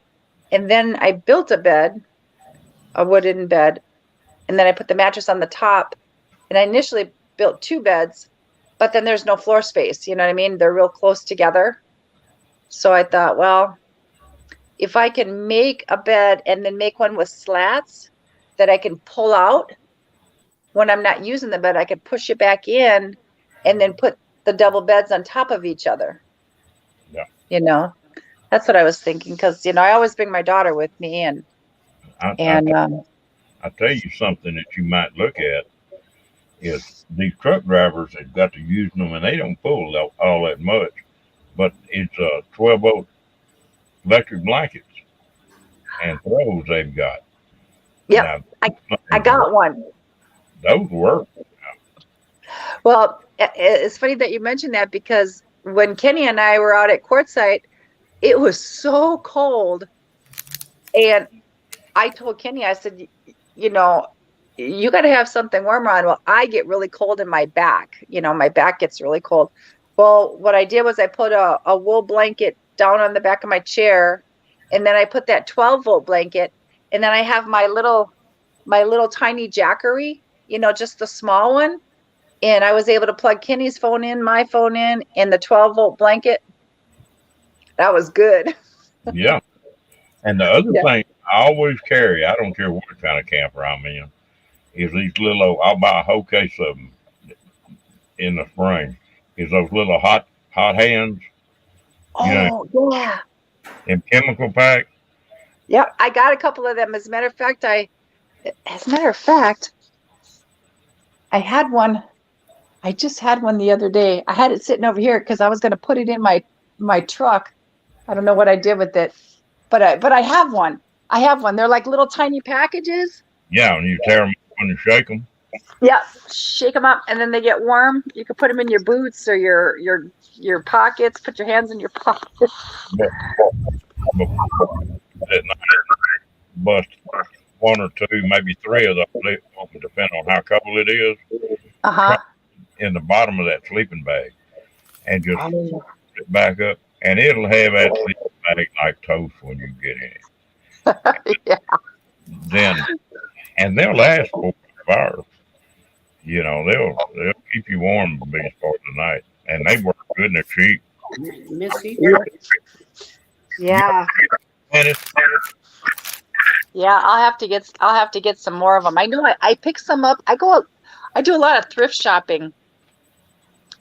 and then I built a bed, a wooden bed, and then I put the mattress on the top. And I initially built 2 beds, but then there's no floor space. You know what I mean? They're real close together. So I thought, well, if I can make a bed and then make one with slats that I can pull out when I'm not using the bed, I could push it back in and then put the double beds on top of each other. Yeah. That's what I was thinking. Because, I always bring my daughter with me. I'll tell you something that you might look at is these truck drivers have got to use them, and they don't pull all that much. But it's 12-volt electric blankets and throws they've got. Yeah, I got one. Those work. Well, it's funny that you mentioned that, because when Kenny and I were out at Quartzsite, it was so cold. And I told Kenny, I said, you got to have something warmer on. Well, I get really cold in my back. My back gets really cold. Well, what I did was I put a wool blanket down on the back of my chair, and then I put that 12-volt blanket, and then I have my little tiny Jackery, just the small one. And I was able to plug Kenny's phone in, my phone in, and the 12-volt blanket. That was good. Yeah. And the other thing I always carry, I don't care what kind of camper I'm in, is these I'll buy a whole case of them in the spring. Is those little hot hands. Oh, yeah. In chemical pack. Yep, I got a couple of them. As a matter of fact, I had one. I just had one the other day. I had it sitting over here because I was going to put it in my truck. I don't know what I did with it, but I have one. They're like little tiny packages. Yeah, and you tear them when you shake them. Yeah, shake them up, and then they get warm. You can put them in your boots or your pockets. Put your hands in your pockets. Bust 1 or 2, maybe 3 of those, depending on how cold it is. In the bottom of that sleeping bag, and just put it back up, and it'll have that sleeping bag like toast when you get in it. Yeah. And they'll last 4 or 5 hours. They'll keep you warm the biggest part of the night, and they work good and they're cheap. Missy. Yeah. And it's Yeah, I'll have to get some more of them. I know I pick some up. I do a lot of thrift shopping,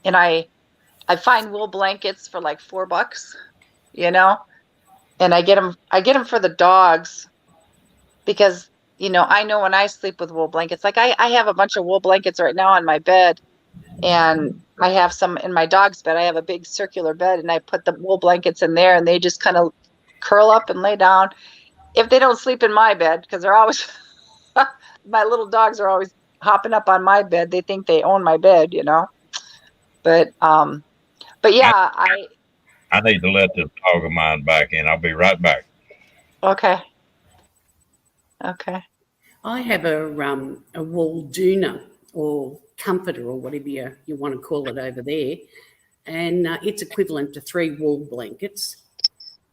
and I find wool blankets for like $4, you know, and I get them for the dogs because, I know when I sleep with wool blankets, like I have a bunch of wool blankets right now on my bed, and I have some in my dog's bed. I have a big circular bed, and I put the wool blankets in there, and they just kind of curl up and lay down. If they don't sleep in my bed, because they're always, my little dogs are always hopping up on my bed. They think they own my bed, but yeah, I need to let this dog of mine back in. I'll be right back. okay. Okay. I have a wool doona or comforter or whatever you want to call it over there, and it's equivalent to 3 wool blankets.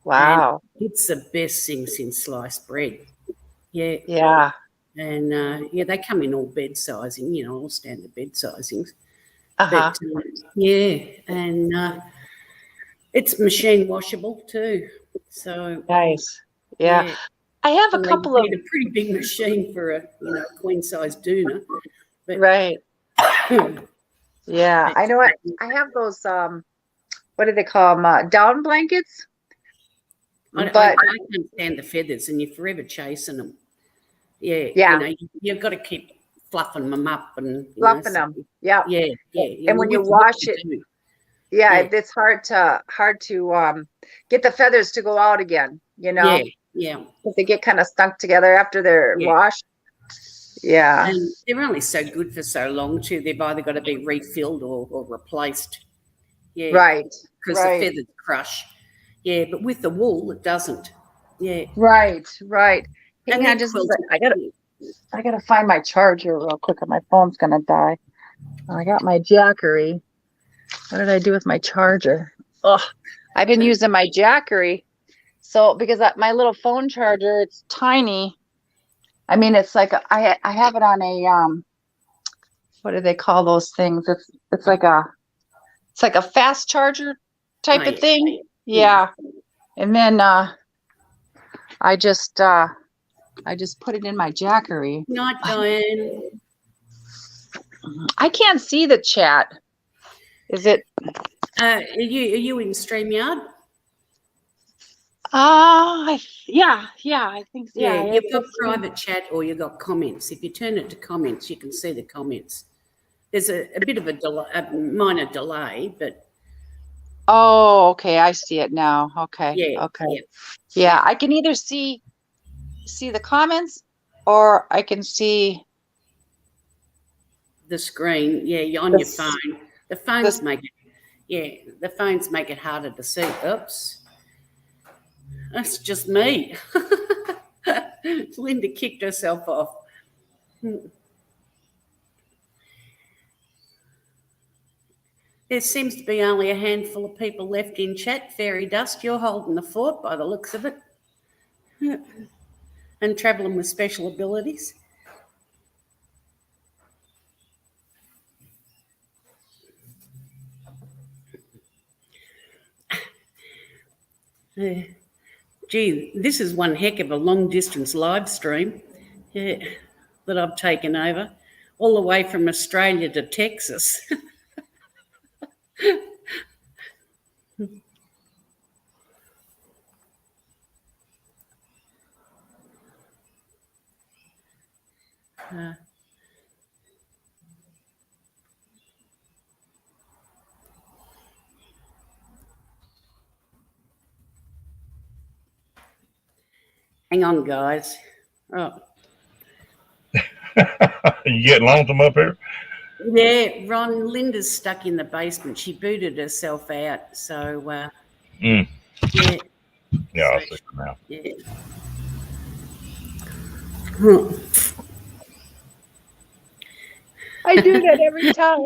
Wow. And it's the best thing since sliced bread. Yeah. Yeah. And they come in all bed sizing, all standard bed sizings. Uh-huh. But yeah, and it's machine washable too. So Nice. Yeah. I have a couple of a pretty big machine for a queen size doona. But, right. Yeah, I know. I have those. What do they call them? Down blankets. I But can't stand the feathers, and you're forever chasing them. Yeah. Yeah. You've got to keep fluffing them up and fluffing them. Yeah. Yeah. And when you With wash what it, you do. yeah, Yeah. it's hard to get the feathers to go out again. Yeah. 'Cause they get kind of stuck together after they're Yeah. washed. Yeah. And they're only so good for so long too. They've either got to be refilled or replaced. Yeah. Right. Because Right. the feathers crush. Yeah, but with the wool, it doesn't. Yeah. Right. Right. And Hang on then just a quilting. sec. I gotta find my charger real quick, or my phone's gonna die. I got my Jackery. What did I do with my charger? Oh, I've been using my Jackery. So because my little phone charger, it's tiny. I mean, it's like I have it on a what do they call those things? It's like a fast charger type Oh, of thing. Yeah. Yeah. And then I just put it in my Jackery. Night, Diane. I can't see the chat. Is it? Are you in StreamYard? Yeah, I think so. Yeah, Yeah, you've got private chat or you've got comments. If you turn it to comments, you can see the comments. There's a bit of a minor delay, but Oh, okay. I see it now. Okay. yeah. Okay. Yeah. Yeah, I can either see the comments, or I can see The screen, yeah, you're on The your s- phone. The phones make it harder to see. Oops. That's just me. Linda kicked herself off. There seems to be only a handful of people left in chat. Fairy Dust, you're holding the fort by the looks of it. And travelling with special abilities. Gee, this is one heck of a long distance live stream that I've taken over, all the way from Australia to Texas. Hang on, guys. Oh, You get lonesome up here? yeah, Ron, Linda's stuck in the basement. She booted herself out. So, Mm. yeah, Yeah, I see it now. yeah. I do that every time.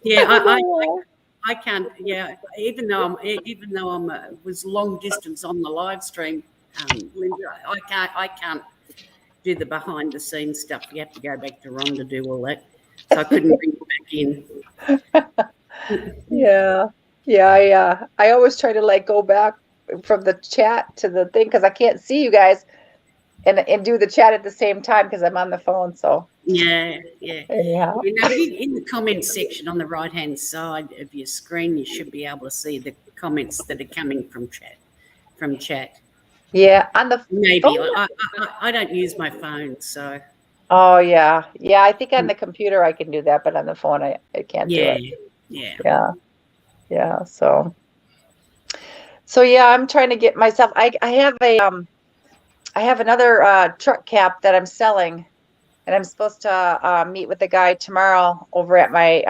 Yeah, I can't. Yeah, even though I'm was long distance on the live stream, Linda, I can't do the behind the scenes stuff. You have to go back to Ron to do all that. So I couldn't bring it back in. Yeah. I always try to go back from the chat to the thing because I can't see you guys and do the chat at the same time because I'm on the phone. So Yeah. yeah. You know, in the comments section on the right-hand side of your screen, you should be able to see the comments that are coming from chat. Yeah, on the Maybe. phone. I don't use my phone, so Oh yeah. Yeah, I think on the computer I can do that, but on the phone I can't do yeah. it. Yeah. Yeah. Yeah. So yeah, I'm trying to get myself I have another truck cap that I'm selling and I'm supposed to meet with the guy tomorrow over at my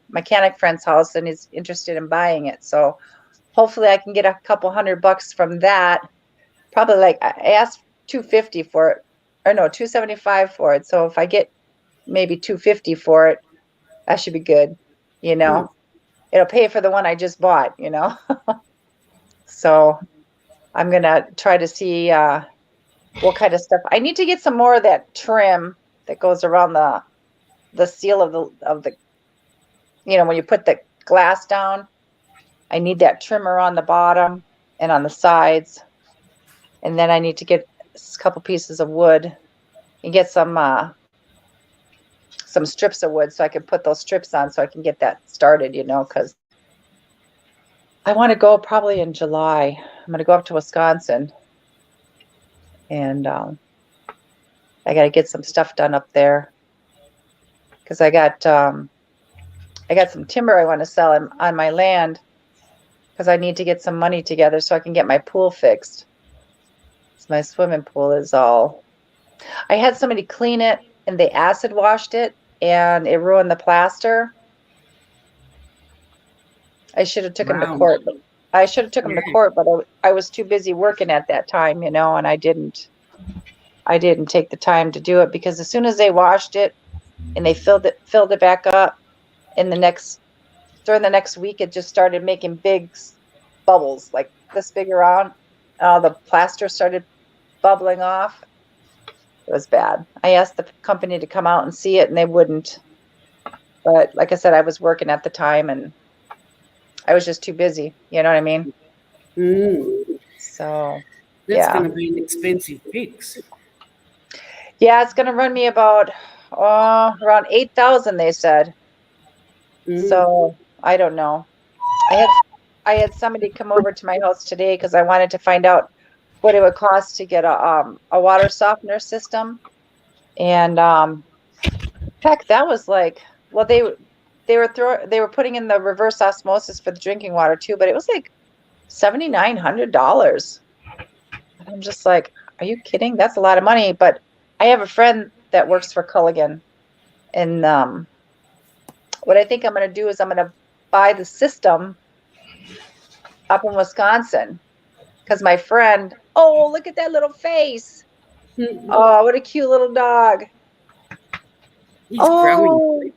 mechanic friend's house and he's interested in buying it. So hopefully I can get a couple $100 from that. Probably like I asked 250 for it or no, 275 for it. So if I get maybe 250 for it, that should be good. You know, it'll pay for the one I just bought, you know? So I'm going to try to see what kind of stuff. I need to get some more of that trim that goes around the seal of the when you put the glass down. I need that trimmer on the bottom and on the sides. And then I need to get a couple pieces of wood and get some strips of wood so I can put those strips on so I can get that started, because I want to go probably in July. I'm going to go up to Wisconsin and I got to get some stuff done up there because I got some timber I want to sell on my land because I need to get some money together so I can get my pool fixed. So my swimming pool is all. I had somebody clean it and they acid washed it and it ruined the plaster. I should have took him to court. I should have took him to court, but I was too busy working at that time, and I didn't take the time to do it because as soon as they washed it and they filled it back up during the next week, it just started making big bubbles like this big around. The plaster started bubbling off. It was bad. I asked the company to come out and see it and they wouldn't. But like I said, I was working at the time and I was just too busy. You know what I mean? So That's going to be an expensive fix. Yeah, it's going to run me about around 8,000. They said. So I don't know. I had somebody come over to my house today because I wanted to find out what it would cost to get a water softener system, and heck, that was like, well, they were putting in the reverse osmosis for the drinking water too, but it was like $7,900. I'm just like, are you kidding? That's a lot of money. But I have a friend that works for Culligan, and what I think I'm going to do is I'm going to buy the system up in Wisconsin because my friend. Oh, look at that little face! Oh, what a cute little dog! He's growing.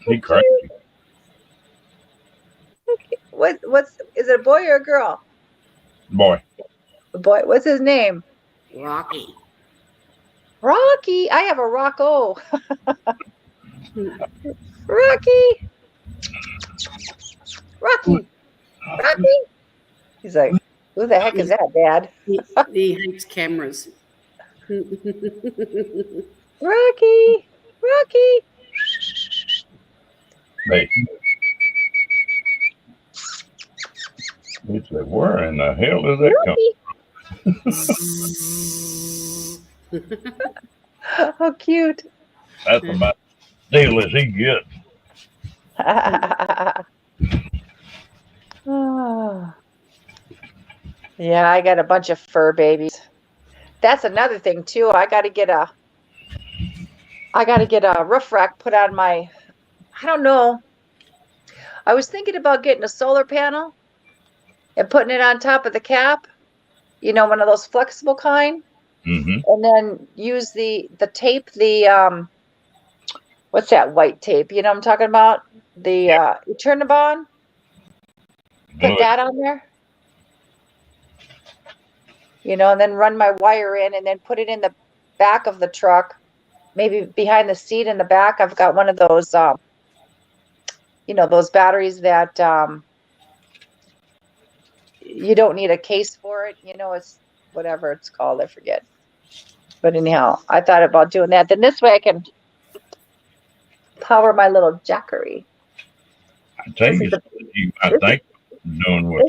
He crazy. What's is it a boy or a girl? Boy. A boy. What's his name? Rocky. Rocky. I have a Rocco. Rocky. Rocky. Rocky. He's like, who the heck is that, Dad? He hates cameras. Rocky. Rocky. Hey. He said, where in the hell is that coming? How cute. That's about as deal as he gets. Oh. Yeah, I got a bunch of fur babies. That's another thing too. I got to get a roof rack put on my. I don't know. I was thinking about getting a solar panel and putting it on top of the cap. One of those flexible kind. Mm-hmm. And then use the tape, what's that white tape? You know what I'm talking about? The Eternabond. Put that on there. And then run my wire in and then put it in the back of the truck, maybe behind the seat in the back. I've got one of those, those batteries that you don't need a case for it. You know, it's whatever it's called. I forget. But anyhow, I thought about doing that. Then this way I can power my little jackery. I tell This you, is the- you I think doing with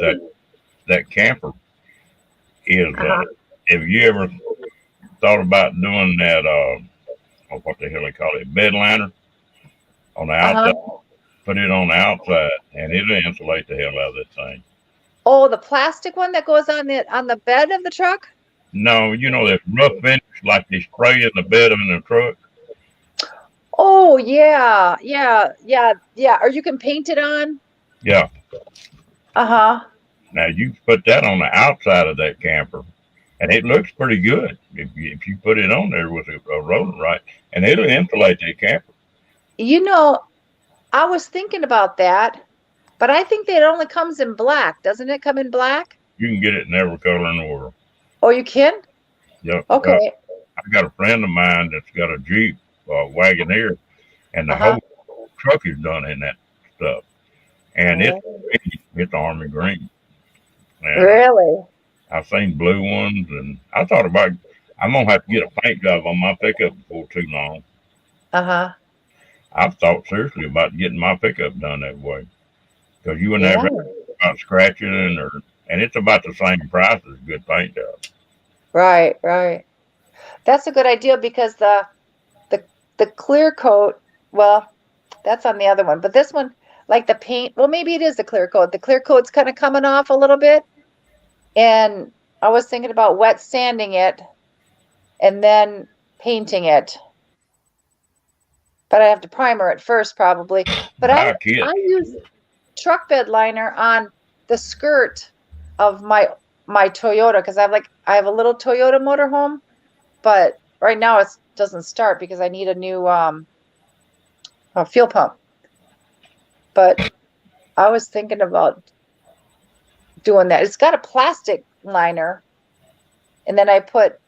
that camper is have you ever thought about doing that what the hell they call it, bed liner on the outside? Put it on the outside and it'll insulate the hell out of that thing. Oh, the plastic one that goes on the bed of the truck? No, you know that rough finish like they spray in the bed of the truck. Oh yeah. Or you can paint it on. Yeah. Uh-huh. Now you put that on the outside of that camper, and it looks pretty good if you put it on there with a roller, right? And it'll insulate that camper. You know, I was thinking about that, but I think that it only comes in black. Doesn't it come in black? You can get it in every color in the world. Oh, you can? Yep. Okay. I got a friend of mine that's got a Jeep Wagoneer, and the whole truck is done in that stuff, and it's army green. And Really? I've seen blue ones, and I thought about I'm gonna have to get a paint job on my pickup before too long. Uh-huh. I've thought seriously about getting my pickup done that way, because you wouldn't have about scratching and it's about the same price as a good paint job. Right. That's a good idea because the clear coat, well, that's on the other one, but this one, like the paint, well, maybe it is the clear coat. The clear coat's kind of coming off a little bit, and I was thinking about wet sanding it and then painting it. But I have to primer it first, probably. But I use truck bed liner on the skirt of my Toyota because I have a little Toyota motorhome, but right now it doesn't start because I need a new fuel pump. But I was thinking about doing that. It's got a plastic liner, and then I put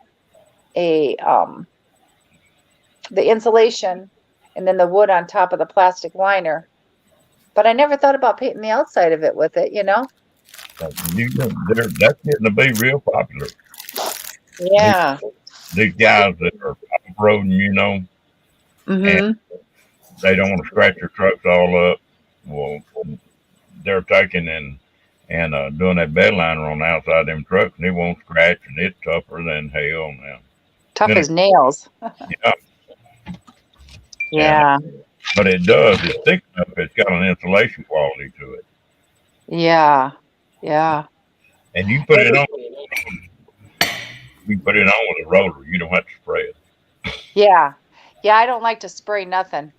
the insulation and then the wood on top of the plastic liner. But I never thought about painting the outside of it with it, you know? That's getting to be real popular. Yeah. These guys that are off-roading, you know, and they don't want to scratch their trucks all up. Well, they're taking and doing that bed liner on the outside of them trucks, and it won't scratch, and it's tougher than hell now. Tough as nails. Yeah. Yeah. But it does. It's thick enough. It's got an insulation quality to it. Yeah. And you put it on. You put it on with a roller. You don't have to spray it. Yeah. I don't like to spray nothing.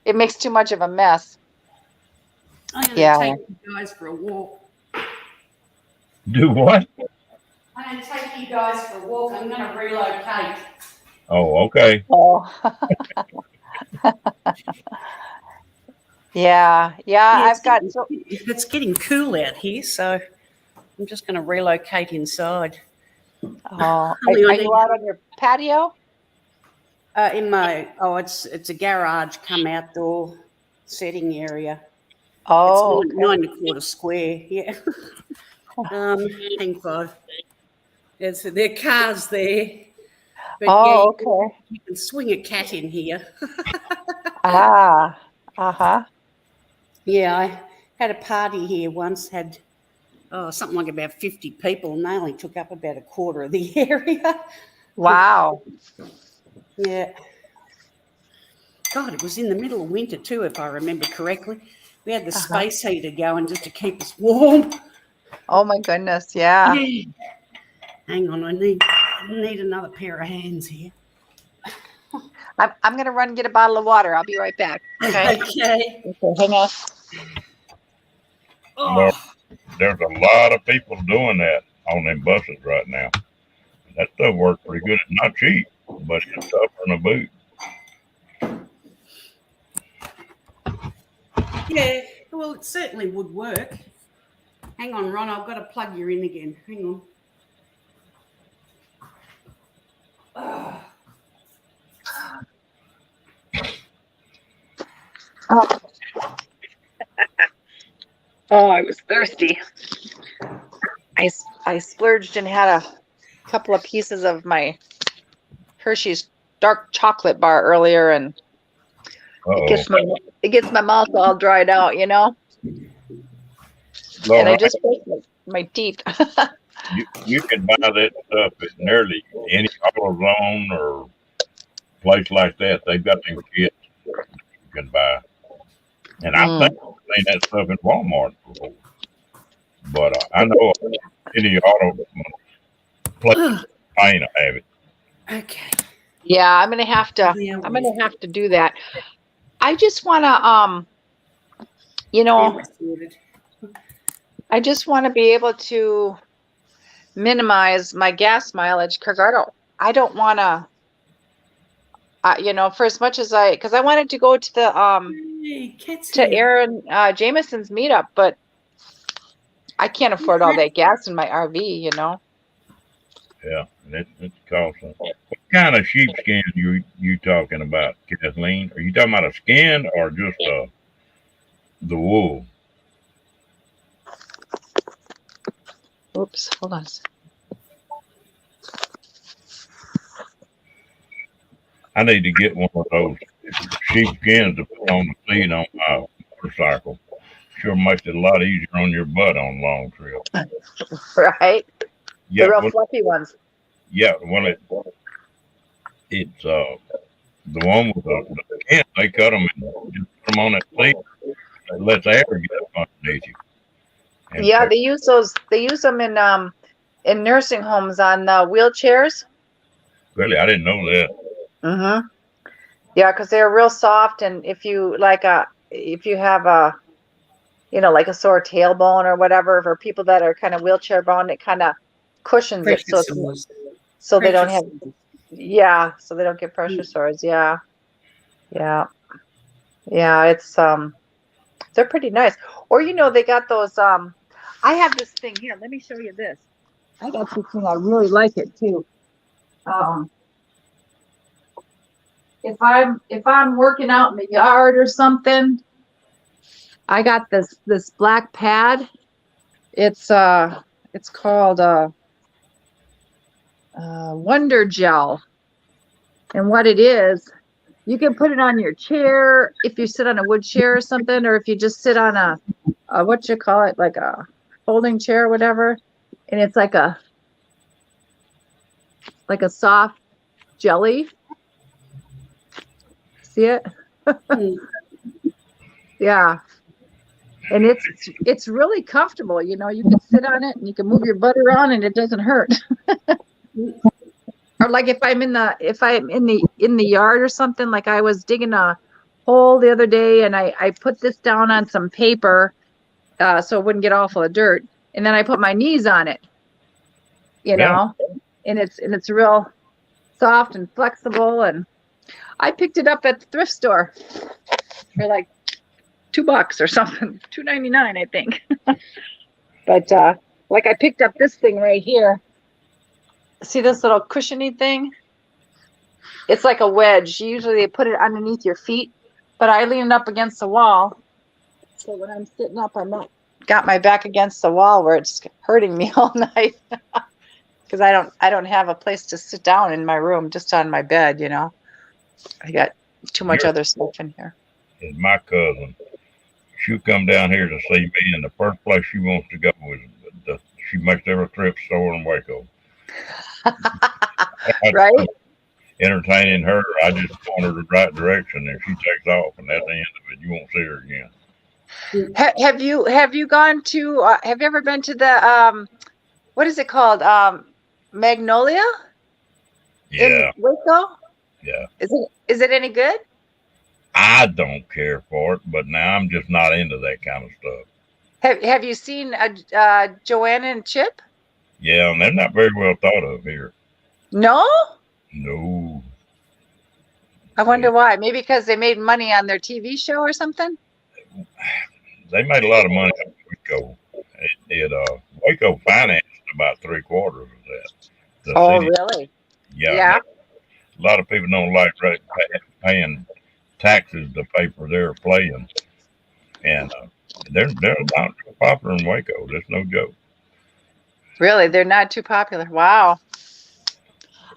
It makes too much of a mess. I'm going to take you guys for a walk. Do what? I'm going to take you guys for a walk. I'm going to relocate. Oh, okay. Oh. Yeah. It's getting cool out here, so I'm just going to relocate inside. Oh, are you out on your patio? It's a garage come outdoor setting area. Oh, it's 9.25 square. Yeah. Hang five. There are cars there. But okay. You can swing a cat in here. Yeah, I had a party here once, had something like about 50 people, and they only took up about a quarter of the area. Wow. Yeah. God, it was in the middle of winter too, if I remember correctly. We had the space heater going just to keep us warm. Oh my goodness, yeah. Hang on, I need another pair of hands here. I'm going to run and get a bottle of water. I'll be right back. Okay. Okay, hang on. Well, there's a lot of people doing that on them buses right now. That stuff works pretty good. It's not cheap, but it's tougher than a boot. Yeah, well, it certainly would work. Hang on, Ron, I've got to plug you in again. Hang on. Oh, I was thirsty. I splurged and had a couple of pieces of my Hershey's dark chocolate bar earlier, and Uh-oh. it gets my mouth all dried out, you know. All And I right. just brushed my teeth. You can buy that stuff at nearly any AutoZone or place like that. They've got them kits you can buy. And I think I've seen that stuff in Walmart before. But I know any auto place Oh, I ain't have it. okay. Yeah, I'm gonna have to. Yeah, I'm gonna have to do that. I just wanna, you know, we're sorted. I just want to be able to minimize my gas mileage because I don't want to, you know, for as much as because I wanted to go to the Hey, cat's to here. Aaron Jameson's meetup, but I can't afford all that gas in my RV, you know. Yeah, it's costly. What kind of sheepskin you talking about, Kathleen? Are you talking about a skin or just the wool? Oops, hold on. I need to get one of those sheepskins to put on the seat on my motorcycle. Sure makes it a lot easier on your butt on long trips. Right? Yeah, The real well, fluffy ones. it's the one with the skin. They cut them and just put them on that seat. It lets air get up underneath you. And Yeah, they use those. They use them in nursing homes on wheelchairs. really, I didn't know that. Mm-hmm. Yeah, because they're real soft, and if you if you have a, you know, like a sore tailbone or whatever, for people that are kind of wheelchair bound, it kind of cushions it, Pressure sores. so they don't Pressure have, sores. yeah, so they don't get pressure sores. Yeah, yeah, it's they're pretty nice. Or you know, they got those I have this thing here. Let me show you this. I got this thing. I really like it too. Um, if I'm working out in the yard or something, I got this black pad. It's called Wonder Gel, and what it is, you can put it on your chair if you sit on a wood chair or something, or if you just sit on a what you call it, like a folding chair or whatever, and it's like a soft jelly. See it? Mm. Yeah. And it's really comfortable, you know. You can sit on it and you can move your butt around and it doesn't hurt. Or like if I'm in the yard or something, like I was digging a hole the other day and I put this down on some paper so it wouldn't get all full of dirt, and then I put my knees on it, you Yeah. know, and it's real soft and flexible, and I picked it up at the thrift store for like $2 or something, $2.99 I think. But like I picked up this thing right here. See this little cushiony thing? It's like a wedge. Usually they put it underneath your feet, but I lean it up against the wall. So when I'm sitting up, I'm not got my back against the wall where it's hurting me all night. Because I don't have a place to sit down in my room, just on my bed, you know. I got too much other stuff in here. Is my cousin. She'll come down here to see me, and the first place she wants to go is she makes every trip store in Waco. Right? Entertaining her, I just point her the right direction, and she takes off, and that's the end of it. You won't see her again. Have you gone to have you ever been to the what is it called, Magnolia Yeah, in Waco? yeah. Is it any good? I don't care for it, but now I'm just not into that kind of stuff. Have you seen Joanna and Chip? Yeah, and they're not very well thought of here. No? No. I wonder why. Maybe because they made money on their TV show or something? They made a lot of money on Waco. Waco financed about 3/4 of that. The Oh, city, really? yeah. Yeah. A lot of people don't like paying taxes to pay for their playing, and they're not popular in Waco. That's no joke. Really, they're not too popular. Wow.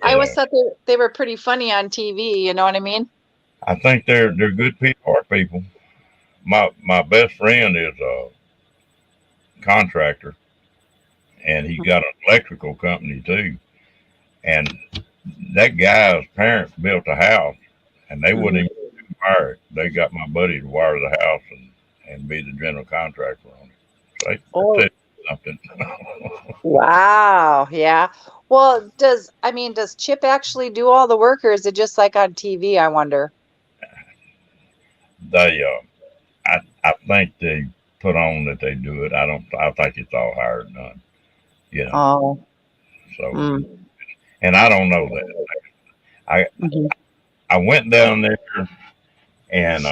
I always Yeah. thought they were pretty funny on TV. You know what I mean? I think they're good people, our people. My best friend is a contractor, and he got an electrical company too. And that guy's parents built a house, and they wouldn't even wire it. They got my buddy to wire the house and be the general contractor on it. So Oh, that's something. wow. Yeah. Well, does Chip actually do all the work, or is it just like on TV? I wonder. They, I think they put on that they do it. I think it's all hired and done. You know. Oh. So, Mm. and I don't know that. I went down there, and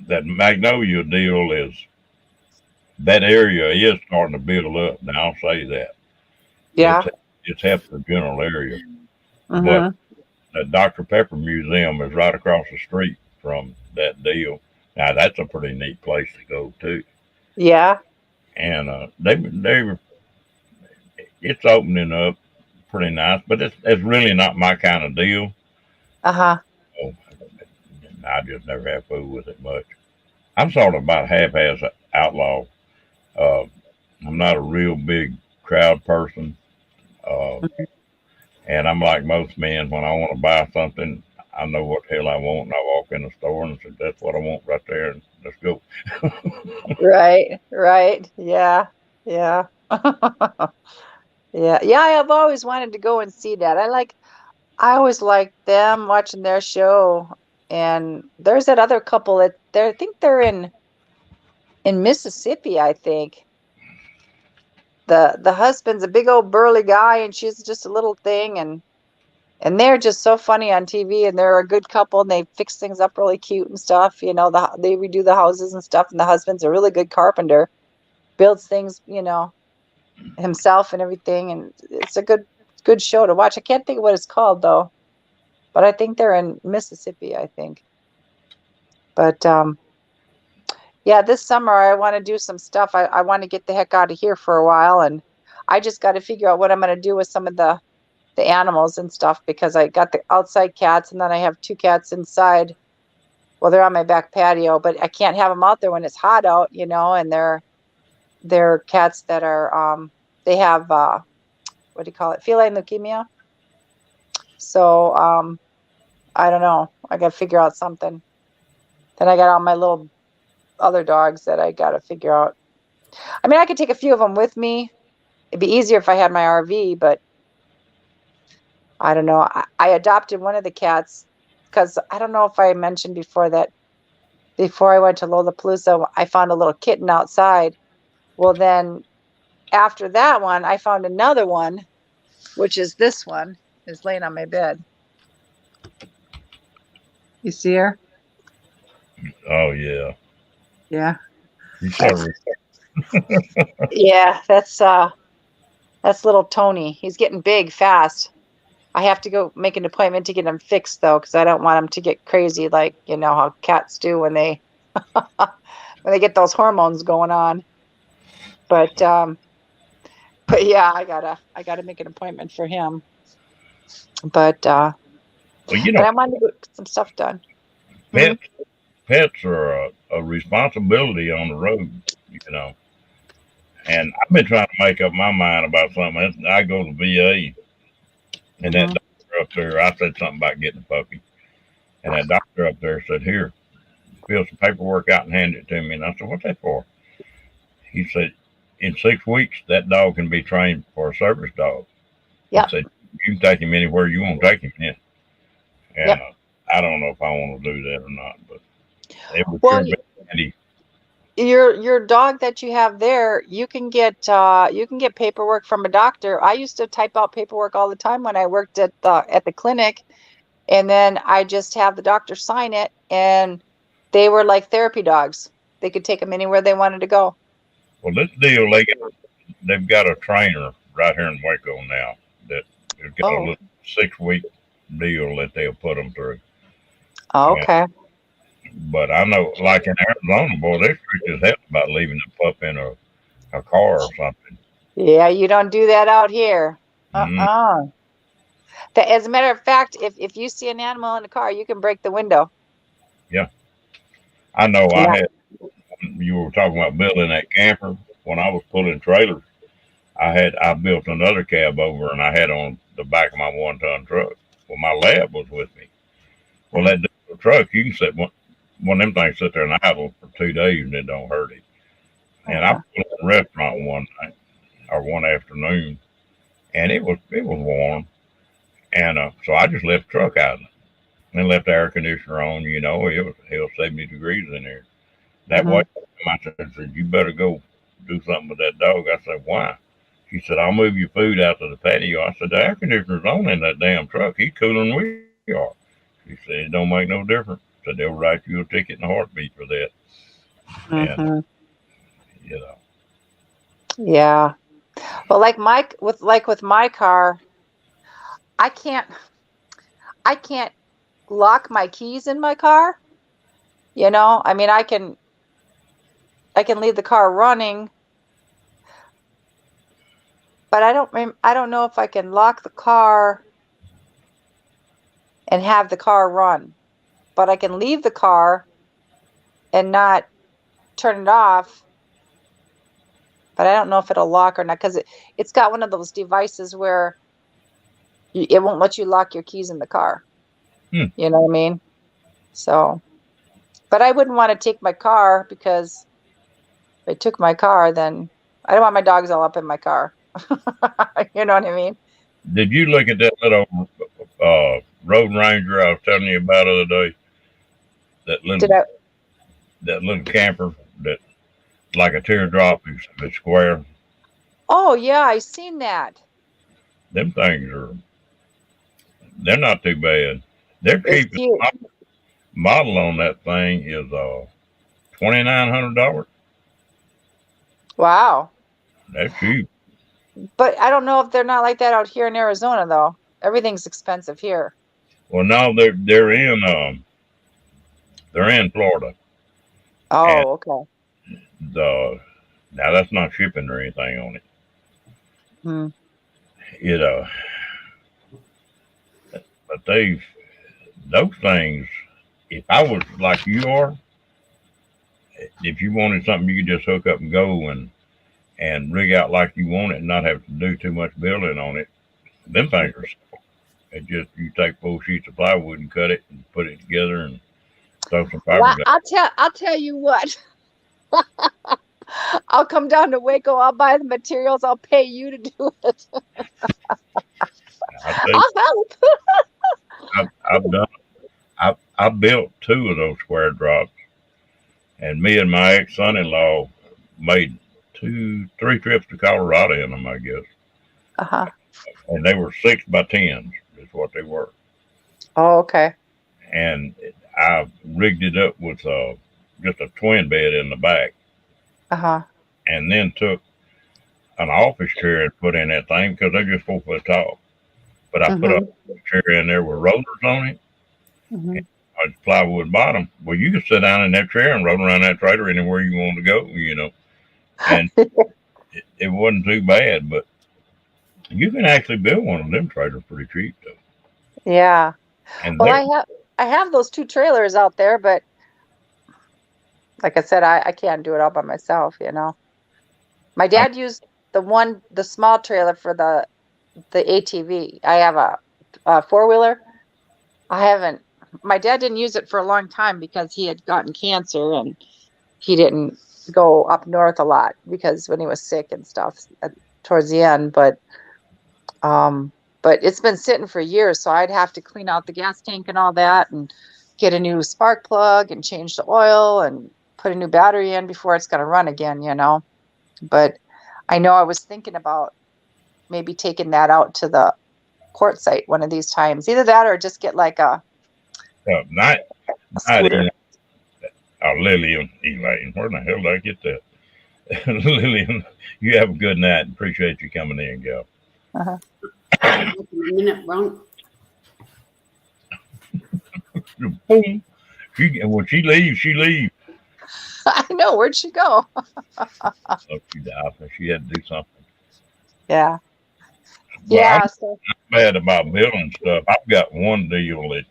that Magnolia deal is that area is starting to build up. Now I'll say that. Yeah. It's half the general area, Mhm. but the Dr. Pepper Museum is right across the street from that deal. Now that's a pretty neat place to go to, Yeah. and it's opening up pretty nice, but it's really not my kind of deal. Uh-huh. So I just never have food with it much. I'm sort of about half-ass outlaw. Uh, I'm not a real big crowd person. And I'm like most men, when I want to buy something, I know what the hell I want, and I walk in the store and say, "That's what I want right there, and let's go." Right. Right. Yeah. Yeah. Yeah. Yeah. I've always wanted to go and see that. I always liked them watching their show. And there's that other couple that I think they're in Mississippi, I think. The husband's a big old burly guy and she's just a little thing, and they're just so funny on TV, and they're a good couple, and they fix things up really cute and stuff. They redo the houses and stuff, and the husband's a really good carpenter, builds things, himself and everything, and it's a good show to watch. I can't think of what it's called though, but I think they're in Mississippi, I think. But yeah, this summer I want to do some stuff. I want to get the heck out of here for a while, and I just got to figure out what I'm going to do with some of the animals and stuff, because I got the outside cats, and then I have 2 cats inside. Well, they're on my back patio, but I can't have them out there when it's hot out, and they're cats that are they have what do you call it? Feline leukemia. So I don't know. I got to figure out something. Then I got all my little other dogs that I got to figure out. I mean, I could take a few of them with me. It'd be easier if I had my RV, but I don't know. I adopted one of the cats because I don't know if I mentioned before that before I went to Lollapalooza, I found a little kitten outside. Well, then after that one, I found another one, which is this one, is laying on my bed. You see her? Oh yeah, Yeah. you saw Yeah, that's little Tony. He's getting big fast. I have to go make an appointment to get him fixed though, because I don't want him to get crazy like how cats do when they when they get those hormones going on. But yeah, I gotta make an appointment for him. But well, but I wanted to get some stuff done. Pets are a responsibility on the road, And I've been trying to make up my mind about something. I go to VA, and that doctor up there, I said something about getting a puppy, and that doctor up there said, "Here, fill some paperwork out and hand it to me." And I said, "What's that for?" He said, "In 6 weeks, that dog can be trained for a service dog." Yeah. He said, "You can take him anywhere you want to take him in." And I don't know if I want to do that or not, but it would sure be handy. Your dog that you have there, you can get paperwork from a doctor. I used to type out paperwork all the time when I worked at the clinic, and then I just have the doctor sign it, and they were like therapy dogs. They could take them anywhere they wanted to go. Well, this deal, they've got a trainer right here in Waco now that has got a little 6-week deal that they'll put them through. Oh, okay. But I know, like in Arizona, boy, they're strict as hell about leaving the pup in a car or something. Yeah, you don't do that out here. Mhm. As a matter of fact, if you see an animal in a car, you can break the window. Yeah, I know. Yeah. You were talking about building that camper. When I was pulling trailers, I built another cab over, and I had on the back of my 1-ton truck. Well, my lab was with me. Well, that truck, you can sit one of them things sit there and idle for 2 days, and it don't hurt it. And I Uh-huh. put in a restaurant one night or one afternoon, and it was warm, and so I just left the truck out and left the air conditioner on. It was hell 70 degrees in there. That way, my sister said, "You better go do something with that dog." I said, "Why?" She said, "I'll move your food out to the patio." I said, "The air conditioner's on in that damn truck. He's cooler than we are." She said, "It don't make no difference." So they'll write you a ticket in a heartbeat for that. And Mhm. you know, Yeah. Well, with my car, I can't lock my keys in my car. I mean, I can leave the car running, but I don't know if I can lock the car and have the car run. But I can leave the car and not turn it off, but I don't know if it'll lock or not because it's got one of those devices where it won't let you lock your keys in the car. hmm, You know what I mean? So, but I wouldn't want to take my car because if I took my car, then I don't want my dogs all up in my car. You know what I mean? did you look at that little Road Ranger I was telling you about the other day? That Did little I? that little camper that like a teardrop is square. Oh yeah, I seen that. Them things they're not too bad. They're It's cheap. cute. Model on that thing is $2,900. Wow. That's cheap. But I don't know if they're not like that out here in Arizona though. Everything's expensive here. Well, no, they're in Florida, and Oh, okay. the now that's not shipping or anything on it. Hmm. It but those things. If I was like you are, if you wanted something, you could just hook up and go and rig out like you want it, and not have to do too much building on it. Them things are simple. It just you take 4 sheets of plywood and cut it and put it together and throw some Well, fiberglass. I'll tell you what. I'll come down to Waco. I'll buy the materials. I'll pay you to do it. I tell you, I'll help. I've done. I built 2 of those square drops, and me and my ex son-in-law made 3 trips to Colorado in them, I guess. Uh-huh. And they were 6x10s, is what they were. Oh, okay. And I rigged it up with just a twin bed in the back, Uh-huh. and then took an office chair and put in that thing because they're just 4 foot tall. But I put a Mm-hmm. chair in there with rollers on it, Mm-hmm. a plywood bottom. Well, you could sit down in that chair and roll around that trailer anywhere you want to go, And it wasn't too bad, but you can actually build one of them trailers pretty cheap though. Yeah. And Well, they're I have those 2 trailers out there, but like I said, I can't do it all by myself. My I, dad used the small trailer for the ATV. I have a 4-wheeler. I haven't. My dad didn't use it for a long time because he had gotten cancer and he didn't go up north a lot because when he was sick and stuff towards the end. But it's been sitting for years, so I'd have to clean out the gas tank and all that, and get a new spark plug and change the oil and put a new battery in before it's going to run again. But I know I was thinking about maybe taking that out to the port site one of these times. Either that or just get like a not scooter. Elaine, Elaine. Where the hell did I get that? Lillian, you have a good night. Appreciate you coming in, gal. Uh-huh. A minute, Ron. Boom. When she leaves, she leaves. I know. Where'd she go? Oh, she died. She had to do something. Yeah. But Yeah. I'm So, bad about building stuff. I've got one deal that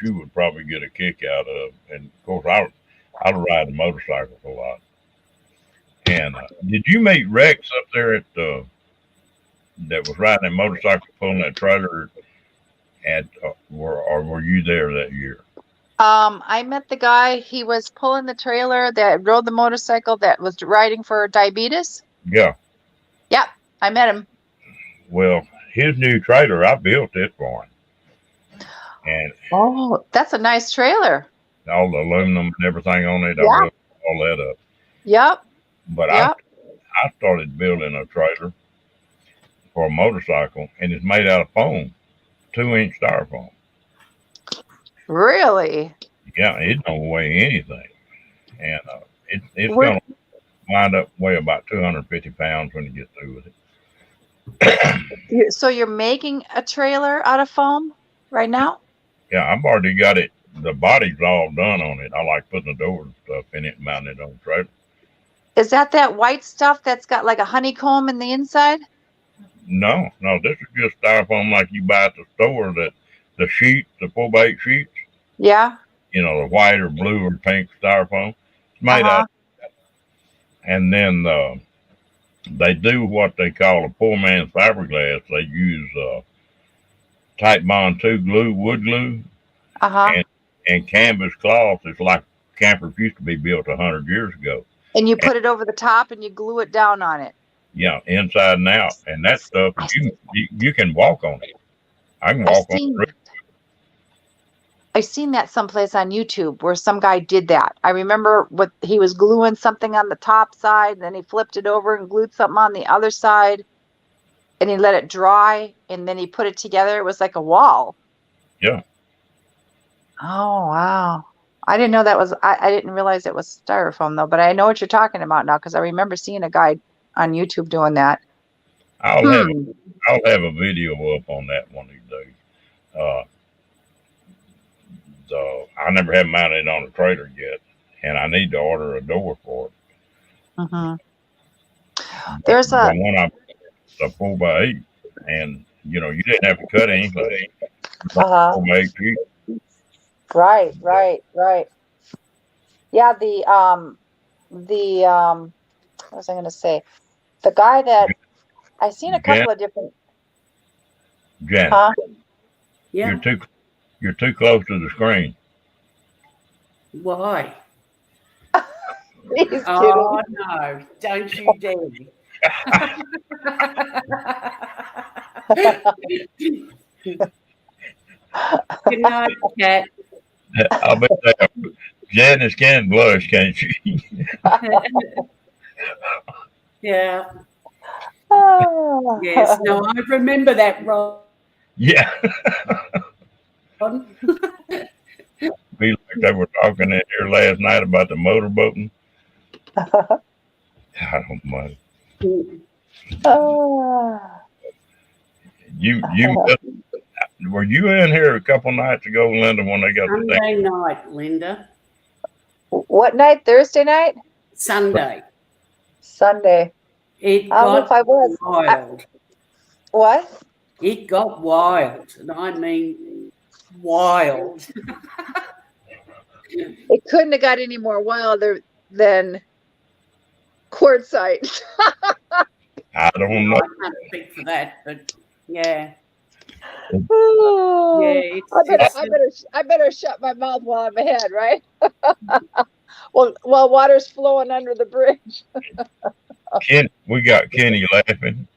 you would probably get a kick out of, and of course I ride motorcycles a lot. And did you meet Rex up there at that was riding a motorcycle pulling that trailer at or were you there that year? I met the guy. He was pulling the trailer that rode the motorcycle that was riding for diabetes. Yeah. Yep, I met him. Well, his new trailer, I built it for him, and Oh, that's a nice trailer. all the aluminum and everything on it, I Yeah. built all that up. Yep. But Yep. I started building a trailer for a motorcycle, and it's made out of foam, 2-inch styrofoam. Really? Yeah, it don't weigh anything, and it's Where- gonna wind up weigh about 250 pounds when you get through with it. So you're making a trailer out of foam right now? Yeah, I've already got it. The body's all done on it. I like putting the doors and stuff in it and mounting it on the trailer. Is that white stuff that's got like a honeycomb in the inside? No, this is just styrofoam like you buy at the store. That the sheets, the 4x8 sheets, Yeah. the white or blue or pink styrofoam. It's made Uh-huh. out. And then they do what they call a poor man's fiberglass. They use Type Bond 2 glue, wood glue, Uh-huh. and canvas cloth. It's like campers used to be built 100 years ago. And you put it over the top and you glue it down on it. Yeah, inside and out. And that stuff, you can walk on it. I can walk on it. I've seen that someplace on YouTube where some guy did that. I remember what he was gluing something on the top side, and then he flipped it over and glued something on the other side, and he let it dry, and then he put it together. It was like a wall. Yeah. Oh, wow. I didn't know that was, I didn't realize it was styrofoam though, but I know what you're talking about now because I remember seeing a guy on YouTube doing that. I'll have a video up on that one of these days. I never have mounted it on a trailer yet, and I need to order a door for it. Mm-hmm. There's a the one the 4x8, and you didn't have to cut anything. 4x8 sheet. Right. Yeah, what was I going to say? The guy that I seen a couple of different. Janet, Huh? Yeah. you're too close to the screen. Why? He's kidding. Oh no! Don't you dare! Good night, cat. I bet that Janice can blush, can't she? Yeah. Oh. Yes. No, I remember that, Ron. Yeah. Be like they were talking in here last night about the motorboating. I don't mind. Oh. Were you in here a couple nights ago, Linda, when they got the thing? Sunday night, Linda. What night? Thursday night? Sunday. Sunday. It I don't know if I got was. wild. What? It got wild, and I mean wild. It couldn't have got any more wilder than Quartzsite. I don't know. I can't speak for that, but yeah. Oh, Yeah, I better shut my mouth while I'm ahead, right? While water's flowing under the bridge. We got Kenny laughing,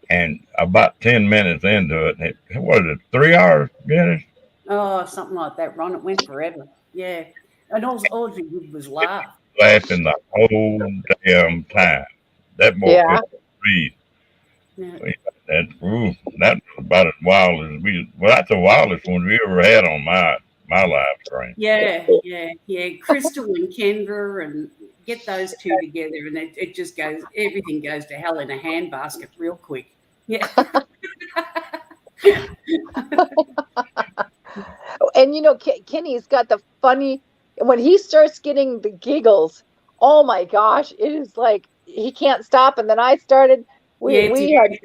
and about 10 minutes into it, what is it, 3 hours, Dennis? Oh, something like that, Ron. It went forever. Yeah. And all he did was laugh. Laughing the whole damn time. That boy Yeah. couldn't breathe. Yeah. That's about as wild as that's the wildest one we ever had on my live stream. Yeah. Crystal and Kendra, and get those two together, and it just goes, everything goes to hell in a handbasket real quick. Yeah. And Kenny's got the funny, when he starts getting the giggles, oh my gosh, it is like he can't stop. And then I started, We had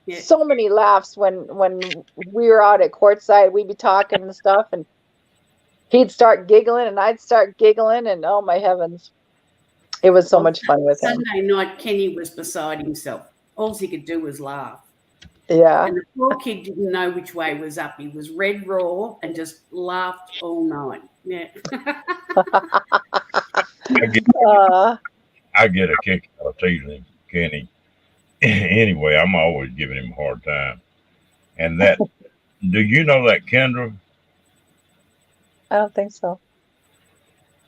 Yeah. so many laughs when we were out at courtside. We'd be talking and stuff, and he'd start giggling, and I'd start giggling, and oh my heavens, it was so Well, much fun with him. Sunday night, Kenny was beside himself. All he could do was laugh. Yeah, And the poor kid didn't know which way was up. He was red raw and just laughed all night. Yeah. I get a kick out of teasing Kenny. Anyway, I'm always giving him a hard time. And that, do you know that Kendra? I don't think so.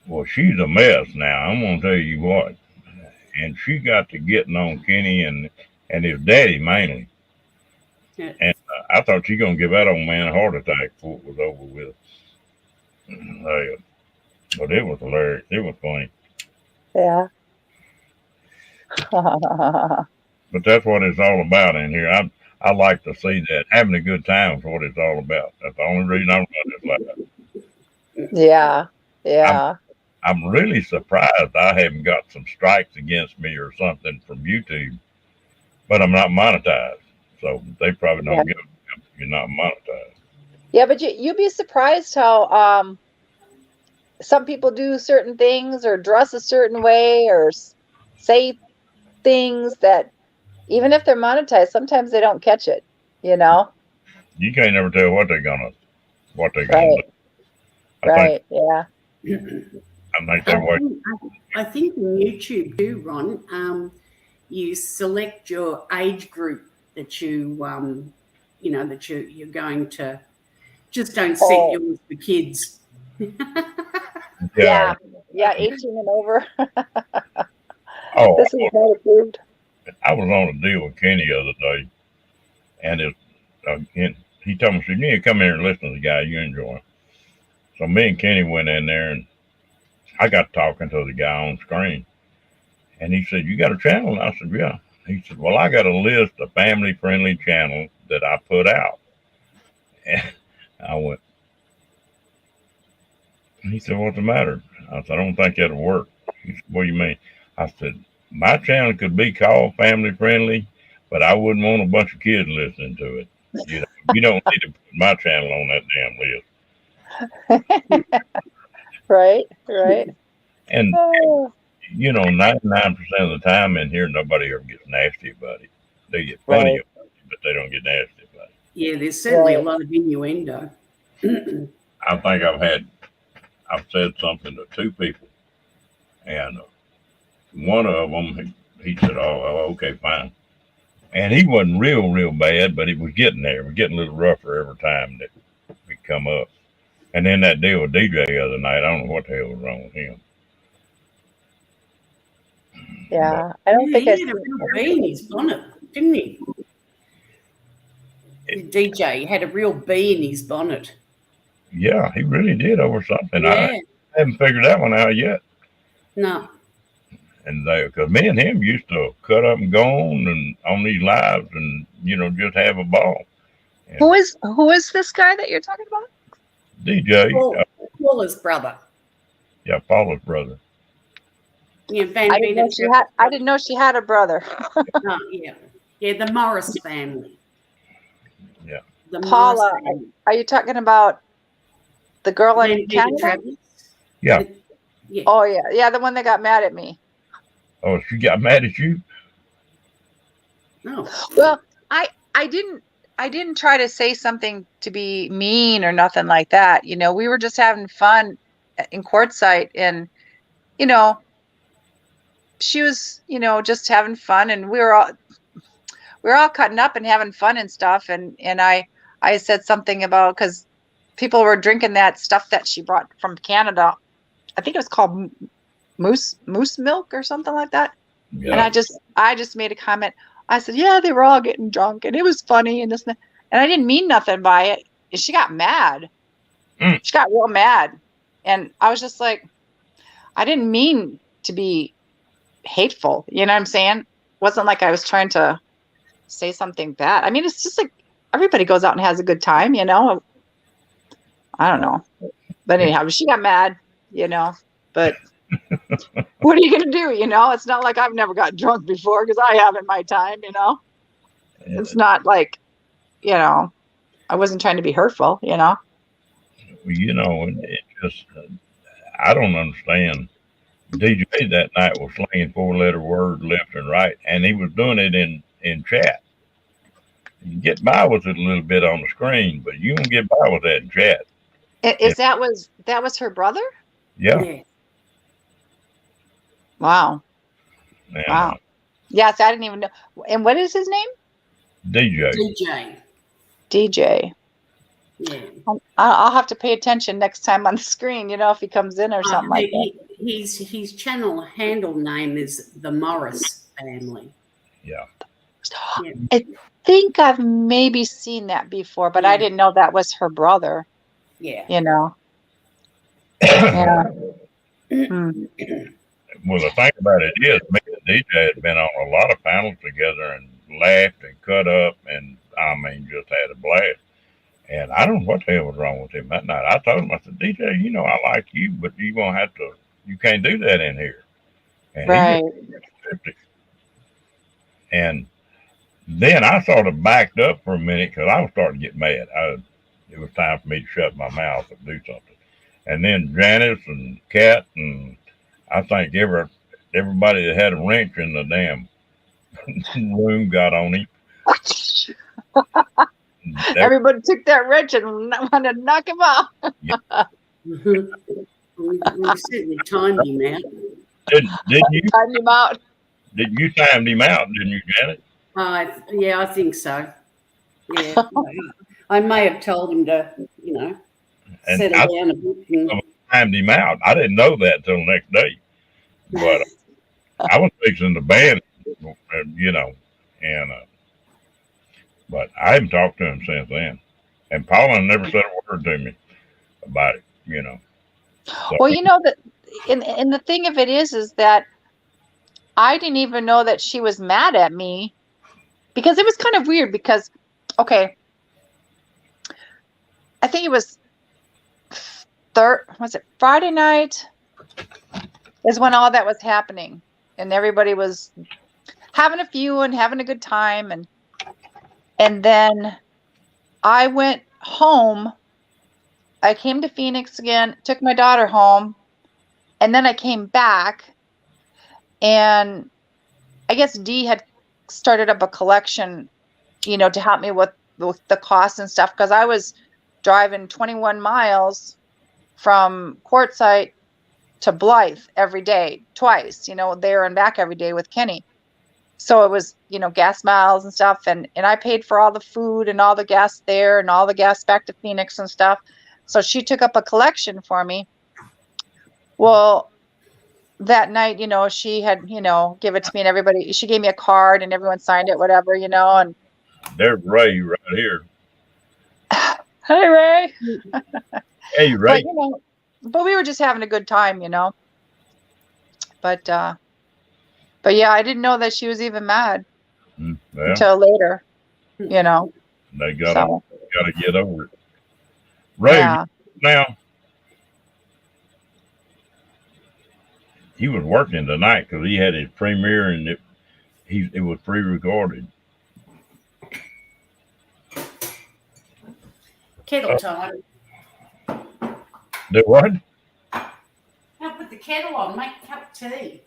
Well, she's a mess now. I'm gonna tell you what. And she got to getting on Kenny and his daddy mainly. Yeah. And I thought she gonna give that old man a heart attack before it was over with. But it was hilarious. It was funny. Yeah. But that's what it's all about in here. I like to see that. Having a good time is what it's all about. That's the only reason I'm running this live. Yeah. Yeah. I'm really surprised I haven't got some strikes against me or something from YouTube, but I'm not monetized. So they probably don't give a damn if you're not monetized. Yeah, but you'd be surprised how some people do certain things or dress a certain way or say things that even if they're monetized, sometimes they don't catch it, you know? You can't never tell what they're gonna Right. do. Right. Yeah. I think they're waiting. I think in YouTube too, Ron, you select your age group that you that you're going to. Just don't set Oh. yours for kids. Yeah. Yeah. 18 and over. Oh, This is not approved. I was on a deal with Kenny the other day, and he told me, "You need to come here and listen to the guy. You enjoy him." So me and Kenny went in there, and I got talking to the guy on screen, and he said, "You got a channel?" And I said, "Yeah." He said, "Well, I got a list of family-friendly channels that I put out." And I went. He said, "What's the matter?" I said, "I don't think that'll work." He said, "What do you mean?" I said, "My channel could be called family friendly, but I wouldn't want a bunch of kids listening to it. You don't need to put my channel on that damn list." Right. Right. And Oh, 99% of the time in here, nobody ever gets nasty about it. They get funny Right. about it, but they don't get nasty about it. Yeah, there's certainly a Right. lot of innuendo. I think I've said something to two people, and one of them, he said, "Oh, okay, fine." And he wasn't real bad, but it was getting there. It was getting a little rougher every time that we come up. And then that deal with DJ the other night, I don't know what the hell was wrong with him. yeah. I don't think he I had a real bee in his bonnet, didn't he? The DJ had a real bee in his bonnet. Yeah, he really did over something. Yeah. I haven't figured that one out yet. No. And because me and him used to cut up and go on these lives and, just have a ball. Who is this guy that you're talking about? DJ, Paula's brother. yeah, Paula's brother. Yeah, Van I didn't know she had a brother. Oh, yeah. Yeah, the Morris family. Yeah. The Paula, Morris family. Are you talking about the girl in Van Canada? Travis. Yeah. Yeah. Oh yeah, yeah, the one that got mad at me. Oh, she got mad at you? Oh. Well, I didn't try to say something to be mean or nothing like that. We were just having fun in Quartzsite, and she was, just having fun, and we were all cutting up and having fun and stuff. And I said something about, because people were drinking that stuff that she brought from Canada. I think it was called moose milk or something like that. Yeah. And I just made a comment. I said, yeah, they were all getting drunk and it was funny and this and that. And I didn't mean nothing by it. And she got mad. She got real mad. And I was just like, I didn't mean to be hateful. You know what I'm saying? It wasn't like I was trying to say something bad. I mean, it's just like everybody goes out and has a good time, I don't know. But anyhow, she got mad, but What are you going to do? You know, it's not like I've never got drunk before because I have in my time, you know. It's not like, you know, I wasn't trying to be hurtful, you know. You know, and it just, I don't understand. DJ that night was slinging 4-letter words left and right, and he was doing it in chat. You can get by with it a little bit on the screen, but you don't get by with that in chat. That was her brother? Yeah. Yeah. Wow. And, Wow. Yes, I didn't even know. And what is his name? DJ. DJ. DJ. Yeah. I'll have to pay attention next time on the screen, you know, if he comes in or something like that. His channel handle name is the Morris Family. Yeah. Yeah. I think I've maybe seen that before, but I didn't know that was her brother, Yeah. you know. Yeah. Hmm. Well, the thing about it is, me and DJ had been on a lot of panels together and laughed and cut up, and I mean, just had a blast. And I don't know what the hell was wrong with him that night. I told him, I said, DJ, you know, I like you, but you're going to have to, you can't do that in here. And Right. he just accepted it. And then I sort of backed up for a minute because I was starting to get mad. It was time for me to shut my mouth and do something. And then Janice and Kat and I think everybody that had a wrench in the damn room got on him. Everybody took that wrench and wanted to knock him out. We certainly timed him out. Timed him out. You timed him out, didn't you, Janet? Yeah, I think so. Yeah. I may have told him to, you know, And settle I down a bit. And, timed him out. I didn't know that till the next day. But I was fixing the band, you know, and but I haven't talked to him since then. And Paula never said a word to me about it, you know. So, Well, you know that, and the thing of it is that I didn't even know that she was mad at me, because it was kind of weird. Because, okay, I think it was Friday night is when all that was happening, and everybody was having a few and having a good time, and then I went home. I came to Phoenix again, took my daughter home, and then I came back, and I guess Dee had started up a collection, you know, to help me with the costs and stuff, because I was driving 21 miles from Quartzsite to Blythe every day, twice, you know, there and back every day with Kenny. So it was, you know, gas miles and stuff, and I paid for all the food and all the gas there and all the gas back to Phoenix and stuff. So she took up a collection for me. Well, that night, you know, she had, you know, give it to me, and everybody, she gave me a card and everyone signed it, whatever, you know. And there's Ray right here. hey, Ray. Hey, Ray. But, you know, but we were just having a good time, you know. But yeah, I didn't know that she was even mad until later, you know. They gotta get over it. Ray, Yeah. now he was working tonight because he had his premiere and it was pre-recorded. kettle time. Do what? Now put the kettle on, make a cup of tea.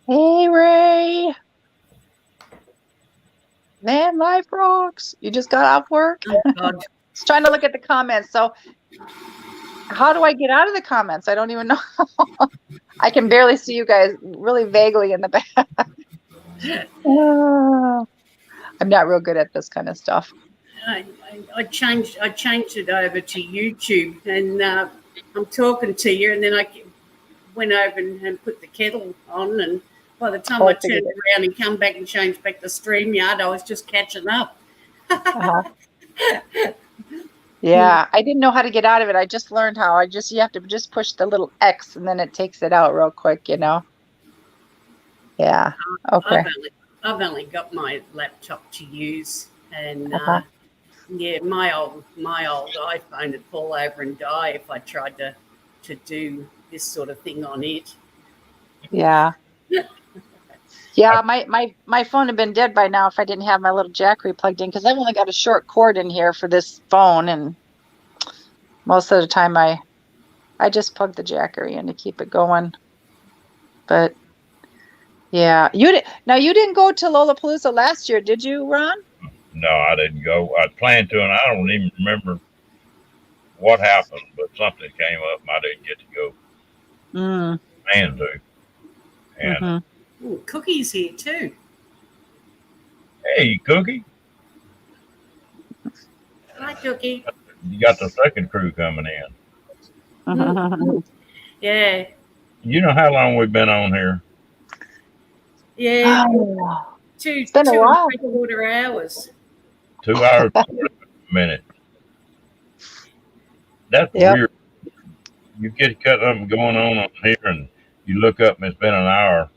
Hey, Ray. Man, life rocks. You just got off work? Oh, God. Just trying to look at the comments. So how do I get out of the comments? I don't even know. I can barely see you guys really vaguely in the back. I'm not real good at this kind of stuff. I changed it over to YouTube, and I'm talking to you, and then I went over and put the kettle on, and by the time I turned around and come back and changed back to StreamYard, I was just catching up. Uh-huh. Yeah, I didn't know how to get out of it. I just learned how. You have to just push the little X, and then it takes it out real quick, you know. Yeah. Okay. I've only got my laptop to use, and yeah, my old iPhone would fall over and die if I tried to do this sort of thing on it. Yeah. Yeah, my phone had been dead by now if I didn't have my little Jackery plugged in, because I've only got a short cord in here for this phone, and most of the time I just plug the Jackery in to keep it going. But yeah, you didn't go to Lollapalooza last year, did you, Ron? No, I didn't go. I planned to, and I don't even remember what happened, but something came up and I didn't get to go. Mm. Planned to. And Mm-hmm. Ooh, Cookie's here too. hey, Cookie, Hi, Cookie. you got the second crew coming in. Mm-hmm. Yeah, You know how long we've been on here? yeah. Oh, Two been a and while. 3/4 hours. 2 hours, 40 minutes. That's Yep. weird. You get cut something going on here, and you look up and it's been an hour,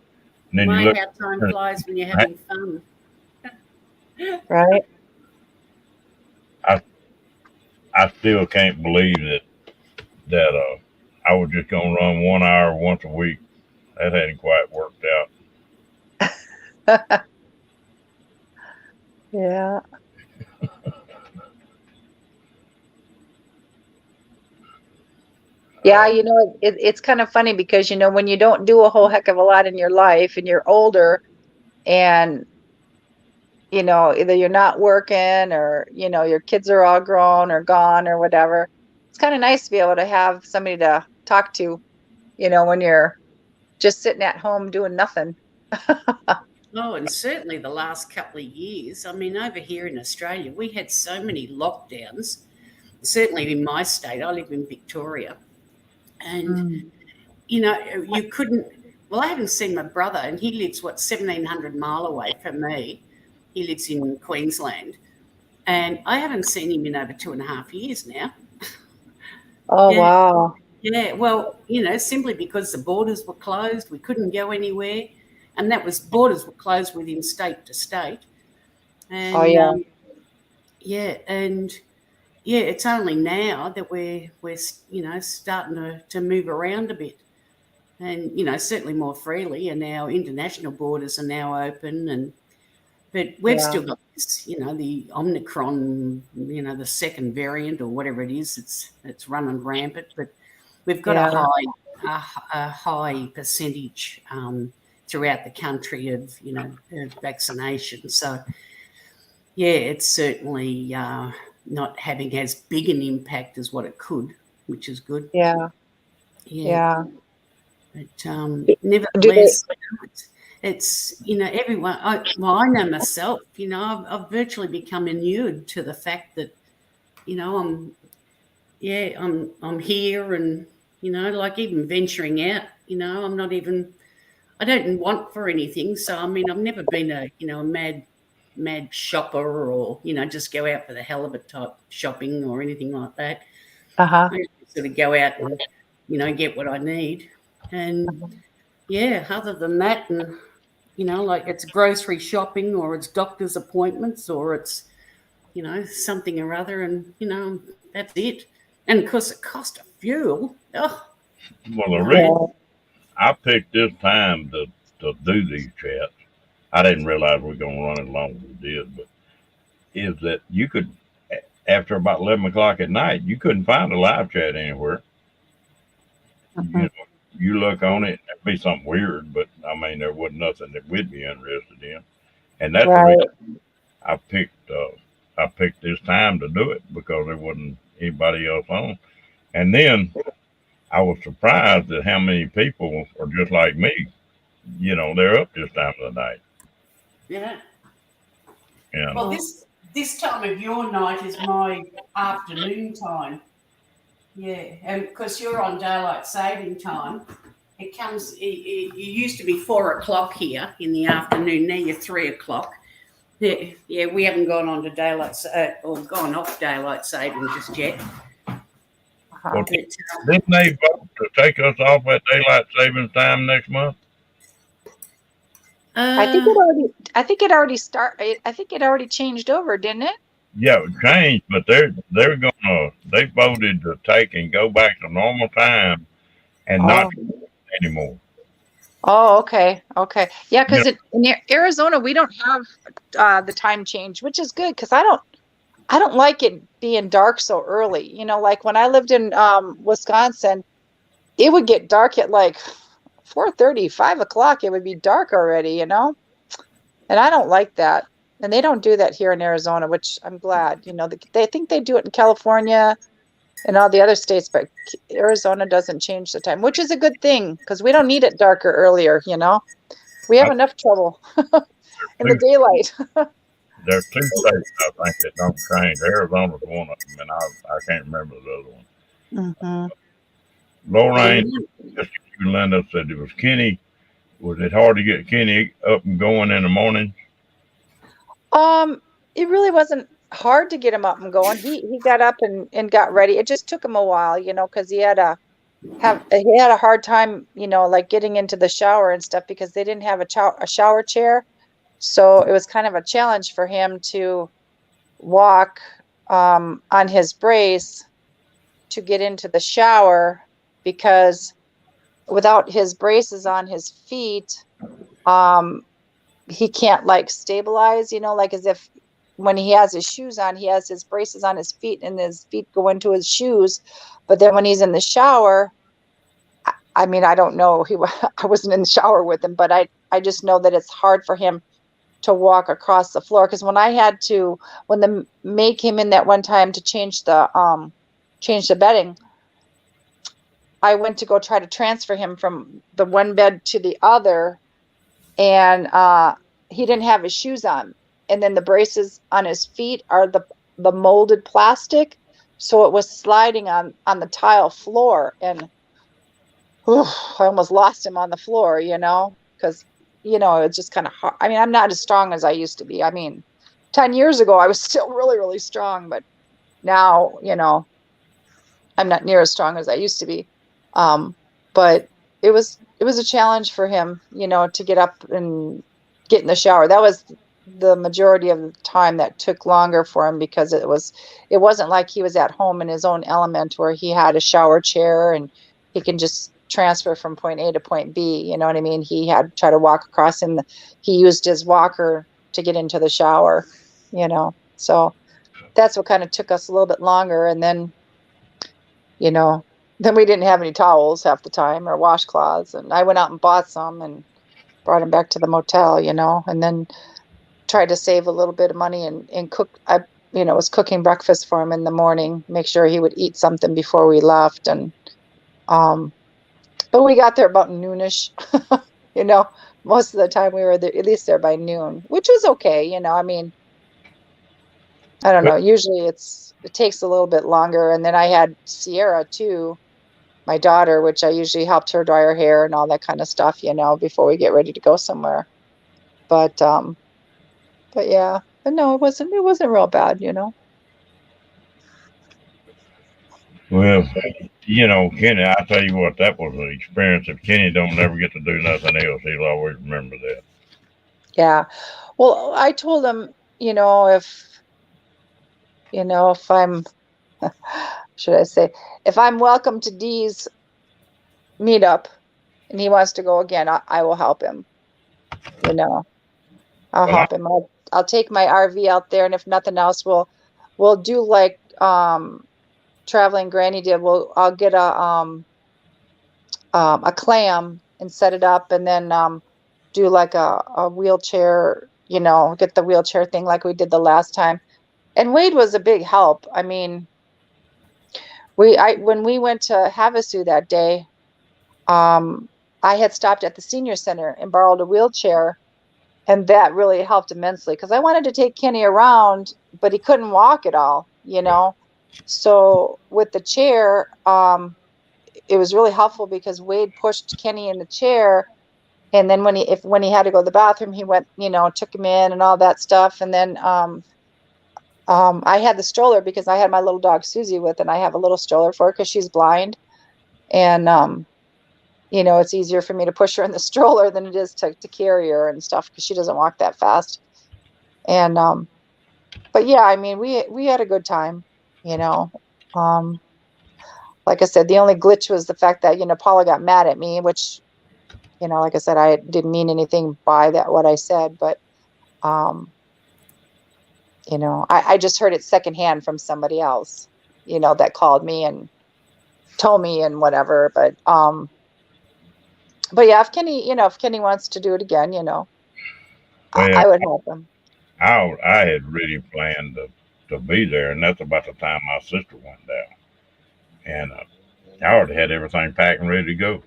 and then you My, look. how time flies when you're having fun. Right. I still can't believe that I was just gonna run 1 hour once a week. That hadn't quite worked out. Yeah. Yeah, it's kind of funny because, when you don't do a whole heck of a lot in your life and you're older and, either you're not working or, your kids are all grown or gone or whatever, it's kind of nice to be able to have somebody to talk to, when you're just sitting at home doing nothing. Oh, and certainly the last couple of years. I mean, over here in Australia, we had so many lockdowns. Certainly in my state, I live in Victoria. And, you couldn't. Well, I haven't seen my brother, and he lives, 1,700 mile away from me. He lives in Queensland. And I haven't seen him in over 2.5 years now. Oh, Yeah. wow. Yeah, well, simply because the borders were closed, we couldn't go anywhere. And borders were closed within state to state. And, Oh, yeah. it's only now that we're starting to move around a bit, and certainly more freely, and our international borders are now open, but we've still got this, the Omicron, the second variant or whatever it is, it's running rampant, but we've got a high percentage throughout the country of vaccination, so it's certainly not having as big an impact as what it could, which is good. Yeah. But nevertheless, it's everyone. I know myself. I've virtually become inured to the fact that I'm here, and like even venturing out. I'm not even. I don't want for anything. So I mean, I've never been a mad shopper, or just go out for the hell of it type shopping or anything like that. Uh-huh. I sort of go out and get what I need, and other than that, and like it's grocery shopping, or it's doctor's appointments, or it's something or other, and that's it. And of course the cost of fuel. Oh, Well, the reason I picked this time to do these chats, I didn't realize we were going to run as long as we did, but is that you could, after about 11 o'clock at night, you couldn't find a live chat anywhere. You look on it, it'd be something weird, but I mean, there wasn't nothing that we'd be interested in. And that's the reason I picked this time to do it, because there wasn't anybody else on. And then I was surprised at how many people are just like me. They're up this time of the night. Yeah. And Well, this time of your night is my afternoon time. Yeah, and because you're on daylight saving time, it comes. It used to be 4 o'clock here in the afternoon. Now you're 3 o'clock. Yeah. We haven't gone on to daylight or gone off daylight saving just yet. well, didn't they vote to take us off at daylight savings time next month? I think it already changed over, didn't it? Yeah, it changed, but they voted to take and go back to normal time and not anymore. Oh, okay. Okay. Yeah, because in Arizona we don't have the time change, which is good because I don't like it being dark so early. You know, like when I lived in Wisconsin, it would get dark at like 4:30, 5 o'clock. It would be dark already, you know? And I don't like that. And they don't do that here in Arizona, which I'm glad. You know, they think they do it in California and all the other states, but Arizona doesn't change the time, which is a good thing because we don't need it darker earlier, you know? We have I, enough trouble in the think daylight. there's two states I think that don't change. Arizona's one of them, and I can't remember the other one. Hmm. Lorraine, just you, Linda said it was Kenny. Was it hard to get Kenny up and going in the morning? It really wasn't hard to get him up and going. He got up and got ready. It just took him a while, you know, because he had a hard time, you know, like getting into the shower and stuff because they didn't have a shower chair. So it was kind of a challenge for him to walk on his brace to get into the shower because without his braces on his feet, he can't like stabilize, you know, like as if when he has his shoes on, he has his braces on his feet and his feet go into his shoes. But then when he's in the shower, I mean, I don't know. I wasn't in the shower with him, but I just know that it's hard for him to walk across the floor. Because when the maid came in that one time to change the bedding, I went to go try to transfer him from the one bed to the other, and he didn't have his shoes on. And then the braces on his feet are the molded plastic, so it was sliding on the tile floor, and I almost lost him on the floor, you know, because you know it's just kind of hard. I mean, I'm not as strong as I used to be. I mean, 10 years ago I was still really, really strong, but now, you know, I'm not near as strong as I used to be. But it was a challenge for him, you know, to get up and get in the shower. That was the majority of the time that took longer for him because it wasn't like he was at home in his own element where he had a shower chair and he can just transfer from point A to point B. You know what I mean? He had to try to walk across he used his walker to get into the shower, you know. So that's what kind of took us a little bit longer. And then, you know, then we didn't have any towels half the time or washcloths. And I went out and bought some and brought him back to the motel, you know, and then tried to save a little bit of money and cook. I, you know, was cooking breakfast for him in the morning, make sure he would eat something before we left. And, but we got there about noonish, you know, most of the time we were there, at least there by noon, which was okay. You know, I mean, I don't know. Usually it takes a little bit longer. And then I had Sierra too, my daughter, which I usually helped her dry her hair and all that kind of stuff, you know, before we get ready to go somewhere. But yeah, but no, it wasn't real bad, you know. Well, you know, Kenny, I tell you what, that was an experience. If Kenny don't ever get to do nothing else, he'll always remember that. Yeah. Well, I told him, you know, if I'm, should I say, if I'm welcome to Dee's meetup and he wants to go again, I will help him. You know, I'll help him. I'll take my RV out there, and if nothing else, we'll do like Traveling Granny did. I'll get a clam and set it up, and then do like a wheelchair. You know, get the wheelchair thing like we did the last time. And Wade was a big help. I mean, when we went to Havasu that day, I had stopped at the senior center and borrowed a wheelchair, and that really helped immensely because I wanted to take Kenny around, but he couldn't walk at all, you know. So with the chair, it was really helpful because Wade pushed Kenny in the chair, and then when he had to go to the bathroom, he went, you know, took him in and all that stuff, and then I had the stroller because I had my little dog Susie with, and I have a little stroller for her because she's blind, and you know, it's easier for me to push her in the stroller than it is to carry her and stuff because she doesn't walk that fast. And but yeah, I mean, we had a good time, you know. Like I said, the only glitch was the fact that, you know, Paula got mad at me, which You know, like I said, I didn't mean anything by that, what I said, but, you know, I just heard it secondhand from somebody else, you know, that called me and told me and whatever. But yeah, if Kenny, you know, if Kenny wants to do it again, you know, Well, I would help him. I had really planned to be there, and that's about the time my sister went down. And I already had everything packed and ready to go.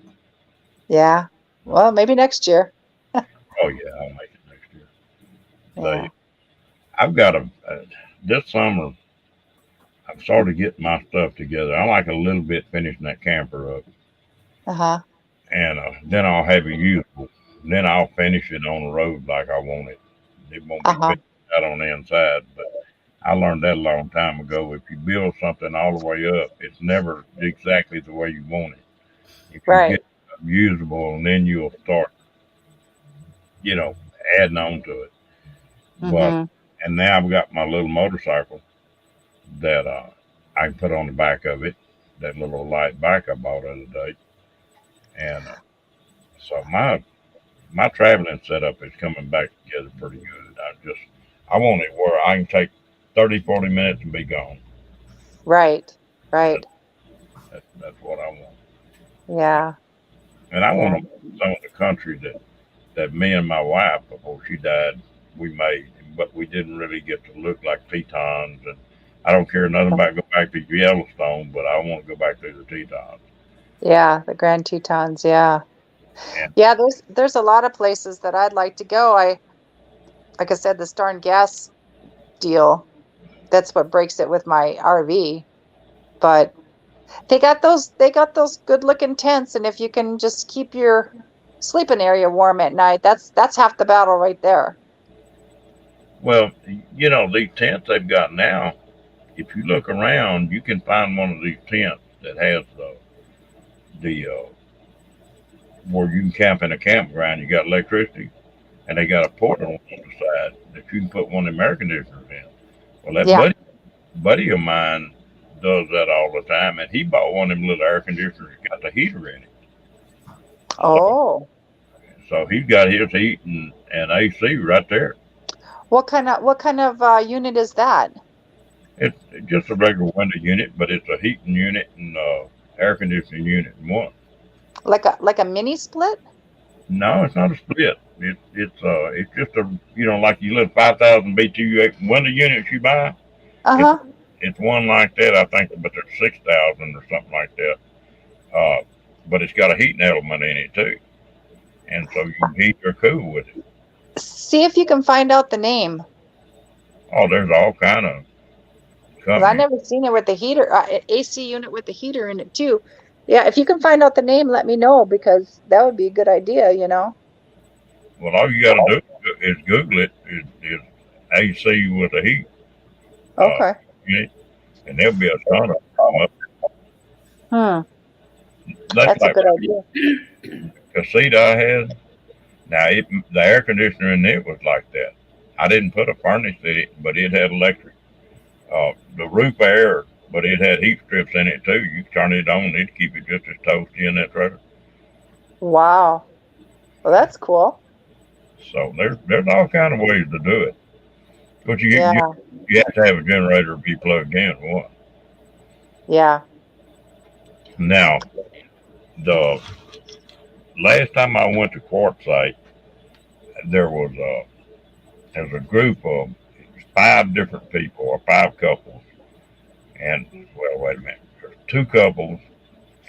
Yeah. Well, maybe next year. Oh yeah, I'll make it next year. Yeah. I've got this summer. I've started getting my stuff together. I like a little bit finishing that camper up, Uh-huh. and then I'll have it usable. Then I'll finish it on the road like I want it. It won't be Uh-huh. finished out on the inside, but I learned that a long time ago. If you build something all the way up, it's never exactly the way you want it. If you Right. get it usable, and then you'll start, adding on to it. But Mm-hmm. and now I've got my little motorcycle that I can put on the back of it. That little light bike I bought the other day, and so my traveling setup is coming back together pretty good. I want it where I can take 30, 40 minutes and be gone. Right. Right. That's what I want. Yeah. And I Yeah. want to some of the country that me and my wife, before she died, we made, but we didn't really get to look like Tetons. And I don't care nothing about go back to Yellowstone, but I want to go back to the Tetons. Yeah. The Grand Tetons. Yeah. And Yeah. There's a lot of places that I'd like to go. Like I said, this darn gas deal, that's what breaks it with my RV. But they got those good looking tents, and if you can just keep your sleeping area warm at night, that's half the battle right there. well, these tents they've got now, if you look around, you can find one of these tents that has the where you can camp in a campground. You got electricity, and they got a port on the side that you can put one of them air conditioners in. Well, that Yeah. buddy of mine does that all the time, and he bought one of them little air conditioners that got the heater in it. Oh, So he's got his heat and AC right there. what kind of unit is that? It's just a regular window unit, but it's a heating unit and air conditioning unit in one. Like a mini split? No, it's not a split. It's just a like you little 5,000 BTU window units you buy. Uh-huh. It's one like that, I think, but there's 6,000 or something like that. But it's got a heating element in it too, and so you can heat or cool with it. See if you can find out the name. Oh, there's all kind of 'Cause I companies. never seen it with the heater, AC unit with the heater in it too. Yeah, if you can find out the name, let me know, because that would be a good idea, you know. Well, all you got to do is Google it. Is AC with a heat Okay. unit, and there'll be a ton of them up. That's That's a like good idea. Casita I had. Now the air conditioner in it was like that. I didn't put a furnace in it, but it had electric. The roof air, but it had heat strips in it too. You turn it on, it'd keep it just as toasty in that trailer. Wow. Well, that's cool. So there's all kind of ways to do it. But Yeah. you have to have a generator to be plugged in for one. Yeah. Now, the last time I went to Quartzsite, there was a group of 5 different people or 5 couples, and well, wait a minute, there's 2 couples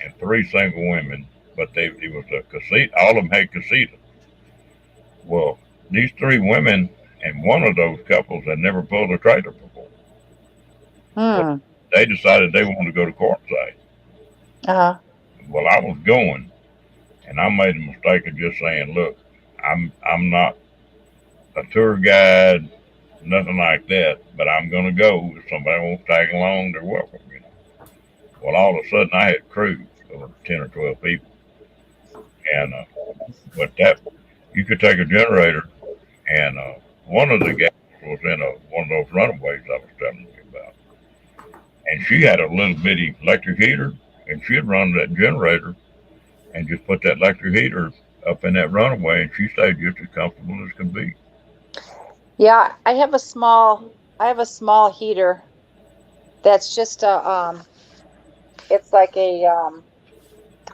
and 3 single women, but it was a casita. All of them had casitas. Well, these 3 women and one of those couples had never pulled a trailer before. Hmm. They decided they wanted to go to Quartzsite. Uh-huh. Well, I was going, and I made a mistake of just saying, "Look, I'm not a tour guide, nothing like that, but I'm going to go. If somebody wants to tag along, they're welcome." Well, all of a sudden, I had crews of 10 or 12 people, and but that you could take a generator, and one of the guys was in one of those runaways I was telling you about, and she had a little bitty electric heater, and she'd run that generator and just put that electric heater up in that runaway, and she stayed just as comfortable as can be. Yeah, I have a small heater that's just it's like a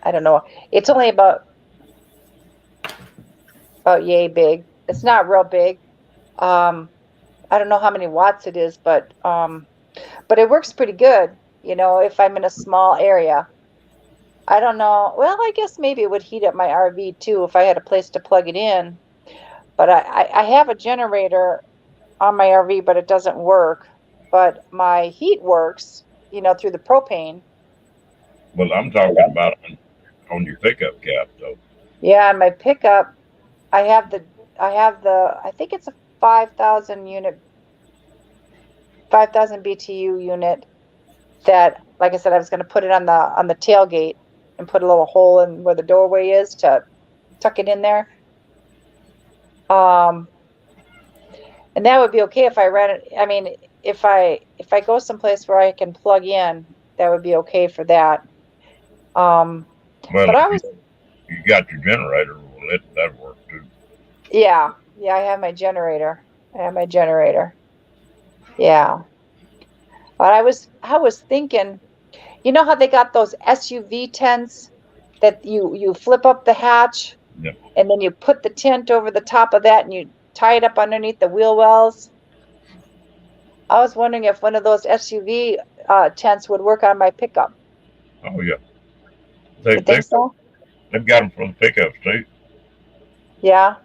I don't know. It's only about yay big. It's not real big. I don't know how many watts it is, but it works pretty good, if I'm in a small area. I don't know. Well, I guess maybe it would heat up my RV too if I had a place to plug it in. But I have a generator on my RV, but it doesn't work. But my heat works, through the propane. Well, I'm talking about on your pickup cap, though. Yeah, and my pickup, I have the I think it's a 5,000 BTU unit that, like I said, I was going to put it on the tailgate and put a little hole in where the doorway is to tuck it in there. And that would be okay if I ran it. I mean, if I go someplace where I can plug in, that would be okay for that. Well, but I was. You got your generator. Well, that work too. Yeah, I have my generator. Yeah. But I was thinking, how they got those SUV tents that you flip up the hatch, Yep. And then you put the tent over the top of that and you tie it up underneath the wheel wells. I was wondering if one of those SUV tents would work on my pickup. Oh yeah. You think so? They've got them for the pickups too. Yeah.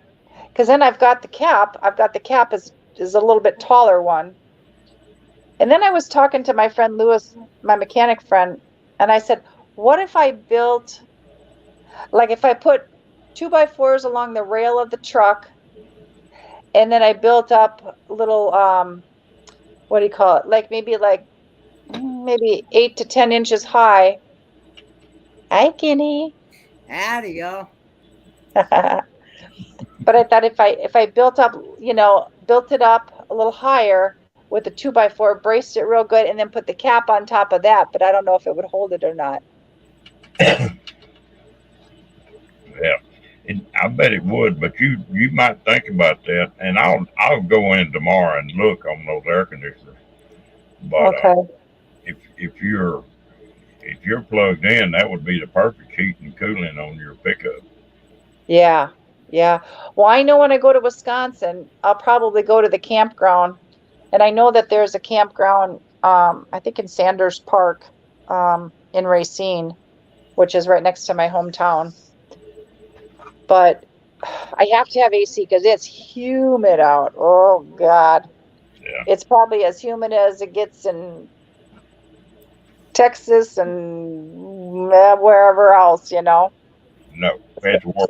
Because then I've got the cap. The cap is a little bit taller one. And then I was talking to my friend Lewis, my mechanic friend, and I said, what if I built, like if I put 2x4s along the rail of the truck, and then I built up little, what do you call it? Like maybe 8 to 10 inches high. Hi, Kenny. Howdy, y'all. But I thought if I built it up a little higher with a 2x4, braced it real good, and then put the cap on top of that, but I don't know if it would hold it or not. Yeah, I bet it would, but you might think about that, and I'll go in tomorrow and look on those air conditioners. But Okay. If you're plugged in, that would be the perfect heat and cooling on your pickup. Yeah. Well, I know when I go to Wisconsin, I'll probably go to the campground, and I know that there's a campground, I think in Sanders Park, in Racine, which is right next to my hometown. But I have to have AC because it's humid out. Oh God. Yeah. It's probably as humid as it gets in Texas and wherever else, No, it's worse.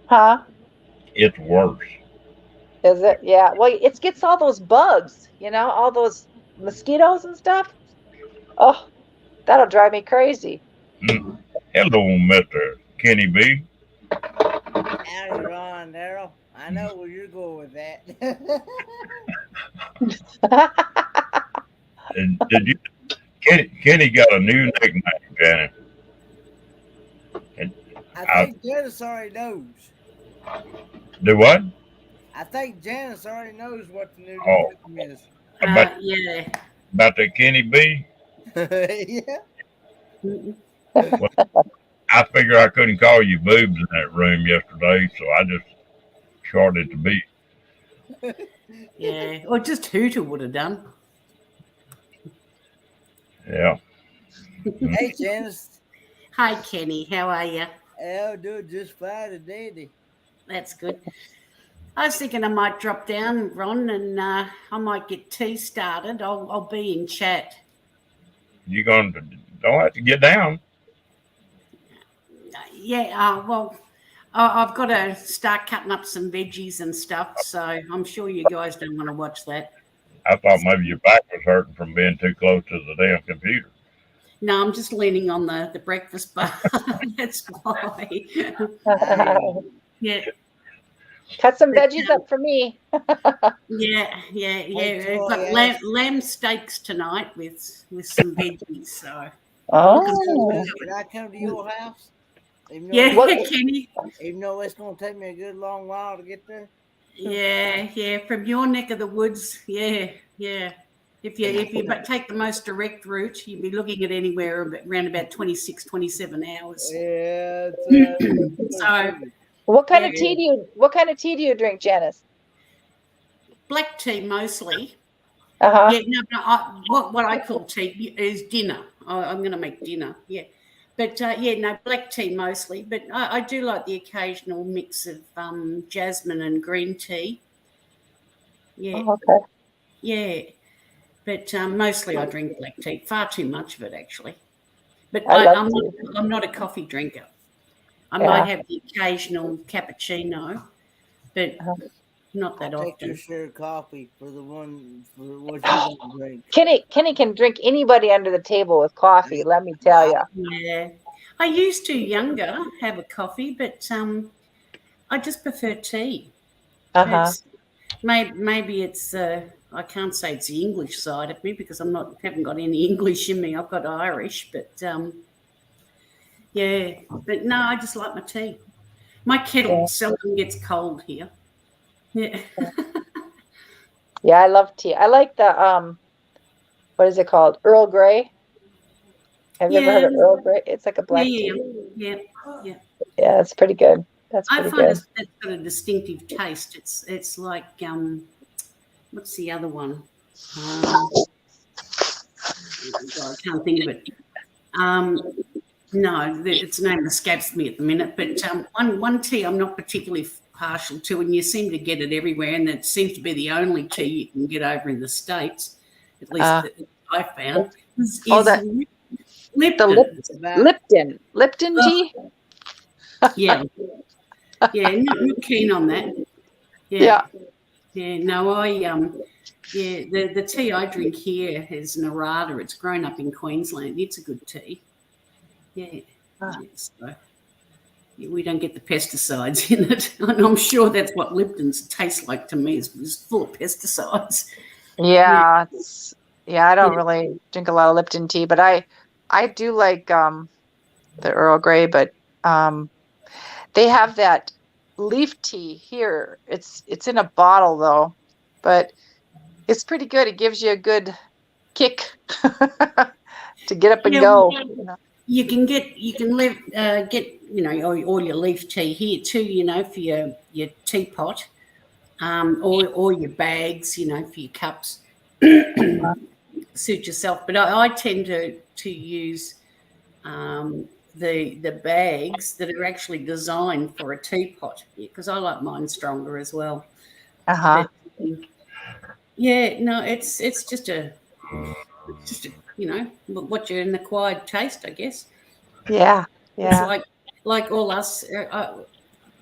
Huh? It's worse. Is it? Yeah. Well, it gets all those bugs, all those mosquitoes and stuff. Oh, that'll drive me crazy. Hello, Mr. Kenny B. Howdy, Ron, Daryl. I know where you're going with that. And did you? Kenny got a new nickname, Janet. I think Janice already knows. Do what? I think Janice already knows what the new name is. Yeah. About the Kenny B? Yeah. Well, I figure I couldn't call you boobs in that room yesterday, so I just shorted to B. Yeah. Or just Hooter would have done. Yeah. Hey, Janice. Hi, Kenny. How are you? I'll do it just fine today. That's good. I was thinking I might drop down, Ron, and I might get tea started. I'll be in chat. You don't have to get down. Yeah, well, I've got to start cutting up some veggies and stuff, so I'm sure you guys don't want to watch that. I thought maybe your back was hurting from being too close to the damn computer. No, I'm just leaning on the breakfast bar. That's why. Yeah. Cut some veggies up for me. Yeah. We've got lamb steaks tonight with some veggies. So Oh. Can I come to your house? Even though, Yeah, What- Kenny. even though it's gonna take me a good long while to get there. Yeah, from your neck of the woods. Yeah. If you take the most direct route, you'd be looking at anywhere around about 26, 27 hours. Yeah. So What kind of Yeah. tea do you drink, Janice? black tea mostly. Uh-huh. Yeah, no, what I call tea is dinner. I'm going to make dinner. Yeah, but black tea mostly. But I do like the occasional mix of jasmine and green tea. Yeah, Oh, okay. yeah. But mostly I drink black tea. Far too much of it actually. But I love I'm not a coffee drinker. I Yeah. might have the occasional cappuccino, but Uh-huh. not that Take your often. share of coffee for what you don't drink. Kenny can drink anybody under the table with coffee, let me tell you. Yeah, I used to younger have a coffee, but I just prefer tea. Uh-huh. It's maybe it's I can't say it's the English side of me because haven't got any English in me. I've got Irish, but but no, I just like my tea. My kettle Yeah. seldom gets cold here. Yeah, Yeah, I love tea. I like the what is it called? Earl Grey. Have you ever heard of Yeah. Earl Grey? It's like a black tea. yeah. Yeah, it's pretty good. That's I pretty find good. it's got a distinctive taste. It's like what's the other one? I can't think of it. No, its name escapes me at the minute. But one tea I'm not particularly partial to, and you seem to get it everywhere, and it seems to be the only tea you can get over in the States, at least that I found. Is that- Lipton. Lipton tea? Yeah, not keen on that. Yeah. No, the tea I drink here is Narada. It's grown up in Queensland. It's a good tea. Yeah. So, we don't get the pesticides in it. And I'm sure that's what Lipton's tastes like to me, is full of pesticides. Yeah, I don't Yeah. really drink a lot of Lipton tea, but I do like the Earl Grey, but they have that leaf tea here. It's in a bottle though, but it's pretty good. It gives you a good kick to get up and Yeah, go. well, You can get all your leaf tea here too, for your teapot, or your bags, for your cups. Suit yourself. But I tend to use the bags that are actually designed for a teapot because I like mine stronger as well. Uh-huh. But, it's just a what you're an acquired taste, I guess. Yeah. It's Yeah. like all us.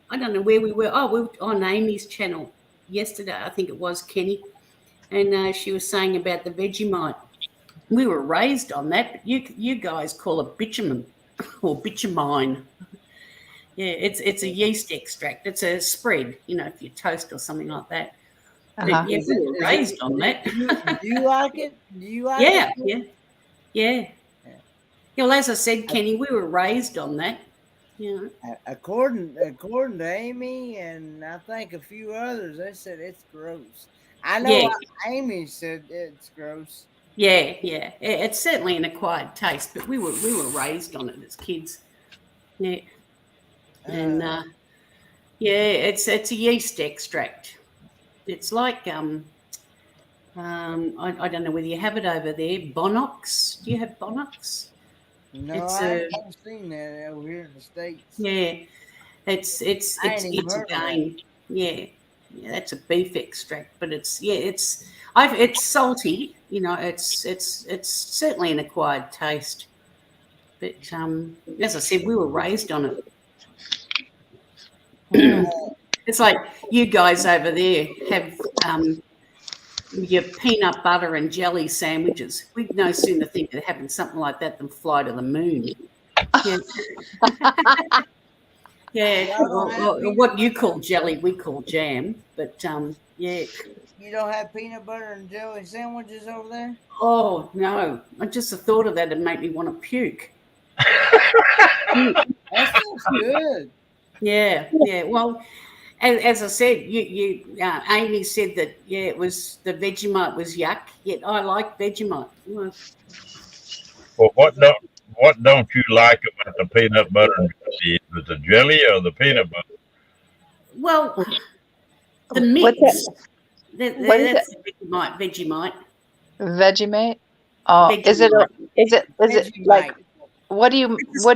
I don't know where we were. Oh, we were on Amy's channel yesterday. I think it was Kenny, and she was saying about the Vegemite. We were raised on that, but you guys call it bitumen or bitumine. Yeah, it's a yeast extract. It's a spread, if you toast or something like that. Uh-huh. But, yeah, we were raised on that. Do you like it? Do you like Yeah, it? yeah. Well, as I said, Kenny, we were raised on that. According to Amy and I think a few others, they said it's gross. I know Yeah. Amy said it's gross. Yeah. It's certainly an acquired taste, but we were raised on it as kids. Yeah. And it's a yeast extract. It's like I don't know whether you have it over there. Bonox. Do you have Bonox? No, It's I haven't seen that over here in the States. Yeah. It's I ain't even heard of that. again. Yeah, that's a beef extract, but it's salty. It's certainly an acquired taste. But as I said, we were raised on it. It's like you guys over there have your peanut butter and jelly sandwiches. We'd no sooner think of having something like that than fly to the moon. Yeah. Yeah, or what you call jelly, we call jam. But yeah. You don't have peanut butter and jelly sandwiches over there? Oh no! Just the thought of that would make me want to puke. That sounds good. Yeah, yeah. Well, as I said, Amy said that it was the Vegemite was yuck. Yet I like Vegemite. Well, Well, what don't you like about the peanut butter and jelly? Is it the jelly or the peanut butter? well, the What's mix. that? What is That's the Vegemite. Vegemite? Oh, is it like Vegemite. what do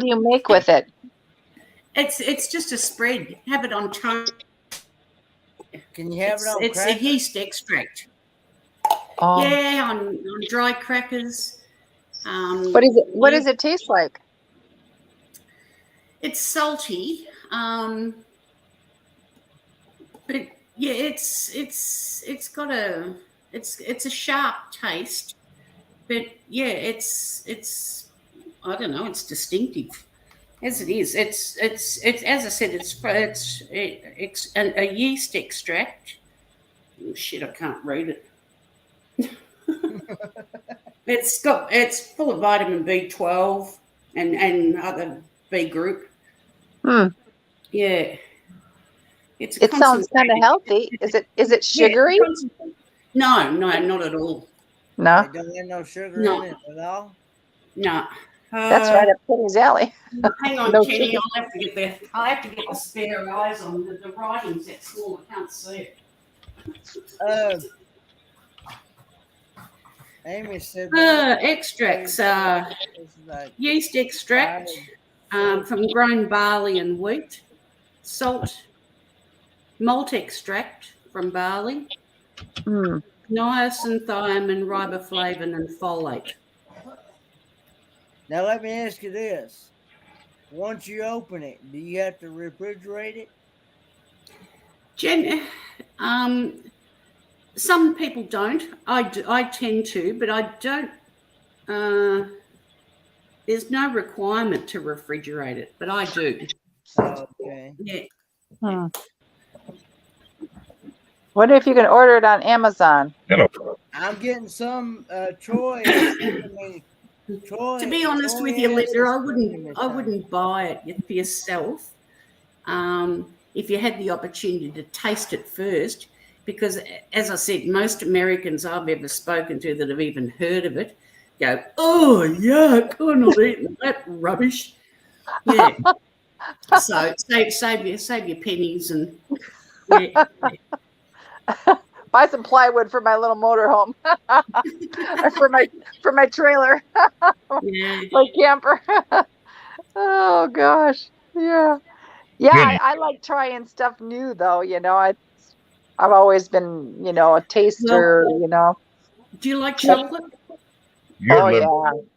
you make with it? It's just a spread. Have it on toast. Can you have it on It's a crackers? yeast extract. Oh, Yeah, on dry crackers. what does it taste like? It's salty, but yeah, it's got it's a sharp taste, but yeah, it's I don't know, it's distinctive as it is. It's as I said, it's a yeast extract. Oh, shit, I can't read it. It's full of vitamin B12 and other B group. Hmm. Yeah. It's a It sounds kind of concentrated- healthy. Is it Yeah, sugary? No, not at all. No. They don't have no sugar No. in it at all. No. That's right up Kitty's alley. Hang on, No Kenny. sugar. I'll have to get the spare eyes on. The writing's that small. I can't see it. Amy said Extracts. it's like Yeast extract powdered from grown barley and wheat. Salt. Malt extract from barley. Hmm. Niacin, thiamine, riboflavin, and folate. Now let me ask you this: once you open it, do you have to refrigerate it? Some people don't. I tend to, but I don't. There's no requirement to refrigerate it, but I do. Okay. Yeah. Hmm. Wonder if you can order it on Amazon. Hello. I'm getting some Troy. Troy. To be honest Troy with you, has Linda, this I wouldn't buy it for yourself. If you had the opportunity to taste it first, because as I said, most Americans I've ever spoken to that have even heard of it go, "Oh, yuck! I'm not eating that rubbish." Yeah. So save your pennies and yeah. Buy some plywood for my little motorhome, or for my trailer, Yeah. my camper. Oh gosh, yeah, yeah. Jenny. I like trying stuff new, though. I've always been, a taster. Do you like chocolate? You're Oh liberal.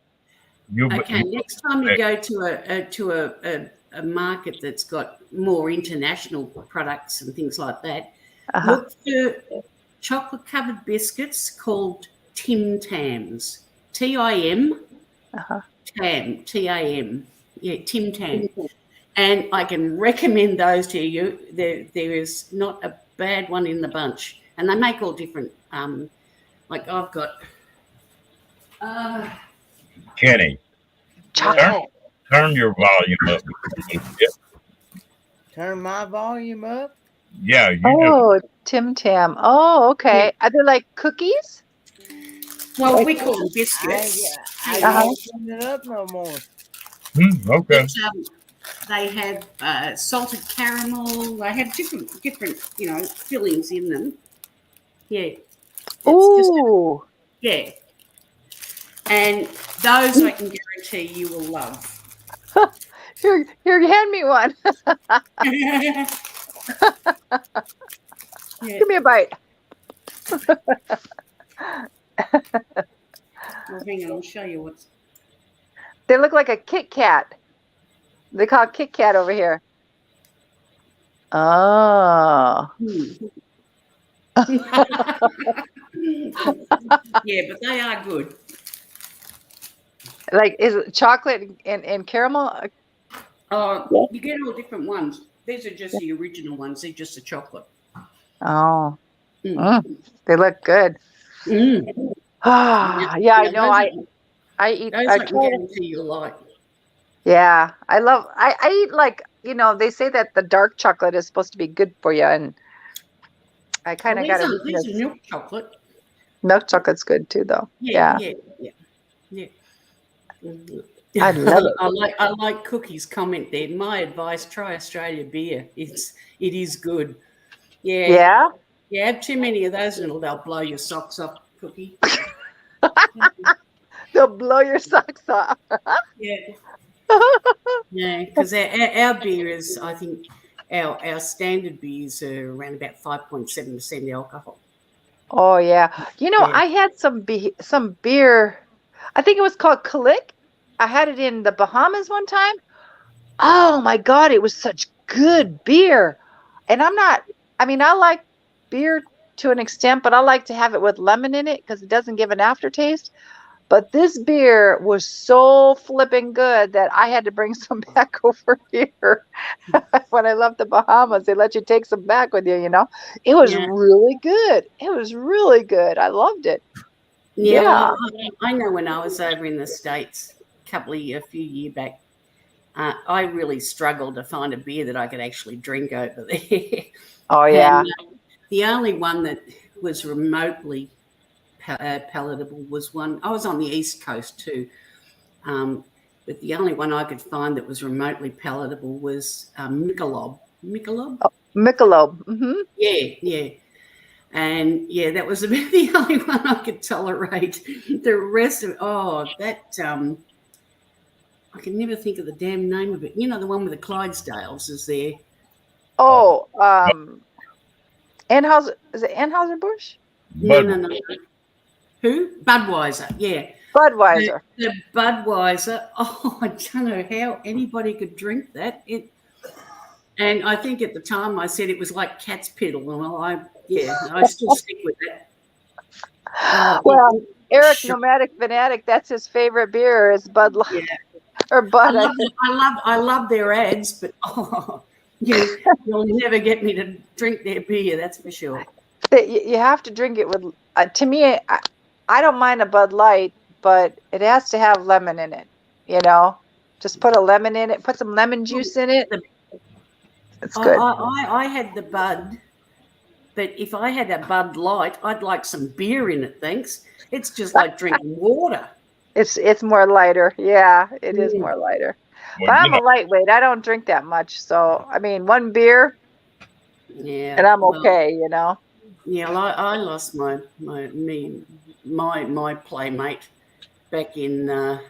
yeah. Okay. Next time you go to a market that's got more international products and things like that, Uh-huh. look for chocolate-covered biscuits called Tim Tams. Tim. Uh-huh. Tam. Tam. Yeah, Tim Tam. And I can recommend those to you. There is not a bad one in the bunch, and they make all different. Like I've got. Kenny, Chocolate. turn your volume up. Turn my volume up. Yeah, you Oh, Tim Tam. Oh, okay. Are they like cookies? Well, we call them I biscuits. can't turn it up no more. just. Okay. But, they have salted caramel. They have different fillings in them. Yeah. Ooh. Yeah. And those I can guarantee you will love. Here, hand me one. Yeah. Give me a bite. Well, hang on, I'll show you what's. They look like a Kit Kat. They call it Kit Kat over here. Oh. Yeah, but they are good. Like, is it chocolate and caramel? Oh, you get all different ones. These are just the original ones. They're just the chocolate. Oh. Mm. They look good. Mm. Yeah, I know. Those I eat. Those I I can try to, guarantee you'll like. Yeah, I eat like, they say that the dark chocolate is supposed to be good for you, and I kind Well, of got a these are weakness. milk chocolate. Milk chocolate's good too, though. Yeah, Yeah, yeah. Mhm. I love it. I like Cookie's comment there. My advice: try Australia beer. It is good. Yeah, Yeah. yeah. Have too many of those, and they'll blow your socks off, Cookie. They'll blow your socks off. Yeah, yeah. Because our beer is, I think, our standard beers are around about 5.7% alcohol. Oh yeah. Yeah. I had some beer. I think it was called Kalik. I had it in the Bahamas one time. Oh my God, it was such good beer. And I like beer to an extent, but I like to have it with lemon in it because it doesn't give an aftertaste. But this beer was so flipping good that I had to bring some back over here. When I left the Bahamas, they let you take some back with you, It was Yeah. really good. It was really good. I loved it. Yeah, Yeah. well, I know when I was over in the States a few years back, I really struggled to find a beer that I could actually drink over there. Oh yeah. And the only one that was remotely palatable was one. I was on the East Coast too, but the only one I could find that was remotely palatable was Michelob. Michelob? Michelob. Mm-hmm. Yeah, yeah. And yeah, that was about the only one I could tolerate. The rest of I can never think of the damn name of it. The one with the Clydesdales is there. Oh, Anheuser, is it Anheuser-Busch? No. Who? Budweiser, yeah. Budweiser. The Budweiser. Oh, I don't know how anybody could drink that. And I think at the time I said it was like cat's piddle. Well, I still stick with that. Well, Eric Nomadic Fanatic, that's his favorite beer is Bud Light. Yeah. Or Bud. I love their ads, but you'll never get me to drink their beer. That's for sure. You have to drink it with. To me, I don't mind a Bud Light, but it has to have lemon in it. Just put a lemon in it. Put some lemon juice in it. It's good. I had the Bud, but if I had a Bud Light, I'd like some beer in it. Thanks. It's just like drinking water. It's more lighter. Yeah, it is more lighter. Well, But I'm a lightweight. I don't drink that much. So, one beer Yeah, and I'm well, okay, Yeah, well, I lost my playmate back in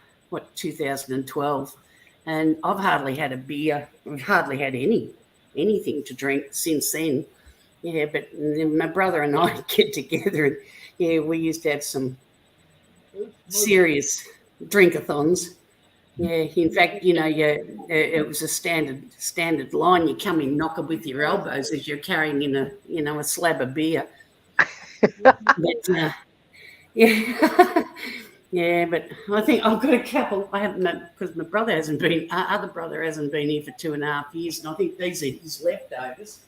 2012, and I've hardly had a beer. I've hardly had anything to drink since then. Yeah, but my brother and I get together, and yeah, we used to have some serious drink-a-thons. Yeah, in fact, it was a standard line. You come in, knock it with your elbows as you're carrying in a slab of beer. But, yeah, yeah. But I think I've got a couple. I haven't because my brother hasn't been. Other brother hasn't been here for 2.5 years, and I think these are his leftovers.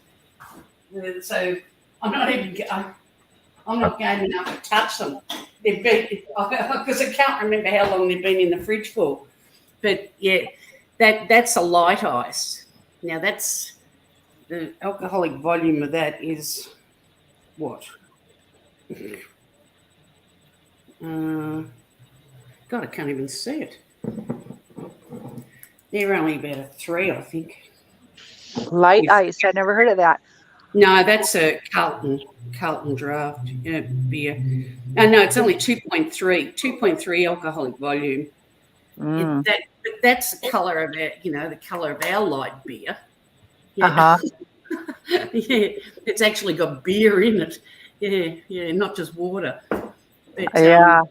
So I'm not even. I'm not game enough to touch them. They've been because I can't remember how long they've been in the fridge for. But yeah, that's a light ice. Now that's the alcoholic volume of that is what? God, I can't even see it. They're only about a 3, I think. Light ice. I never heard of that. No, that's a Carlton draft beer. No, it's only 2.3 alcoholic volume. That's the color of it, the color of our light beer. Yeah. Yeah, it's actually got beer in it. Yeah, not just water. But, yeah.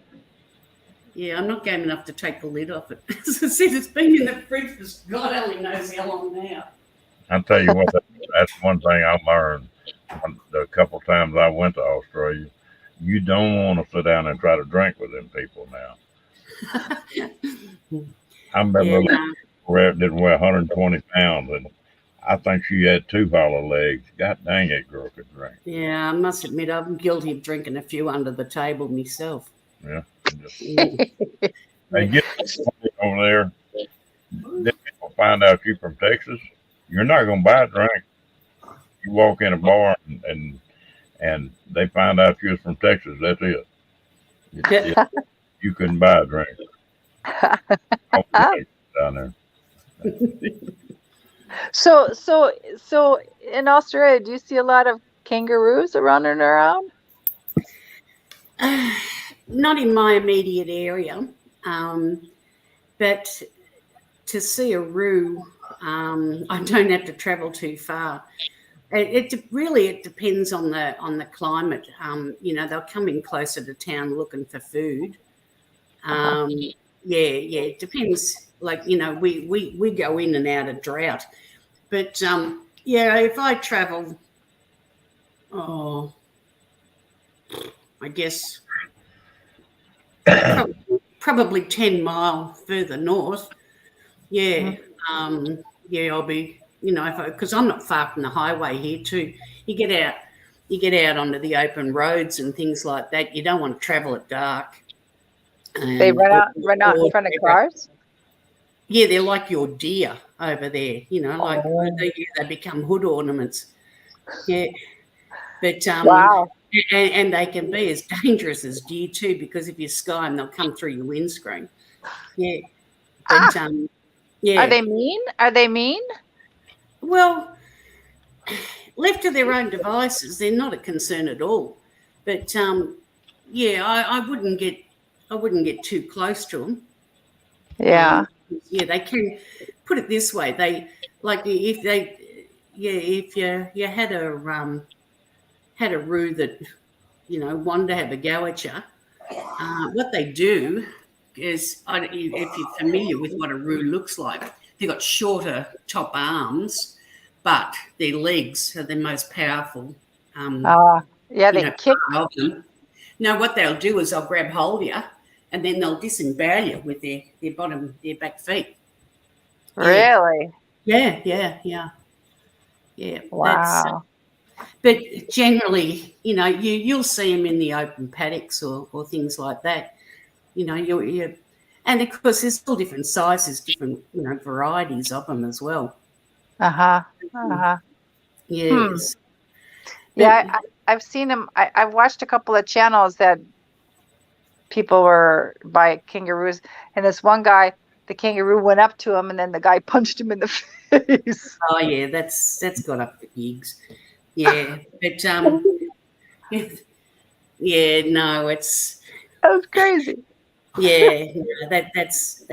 Yeah, I'm not game enough to take the lid off it. As I said, it's been in the fridge for God only knows how long now. I'll tell you what, that's one thing I learned the couple times I went to Australia. You don't want to sit down and try to drink with them people now. I remember that didn't weigh 120 pounds, and I think she had 2 hollow legs. God dang it, girl could drink. Yeah, I must admit, I'm guilty of drinking a few under the table myself. Yeah. They get over there. find out you're from Texas, you're not going to buy a drink. You walk in a bar and they find out you're from Texas. That's it. You couldn't buy a drink. Down there. So in Australia, do you see a lot of kangaroos running around? Not in my immediate area, but to see a roo, I don't have to travel too far. It depends on the climate. They'll come in closer to town looking for food. It depends. Like, we go in and out of drought, but if I travel, I guess probably 10 mile further north. I'll be, because I'm not far from the highway here too. You get out onto the open roads and things like that. You don't want to travel at dark. They run out in front of cars? Yeah, they're like your deer over there, they become hood ornaments. Yeah. But wow. And they can be as dangerous as deer too, because if you sky them, they'll come through your windscreen. Yeah. But Are they mean? Well, left to their own devices, they're not a concern at all. But I wouldn't get too close to them. Yeah. They can, put it this way. They, like, if you had a roo that wanted to have a go at you, what they do is, if you're familiar with what a roo looks like, they've got shorter top arms, but their legs are the most powerful. They kick. Of them. Now, what they'll do is they'll grab hold of you, and then they'll disembowel you with their back feet. Really? Yeah. Wow. But generally, you'll see them in the open paddocks or things like that. And of course, there's all different sizes, different varieties of them as well. Yes. Yeah, I've seen them. I've watched a couple of channels that people were by kangaroos, and this one guy, the kangaroo went up to him, and then the guy punched him in the face. Oh yeah, that's got up the gigs. Yeah, but no, it's that was crazy. Yeah, that's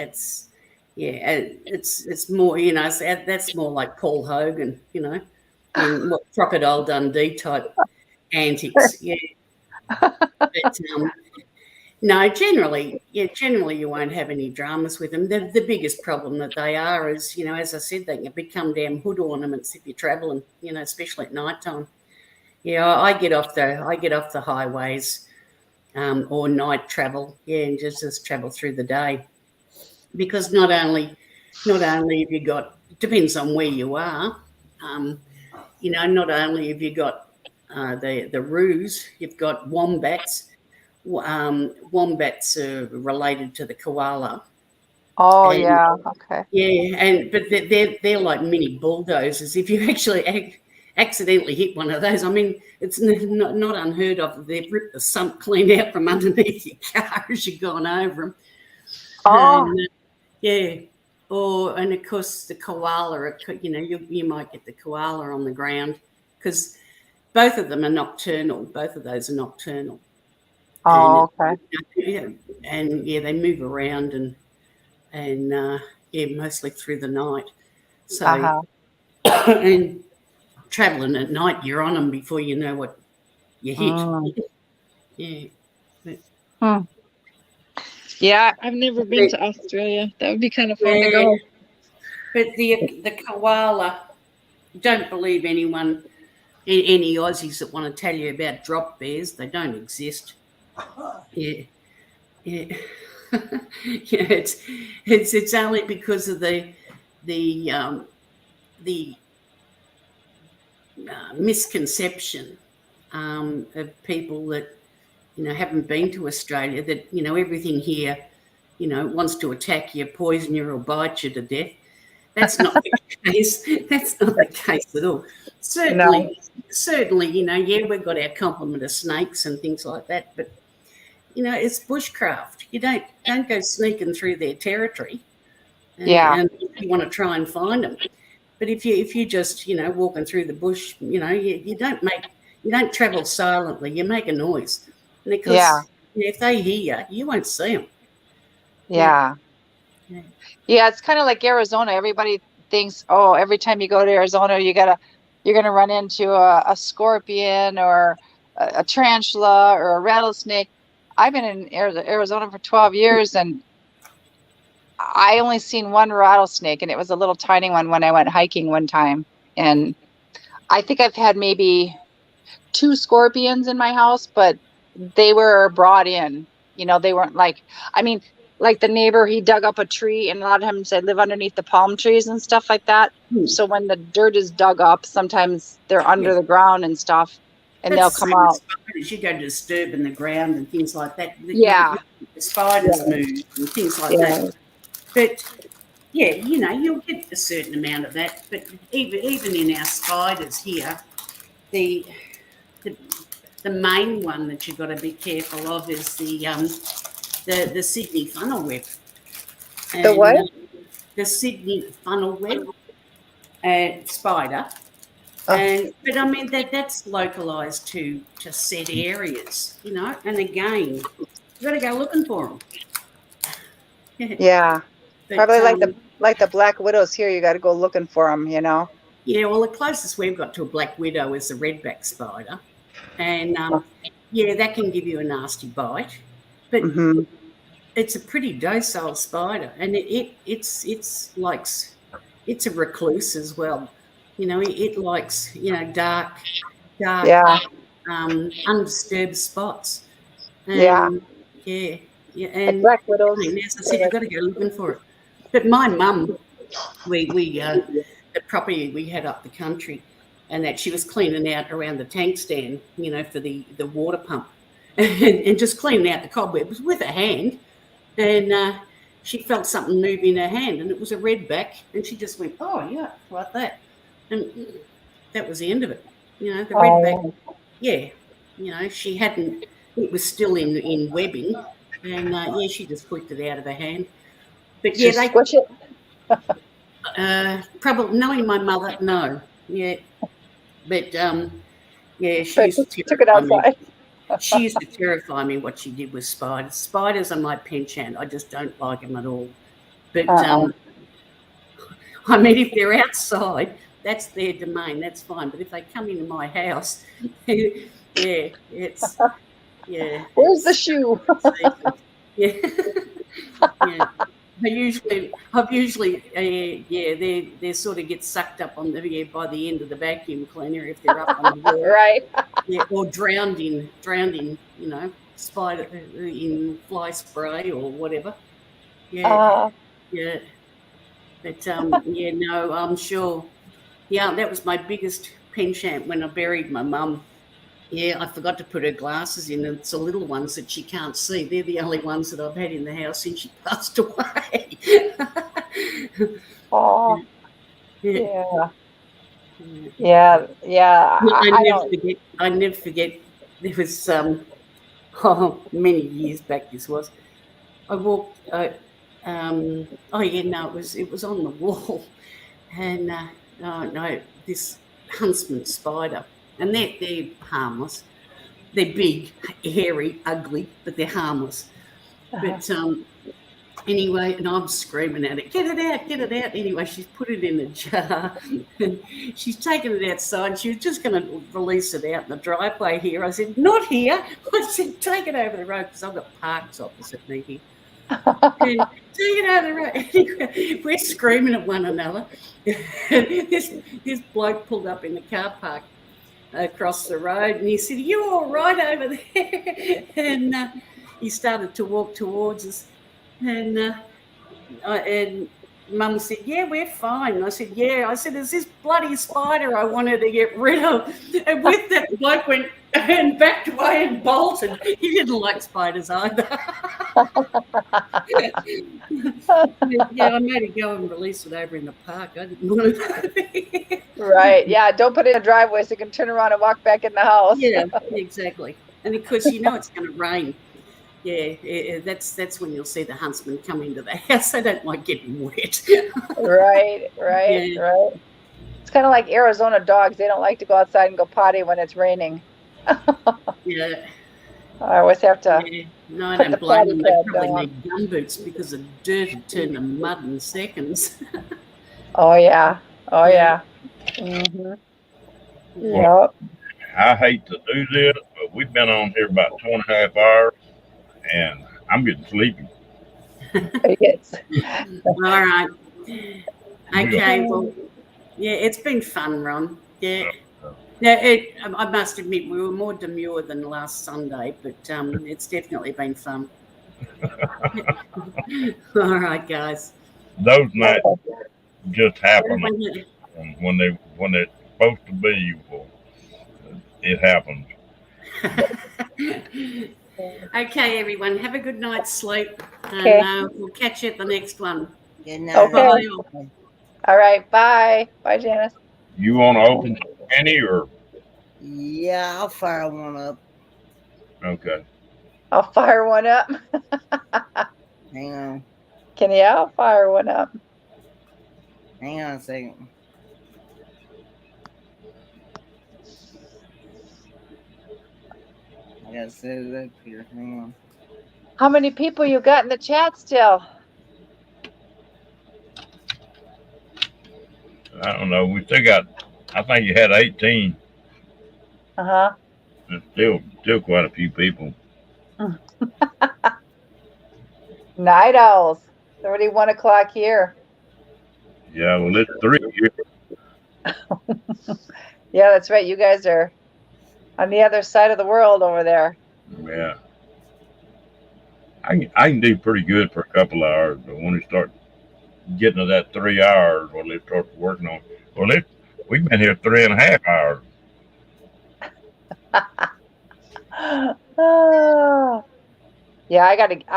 it's more, that's more like Paul Hogan, and what Crocodile Dundee type antics. Yeah, but no, generally you won't have any dramas with them. The biggest problem that they are is, as I said, they can become damn hood ornaments if you're traveling, especially at night time. Yeah, I get off the highways or night travel, and just travel through the day, because not only have you got, depends on where you are, not only have you got the roos, you've got wombats. Wombats are related to the koala. Oh, yeah. Okay. Yeah, but they're like mini bulldozers. If you actually accidentally hit one of those, I mean, it's not unheard of. They've ripped the sump clean out from underneath your car as you've gone over them. Oh. And, and of course the koala, you might get the koala on the ground, because both of them are nocturnal. Both of those are nocturnal. Oh, okay. And they move around and mostly through the night. So, and traveling at night, you're on them before you know what you hit. Yeah. Yeah, I've never been to Australia. That would be kind of fun to go. But the koala, don't believe any Aussies that want to tell you about drop bears. They don't exist. Yeah. It's only because of the misconception of people that haven't been to Australia, that everything here wants to attack you, poison you, or bite you to death. That's not the case. That's not the case at all. Certainly, yeah, we've got our complement of snakes and things like that, but it's bushcraft. You don't go sneaking through their territory, and you want to try and find them. But if you just walking through the bush, you don't travel silently. You make a noise, and because if they hear you, you won't see them. Yeah. It's kind of like Arizona. Everybody thinks, oh, every time you go to Arizona, you're gonna run into a scorpion or a tarantula or a rattlesnake. I've been in Arizona for 12 years, and I only seen one rattlesnake, and it was a little tiny one when I went hiking one time. And I think I've had maybe 2 scorpions in my house, but they were brought in. They weren't like the neighbor, he dug up a tree, and a lot of times they live underneath the palm trees and stuff like that. So when the dirt is dug up, sometimes they're under the ground and stuff, and they'll come out. Spiders, you go disturbing the ground and things like that. Yeah. The spiders move and things like that. But you'll get a certain amount of that. But even in our spiders here, the main one that you've got to be careful of is the Sydney funnel web. And The what? The Sydney funnel web spider. But I mean that's localised to set areas, and again, you've got to go looking for them. Yeah. But, Probably like the black widows here. You got to go looking for them. Yeah, well, the closest we've got to a black widow is the redback spider, and that can give you a nasty bite, but it's a pretty docile spider, and it's a recluse as well. It likes dark, undisturbed spots. And, and black widows. As I said, you've got to go looking for it. But my mum, we the property we had up the country, and that she was cleaning out around the tank stand, for the water pump, and just cleaning out the cobwebs with her hand, and she felt something move in her hand, and it was a redback, and she just went, oh yeah, like that, and that was the end of it. The redback, she hadn't. It was still in webbing, and she just flicked it out of her hand. But they squish it. Probably knowing my mother, no, but she used to took it outside. She used to terrify me. What she did with spiders. Spiders are my penchant. I just don't like them at all. But I mean, if they're outside, that's their domain. That's fine. But if they come into my house, it's. Yeah. Where's the shoe? I've usually, they sort of get sucked up on by the end of the vacuum cleaner if they're up on the wall, right? Or drowned in, spider in fly spray or whatever. But I'm sure. Yeah, that was my biggest penchant when I buried my mum. Yeah, I forgot to put her glasses in. It's the little ones that she can't see. They're the only ones that I've had in the house since she passed away. Oh, yeah. I never forget. There was many years back. This was. I walked. It was on the wall, and this huntsman spider. And they're harmless. They're big, hairy, ugly, but they're harmless. But anyway, and I'm screaming at it, get it out. Anyway, she's put it in a jar and she's taken it outside. She was just going to release it out in the driveway here. I said, not here. I said, take it over the road because I've got parks opposite me here. And take it over the road. Anyway, we're screaming at one another. This bloke pulled up in the car park across the road, and he said, "You all right over there?" And he started to walk towards us, and Mum said, "Yeah, we're fine." And I said, "Yeah." I said, "It's this bloody spider I wanted to get rid of." And with that, the bloke went and backed away and bolted. He didn't like spiders either. Yeah, I made it go and release it over in the park. I didn't want to. Right. Yeah. Don't put it in the driveway so you can turn around and walk back in the house. Yeah, exactly. And of course, it's going to rain. Yeah, that's when you'll see the huntsman come into the house. They don't like getting wet. Right. Yeah. Right. It's kind of like Arizona dogs. They don't like to go outside and go potty when it's raining. Yeah. I always have to. Yeah. No, I put the don't blame them. They potty pad probably down. need gumboots because the dirt would turn to mud in seconds. Oh yeah. Oh Yeah. yeah. Mm-hmm. Well, Yep. I hate to do this, but we've been on here about 2.5 hours, and I'm getting sleepy. Yes. All right. Okay. Well, yeah, it's been fun, Ron. Yeah. Yeah, I must admit we were more demure than last Sunday, but it's definitely been fun. All right, guys. Those nights just happen, Okay, and when they're supposed to be, well, it happens. everyone. Have a good night's sleep, Okay. and we'll catch you at the next one. Good night. Okay. Bye. All right. Bye. Bye, Janice. You want to open any or Yeah, I'll fire one up. okay? I'll fire one up. Hang on. I'll fire one up. Hang on a second. I gotta set it up here. Hang on. How many people you got in the chat still? I don't know. We still got. I think you had 18. Uh-huh. There's still quite a few people. Night owls. It's already 1 o'clock here. Yeah, well, it's 3 here. Yeah, that's right. You guys are on the other side of the world over there. Yeah. I can do pretty good for a couple of hours, but when we start getting to that 3 hours, well, they start working on. Well, we've been here 3.5 hours. Oh. Yeah, I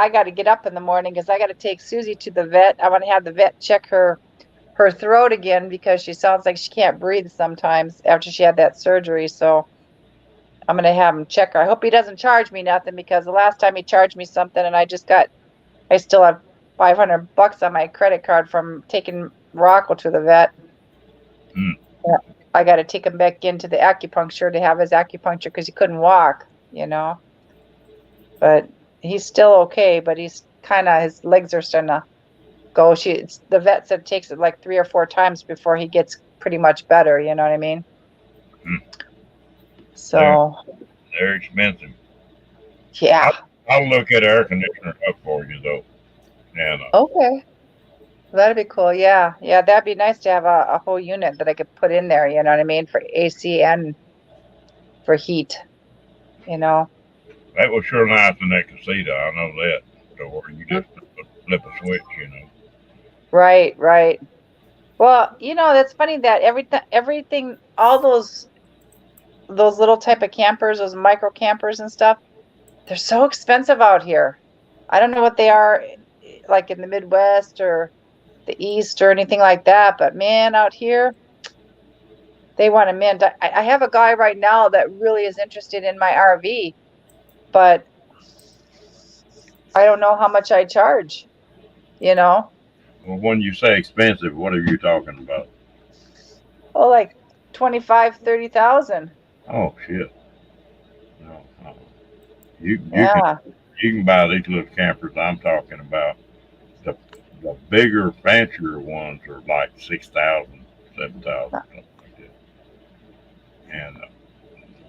gotta get up in the morning because I gotta take Susie to the vet. I want to have the vet check her throat again because she sounds like she can't breathe sometimes after she had that surgery. So I'm gonna have him check her. I hope he doesn't charge me nothing because the last time he charged me something and I still have $500 on my credit card from taking Rocco to the vet. Yeah, I got to take him back into the acupuncture to have his acupuncture because he couldn't walk, But he's still okay, but he's his legs are starting to go. The vet said it takes it like 3 or 4 times before he gets pretty much better. You know what I mean? So They're expensive. yeah. I'll look at air conditioner up for you though. And Okay. That'd be cool. Yeah. Yeah. That'd be nice to have a whole unit that I could put in there. You know what I mean? For AC and for heat, that was sure nice in that casita. I know that. So where you just flip a switch, Right. Right. Well, that's funny that everything, all those little type of campers, those micro campers and stuff, they're so expensive out here. I don't know what they are like in the Midwest or the East or anything like that, but man, out here, they want to mint. I have a guy right now that really is interested in my RV, but I don't know how much I charge, Well, when you say expensive, what are you talking about? Oh, like 25, 30,000. Oh shit! No. You Yeah. you can buy these little campers I'm talking about. The bigger, fancier ones are like 6,000, 7,000, something like that. And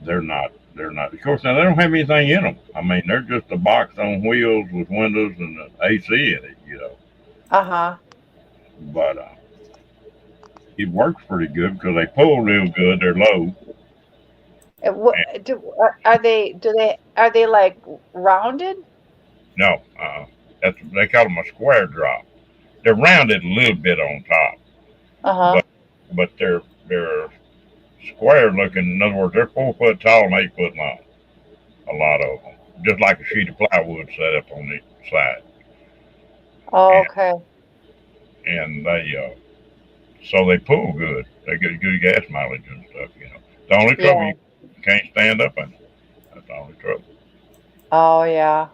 they're not. Of course, now they don't have anything in them. I mean, they're just a box on wheels with windows and the AC in it, Uh-huh. But it works pretty good because they pull real good. They're low. Are they like rounded? No, they call them a square drop. They're rounded a little bit on top, Uh-huh. but they're square looking. In other words, they're 4 foot tall and 8 foot long. A lot of them, just like a sheet of plywood set up on the side. Oh, okay. And so they pull good. They get good gas mileage and stuff, you know. The only trouble, Yeah. you can't stand up in. That's the only trouble. Oh, yeah.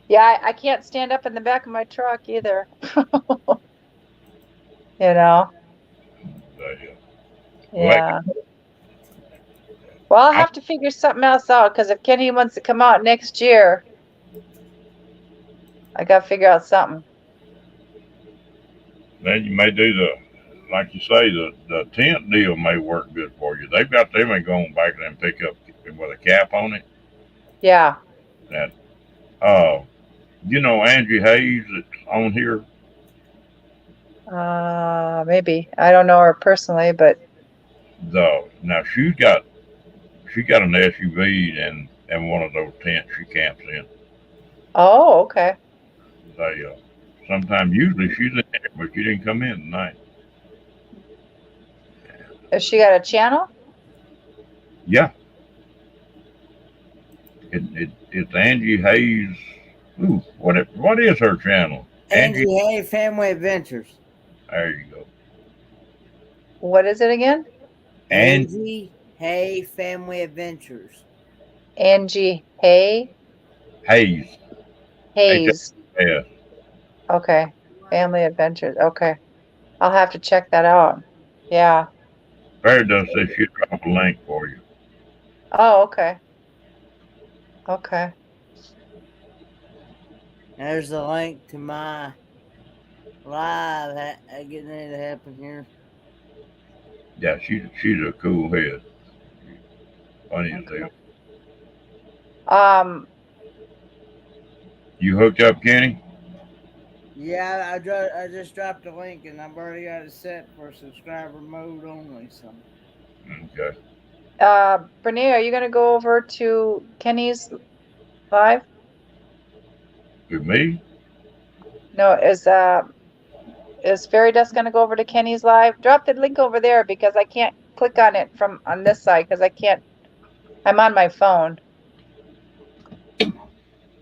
Yeah, I can't stand up in the back of my truck either. You know? Well, Yeah. Well, I'll I, have to figure something else out because if Kenny wants to come out next year, I got to figure out something. then you may do like you say, the tent deal may work good for you. They've got them and going back and pick up with a cap on it. Yeah. That, you know, Angie Hayes that's on here. Maybe. I don't know her personally, but Now she got an SUV and one of those tents she camps in. oh, okay. They sometimes usually she's in there, but she didn't come in tonight. Has she got a channel? Yeah. It's Angie Hayes. Ooh, what is her channel? Angie Hay Family Adventures. There you go. What is it again? Angie Hay Family Adventures. Angie Hay Hayes. Hayes. Yeah. Okay. Family Adventures. Okay. I'll have to check that out. Yeah. Barry does say she'll drop a link for you. Oh, okay. Okay. There's the link to my live getting ready to happen here. Yeah, she's a cool head. Funny as hell. You hooked up, Kenny? Yeah, I just dropped a link and I've already got it set for subscriber mode only. So. Okay. Brene, are you gonna go over to Kenny's live? To me? No, is Fairy Dust gonna go over to Kenny's live? Drop the link over there because I can't click on it from on this side because I can't. I'm on my phone.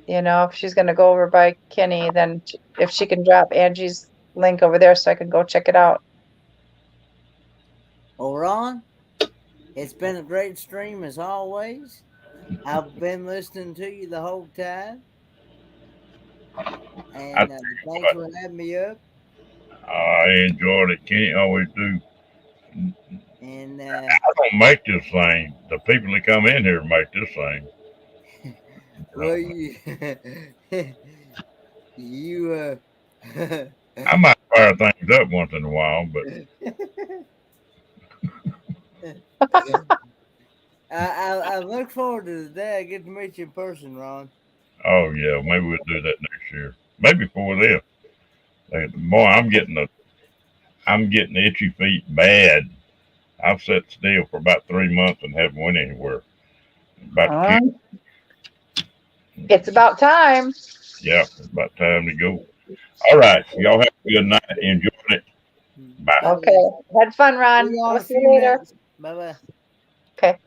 You know, if she's gonna go over by Kenny, then if she can drop Angie's link over there so I can go check it out. Well, Ron, it's been a great stream as always. I've been listening to you the whole time. And thanks for having me up. I enjoyed it. Kenny always do. And I don't make this thing. The people that come in here make this thing. Well, you I might fire things up once in a while, but I look forward to the day I get to meet you in person, Ron. oh yeah, maybe we'll do that next year. Maybe before then. Boy, I'm getting itchy feet bad. I've sat still for about 3 months and haven't went anywhere. It's about time. Yeah, it's about time to go. All right, y'all have a good night. Enjoy it. Bye. Okay. Had fun, Ron. I'll see you later. Bye bye. Okay.